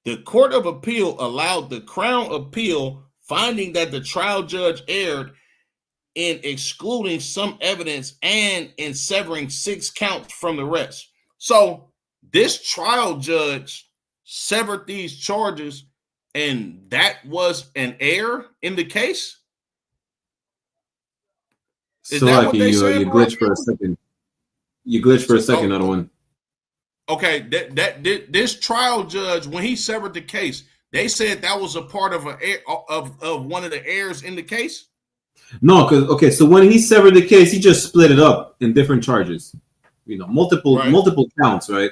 The Court of Appeal allowed the Crown appeal, finding that the trial judge erred in excluding some evidence and in severing 6 counts from the rest. So this trial judge severed these charges, and that was an error in the case. Is So that like what they said? you glitch for a second. You glitch for a second, other one. Okay, this trial judge, when he severed the case, they said that was a part of one of the errors in the case. No, because so when he severed the case, he just split it up in different charges. Multiple counts, right?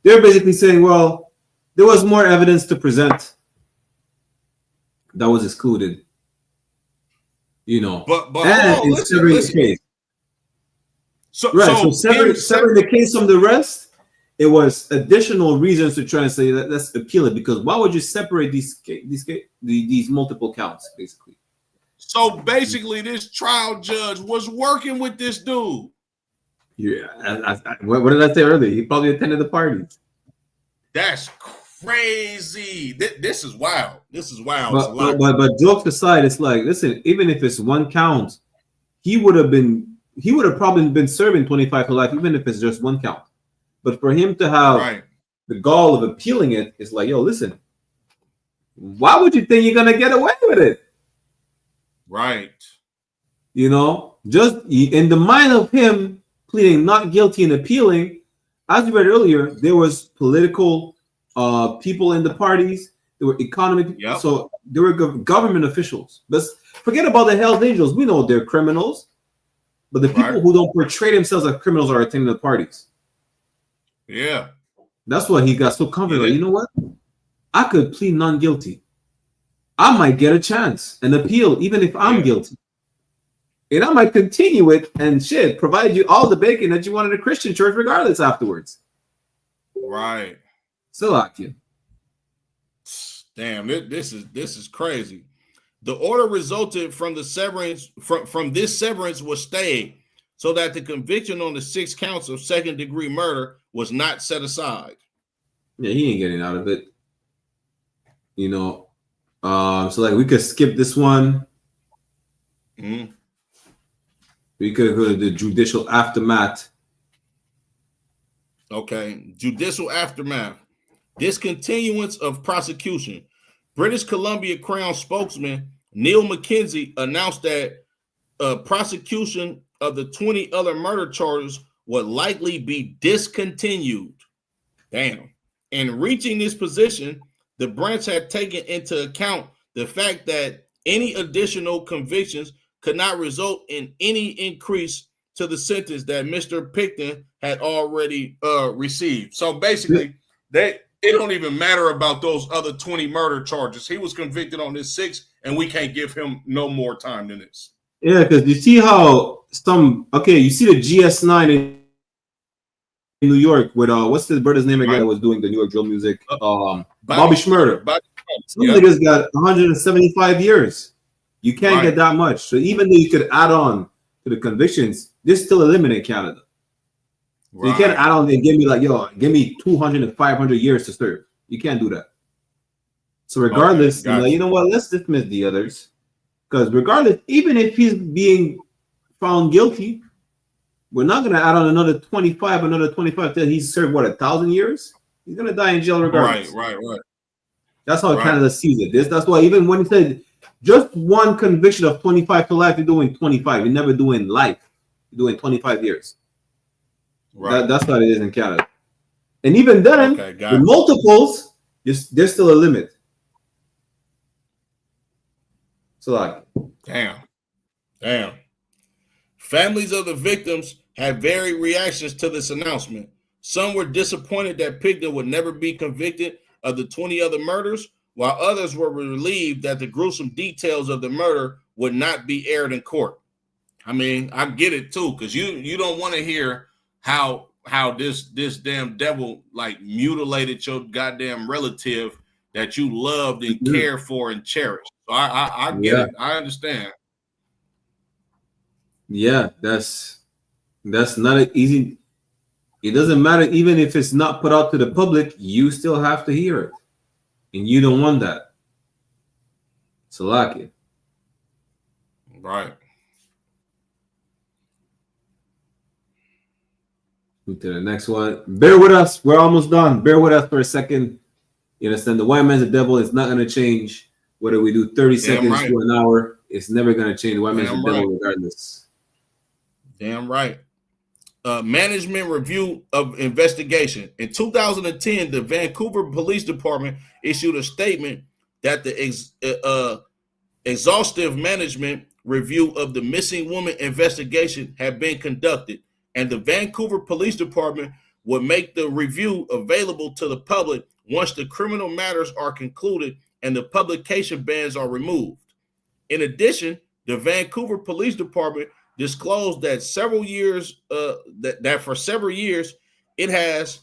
They're basically saying, well, there was more evidence to present that was excluded. But and hold on, listen. The case. So severing the case from the rest, it was additional reasons to try and say that let's appeal it, because why would you separate these multiple counts, basically? So basically, this trial judge was working with this dude. Yeah, what did I say earlier? He probably attended the parties. That's crazy. This is wild. This is wild. But jokes aside, it's like, listen, even if it's one count, he would have probably been serving 25 to life, even if it's just one count. But for him to have the gall of appealing it, it's like, yo, listen, why would you think you're gonna get away with it? Right. Just in the mind of him pleading not guilty and appealing, as we read earlier, there was political people in the parties. There were economic, so there were government officials. But forget about the Hells Angels. We know they're criminals, but the people who don't portray themselves as criminals are attending the parties. Yeah, that's why he got so confident. Like, you know what? I could plead non-guilty. I might get a chance and appeal, even if I'm guilty. And I might continue it and provide you all the bacon that you want in a Christian church, regardless afterwards. Right. Salakia. Damn, this is crazy. The order resulted from the severance from this severance was stayed, so that the conviction on the 6 counts of second-degree murder was not set aside. Yeah, he ain't getting out of it. So like we could skip this one. Mm-hmm. We could go to the judicial aftermath. Okay, judicial aftermath. Discontinuance of prosecution. British Columbia Crown spokesman Neil McKenzie announced that prosecution of the 20 other murder charges would likely be discontinued. Damn. In reaching this position, the branch had taken into account the fact that any additional convictions could not result in any increase to the sentence that Mr. Pickton had already received. So basically, it don't even matter about those other 20 murder charges. He was convicted on this 6, and we can't give him no more time than this. Yeah, because you see how you see the GS9 in New York with what's the brother's name again that was doing the New York drill music? Bobby Shmurda. Some niggas got 175 years. You can't get that much. So even though you could add on to the convictions, this still eliminate Canada. So you can't add on and give me 200 and 500 years to serve. You can't do that. So regardless, you know what? Let's dismiss the others. Because regardless, even if he's being found guilty, we're not going to add on another 25 till he's served 1,000 years. He's going to die in jail regardless. Right. That's how Canada sees it. That's why even when he said just one conviction of 25 to life, you're doing 25. You're never doing life. You're doing 25 years. Right. That's what it is in Canada. And even then, the multiples, there's still a limit. So Damn. Families of the victims had varied reactions to this announcement. Some were disappointed that Pickton would never be convicted of the 20 other murders, while others were relieved that the gruesome details of the murder would not be aired in court. I mean, I get it too, because you don't want to hear how this damn devil like mutilated your goddamn relative that you loved and cared for and cherished. So I get it. I understand. Yeah, that's not an easy. It doesn't matter even if it's not put out to the public, you still have to hear it. And you don't want that. So like it. Right. Move to the next one. Bear with us. We're almost done. Bear with us for a second. You understand? The white man's the devil. It's not going to change. Whether we do 30 seconds to an hour, it's never going to change. The white man's the devil regardless. Damn right. Management review of investigation. In 2010, the Vancouver Police Department issued a statement that the exhaustive management review of the missing woman investigation had been conducted, and the Vancouver Police Department would make the review available to the public once the criminal matters are concluded and the publication bans are removed. In addition, the Vancouver Police Department disclosed that for several years it has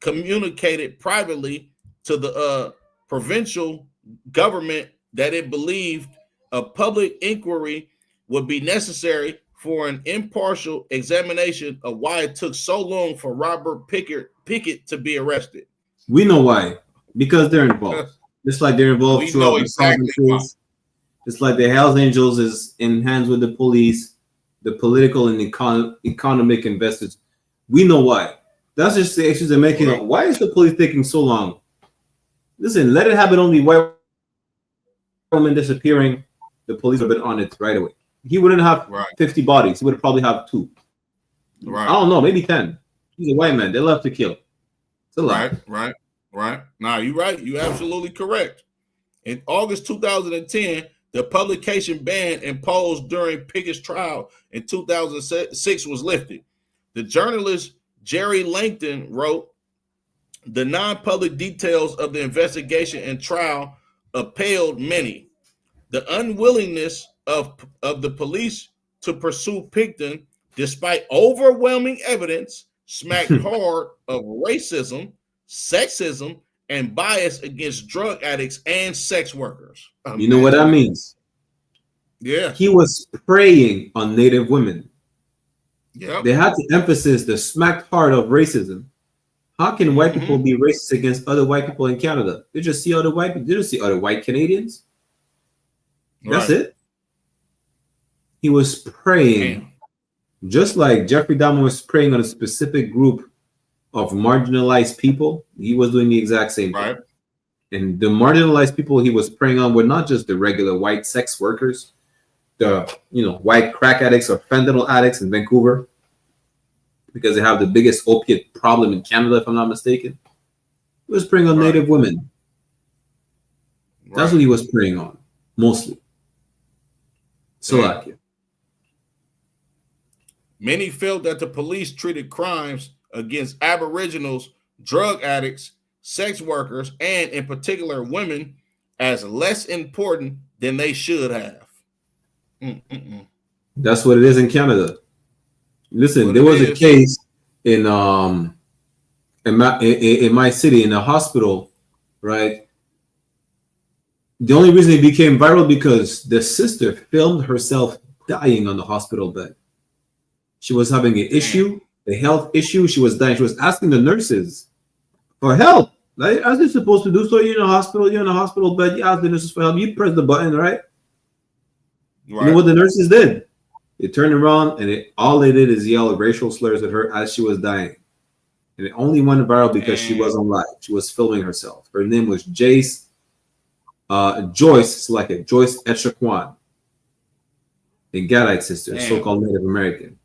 communicated privately to the provincial government that it believed a public inquiry would be necessary for an impartial examination of why it took so long for Robert Pickett to be arrested. We know why. Because they're involved. Just like they're involved throughout the provinces. Just like the Hells Angels is in hands with the police, the political and economic investors. We know why. That's just the issues they're making. Right. Why is the police taking so long? Listen, let it happen. Only white woman disappearing. The police have been on it right away. He wouldn't have 50 bodies. He would probably have 2. Right. I don't know, maybe 10. He's a white man. They love to kill. It's a lot. Right. Nah, you're right. You're absolutely correct. In August 2010, the publication ban imposed during Pickett's trial in 2006 was lifted. The journalist Jerry Langton wrote, "The non-public details of the investigation and trial appalled many. The unwillingness of the police to pursue Pickton, despite overwhelming evidence, smacked hard of racism, sexism, and bias against drug addicts and sex workers." You know what that means? Yeah. He was preying on Native women. Yeah. They had to emphasize the smacked hard of racism. How can white people be racist against other white people in Canada? They just see other white people. They just see other white Canadians. That's it. He was preying, just like Jeffrey Dahmer was preying on a specific group of marginalized people. He was doing the exact same thing. And the marginalized people he was preying on were not just the regular white sex workers, the white crack addicts or fentanyl addicts in Vancouver, because they have the biggest opiate problem in Canada, if I'm not mistaken. He was preying on Native women. That's what he was preying on, mostly. Slovakia. Many felt that the police treated crimes against Aboriginals, drug addicts, sex workers, and in particular women as less important than they should have. That's what it is in Canada. Listen, there was a case in my city, in a hospital, right? The only reason it became viral because the sister filmed herself dying on the hospital bed. She was having an issue, a health issue. She was dying. She was asking the nurses for help. Like, as you're supposed to do. So you're in a hospital bed. You ask the nurses for help. You press the button, right? You know what the nurses did? They turned around and all they did is yell racial slurs at her as she was dying. And it only went viral because she wasn't live. She was filming herself. Her name was Joyce Echaquan, a Gadite sister, so-called Native American.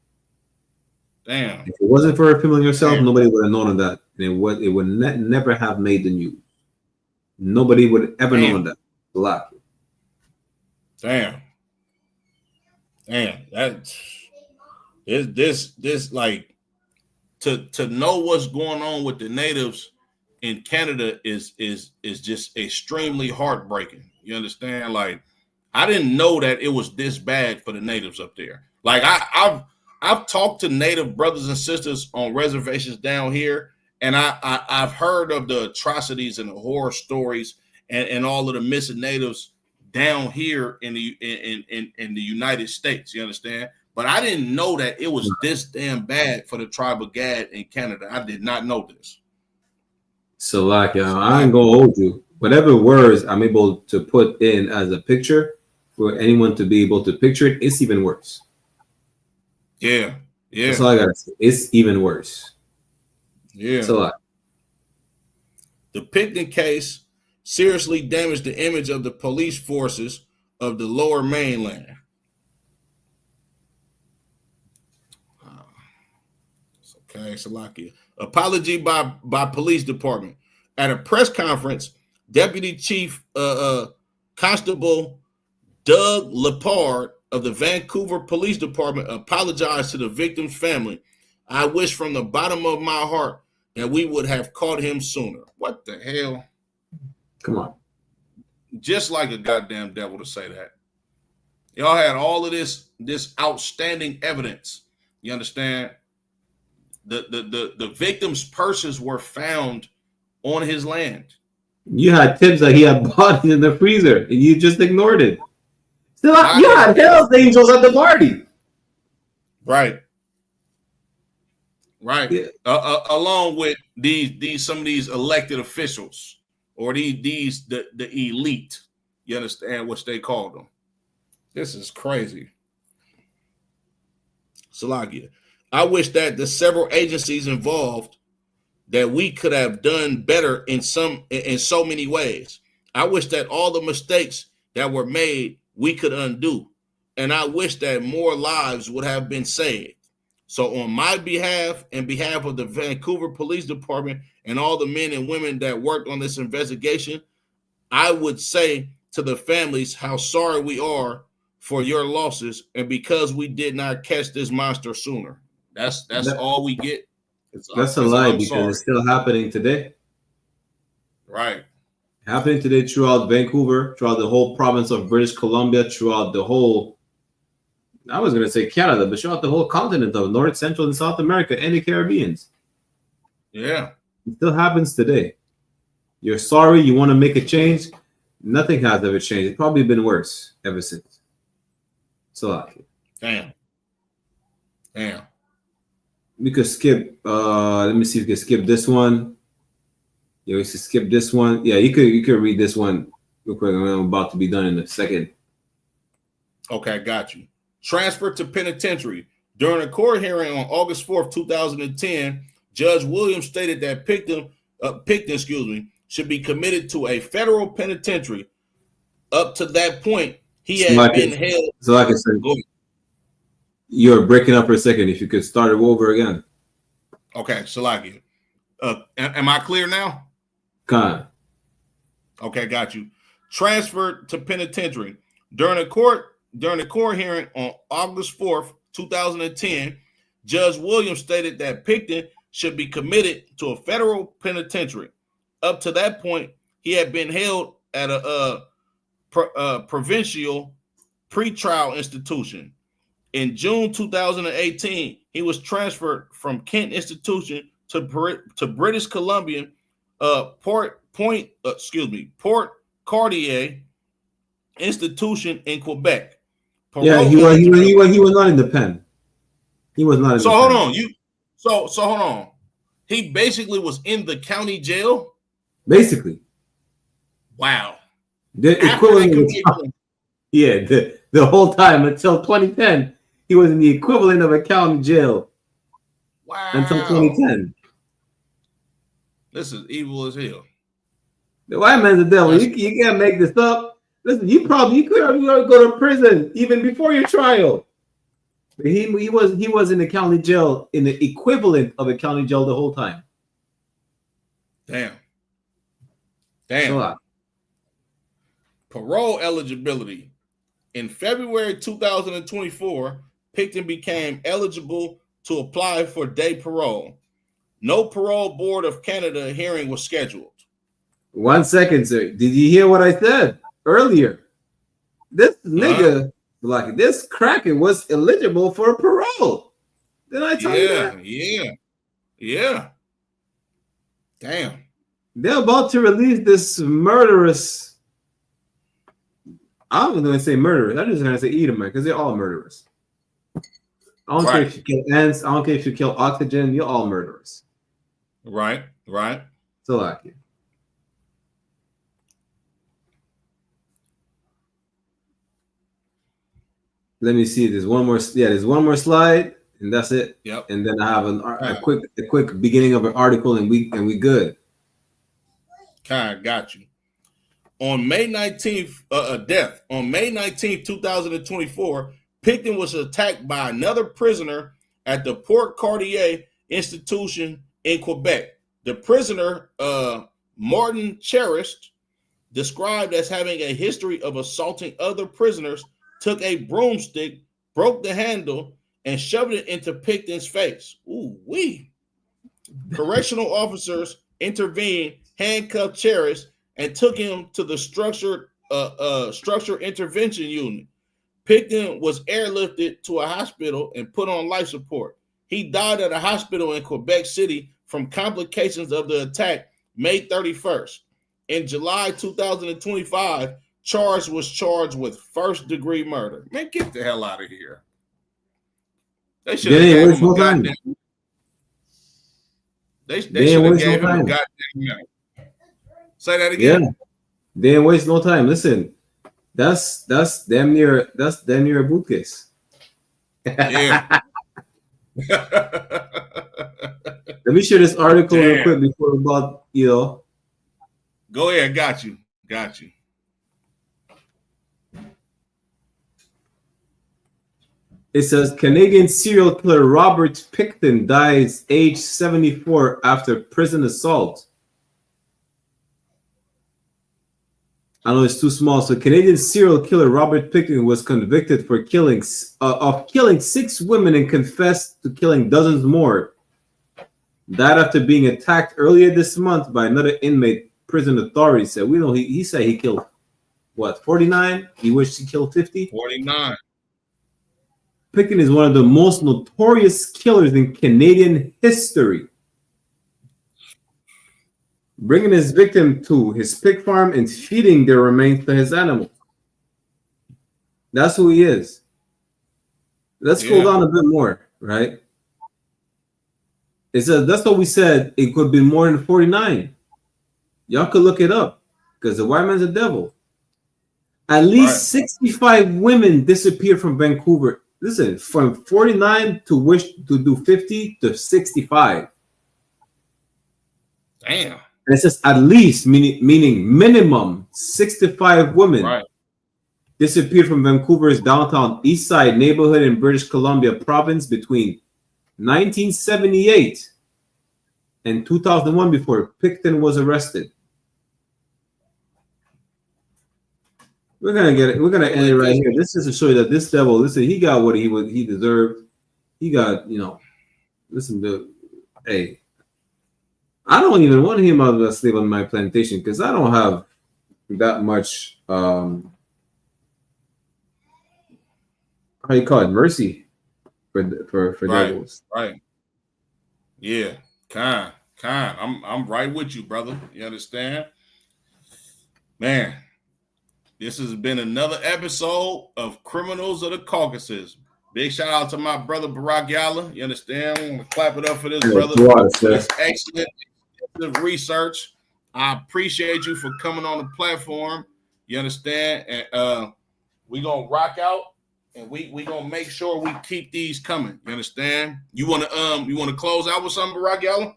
Damn. If it wasn't for her filming herself, nobody would have known of that. And it would never have made the news. Nobody would ever known that. Lucky. Damn. That's this like to know what's going on with the natives in Canada is just extremely heartbreaking. You understand? Like, I didn't know that it was this bad for the natives up there. Like, I've talked to native brothers and sisters on reservations down here, and I've heard of the atrocities and the horror stories and all of the missing natives down here in the United States. You understand? But I didn't know that it was this damn bad for the tribe of Gad in Canada. I did not know this. So, like, I ain't gonna hold you. Whatever words I'm able to put in as a picture for anyone to be able to picture it, it's even worse. Yeah. That's all I gotta say. It's even worse. Yeah. So The Pickton case seriously damaged the image of the police forces of the lower mainland. Okay, Salakia. Apology by police department. At a press conference, Deputy Chief Constable Doug Lepard of the Vancouver Police Department apologized to the victim's family. I wish from the bottom of my heart that we would have caught him sooner. What the hell? come on. Just like a goddamn devil to say that. Y'all had all of this outstanding evidence. You understand? The victim's purses were found on his land. You had tips that he had bought in the freezer, and you just ignored it. Still, you had Hell's Angels at the party. Right. Yeah. Along with these some of these elected officials or the elite. You understand what they call them? This is crazy. Salagia. I wish that the several agencies involved that we could have done better in so many ways. I wish that all the mistakes that were made we could undo. And I wish that more lives would have been saved. So on my behalf and behalf of the Vancouver Police Department and all the men and women that worked on this investigation, I would say to the families how sorry we are for your losses and because we did not catch this monster sooner. That's all we get. That's a lie because it's still happening today. Right. Happening today throughout Vancouver, throughout the whole province of British Columbia, throughout the whole, I was going to say Canada, but throughout the whole continent of North, Central, and South America and the Caribbeans. Yeah. It still happens today. You're sorry, you want to make a change. Nothing has ever changed. It's probably been worse ever since. So, damn. We could skip. Let me see if we can skip this one. Yeah, we should skip this one. Yeah, you could read this one real quick. I'm about to be done in a second. Okay, got you. Transferred to penitentiary. During a court hearing on August 4th, 2010, Judge Williams stated that Pickton, should be committed to a federal penitentiary. Up to that point, he had been held. So like I said, you're breaking up for a second. If you could start it over again. Okay, Salaki. Am I clear now? Kind. Okay, got you. Transferred to penitentiary. During the court hearing on August 4th, 2010, Judge Williams stated that Pickton should be committed to a federal penitentiary. Up to that point, he had been held at a provincial pretrial institution. In June 2018, he was transferred from Kent Institution to British Columbia Port Cartier Institution in Quebec. Yeah, he was not in the pen. He was not in the pen. Hold on. So hold on. He basically was in the county jail? Basically. Wow. The equivalent the whole time until 2010, he was in the equivalent of a county jail. Wow. Until 2010. This is evil as hell. The white man's the devil. You can't make this up. Listen, you could go to prison even before your trial. But he was in the county jail, in the equivalent of a county jail the whole time. Damn. Parole eligibility. In February 2024, Pickton became eligible to apply for day parole. No parole board of Canada hearing was scheduled. 1 second, sir. Did you hear what I said earlier? This nigga, like this cracker, was eligible for parole. Did I tell you that? Yeah. Damn. They're about to release this murderous. I'm going to say murderers. I'm just going to say Edomite because they're all murderers. I don't care if you kill ants. I don't care if you kill oxygen. You're all murderers. Right. So like you. Let me see. There's one more. Yeah, there's one more slide. and that's it. Yep. And then I have a quick beginning of an article, and we good. Got you. On May 19th, death. On May 19th, 2024, Pickton was attacked by another prisoner at the Port Cartier institution in Quebec. The prisoner, Martin Cherished, described as having a history of assaulting other prisoners, took a broomstick, broke the handle, and shoved it into Pickton's face. Ooh wee! Correctional officers intervened, handcuffed Cherished, and took him to the structured intervention unit. Pickton was airlifted to a hospital and put on life support. He died at a hospital in Quebec City from complications of the attack May 31st. In July 2025, was charged with first-degree murder. Man, get the hell out of here. They should have gave him a goddamn. They should have gave him a goddamn. Say that again. Yeah, they didn't waste no time. Listen, that's damn near a boot case. Yeah. Let me share this article real quick before about Go ahead, got you. It says Canadian serial killer Robert Pickton dies age 74 after prison assault. I know it's too small. So Canadian serial killer Robert Pickton was convicted for killing 6 women and confessed to killing dozens more. Died after being attacked earlier this month by another inmate. Prison authorities said, he said he killed, 49? He wished he killed 50? 49. Pickton is one of the most notorious killers in Canadian history, bringing his victim to his pig farm and feeding their remains to his animals. That's who he is. Let's scroll down a bit more, right? It says, that's what we said. It could be more than 49. Y'all could look it up because the white man's a devil. At least 65 women disappeared from Vancouver. Listen, from 49 to wish to do 50 to 65. Damn. And it says at least, meaning minimum 65 women disappeared from Vancouver's downtown East Side neighborhood in British Columbia province between 1978 and 2001 before Pickton was arrested. We're gonna get it. We're gonna end it right here. This is to show you that this devil, listen, he got what he deserved. He got, hey, I don't even want him out of the slave on my plantation because I don't have that much how you call it, mercy for devils. Right. Yeah, kind. I'm right with you, brother. You understand? Man. This has been another episode of Criminals of the Caucasus. Big shout out to my brother Baraqyaahla. You understand? I'm gonna clap it up for this brother. It's excellent research. I appreciate you for coming on the platform. You understand? And we're gonna rock out and we gonna make sure we keep these coming. You understand? You wanna close out with something, Baraqyaahla?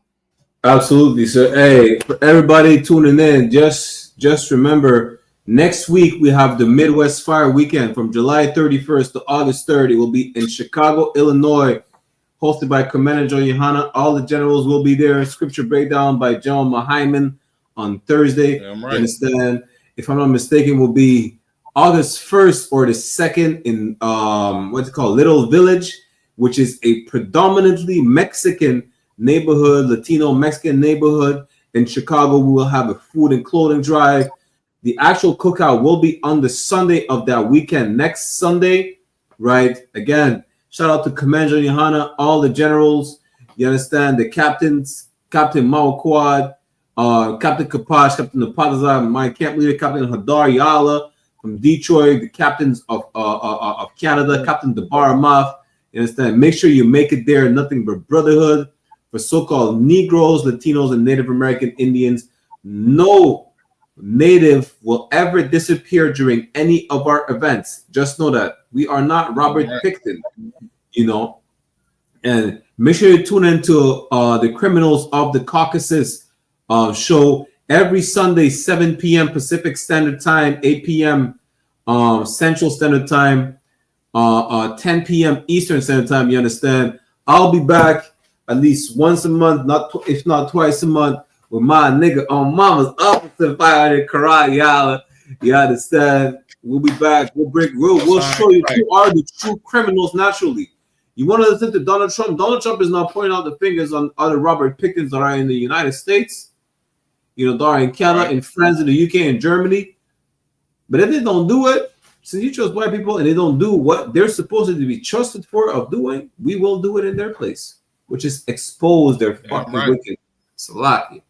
Absolutely, sir. Hey, for everybody tuning in, just remember. Next week, we have the Midwest Fire Weekend from July 31st to August 3rd. It will be in Chicago, Illinois, hosted by Commander Johanna. All the generals will be there. Scripture breakdown by General Mahaiman on Thursday. Damn right. You understand? If I'm not mistaken, will be August 1st or the 2nd in what's it called? Little Village, which is a predominantly Mexican neighborhood, Latino Mexican neighborhood in Chicago. We will have a food and clothing drive. The actual cookout will be on the Sunday of that weekend, next Sunday, right? Again, shout out to Commander Johanna, all the generals, you understand, the captains, Captain Mao Quad, Captain Kapash, Captain Napataza, my camp leader, Captain Hadar Yala from Detroit, the captains of Canada, Captain Debar Maf, you understand? Make sure you make it there, nothing but brotherhood for so-called Negroes, Latinos, and Native American Indians. No Native will ever disappear during any of our events. Just know that we are not Robert Pickton, And make sure you tune into the Criminals of the Caucasus show every Sunday, 7 p.m. Pacific Standard Time, 8 p.m. Central Standard Time, 10 p.m. Eastern Standard Time. You understand? I'll be back at least once a month, if not twice a month, with my nigga on Mama's opposite 500 Baraqyaahla. You understand? We'll be back. We'll show you who are the true criminals naturally. You want to listen to Donald Trump? Donald Trump is not pointing out the fingers on other Robert Pickens that are in the United States. You know, they're in Canada, in France, in the UK, and Germany. But if they don't do it, since you trust white people and they don't do what they're supposed to be trusted for of doing, we will do it in their place, which is expose their fucking wicked. Salaki.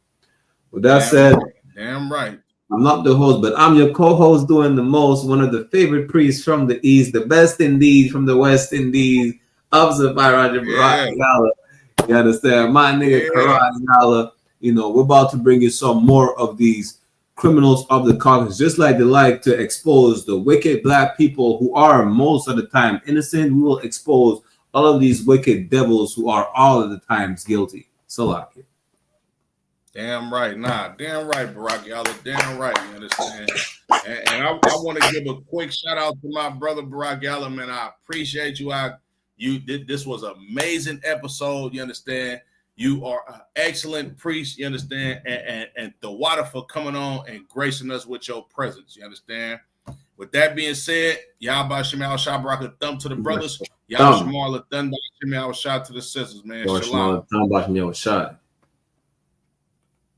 With that said, damn right. I'm not the host, but I'm your co-host doing the most. One of the favorite priests from the East, the best indeed from the West Indies. Opposite by Roger Baraqyaahla. You understand? My nigga Baraqyaahla. You know, we're about to bring you some more of these criminals of the Caucasus, just like they like to expose the wicked black people who are most of the time innocent. We will expose all of these wicked devils who are all of the times guilty. Salaki. Damn right. Damn right, Baraqyaahla. Damn right. You understand? And I want to give a quick shout out to my brother Baraqyaahla, man. I appreciate you. This was an amazing episode. You understand? You are an excellent priest. You understand? And the water for coming on and gracing us with your presence. You understand? With that being said, Yahba Shemal Shabaraka thumb to the brothers. Yahba Shemal Thumb Shemal Shot to the sisters, man. Shalom.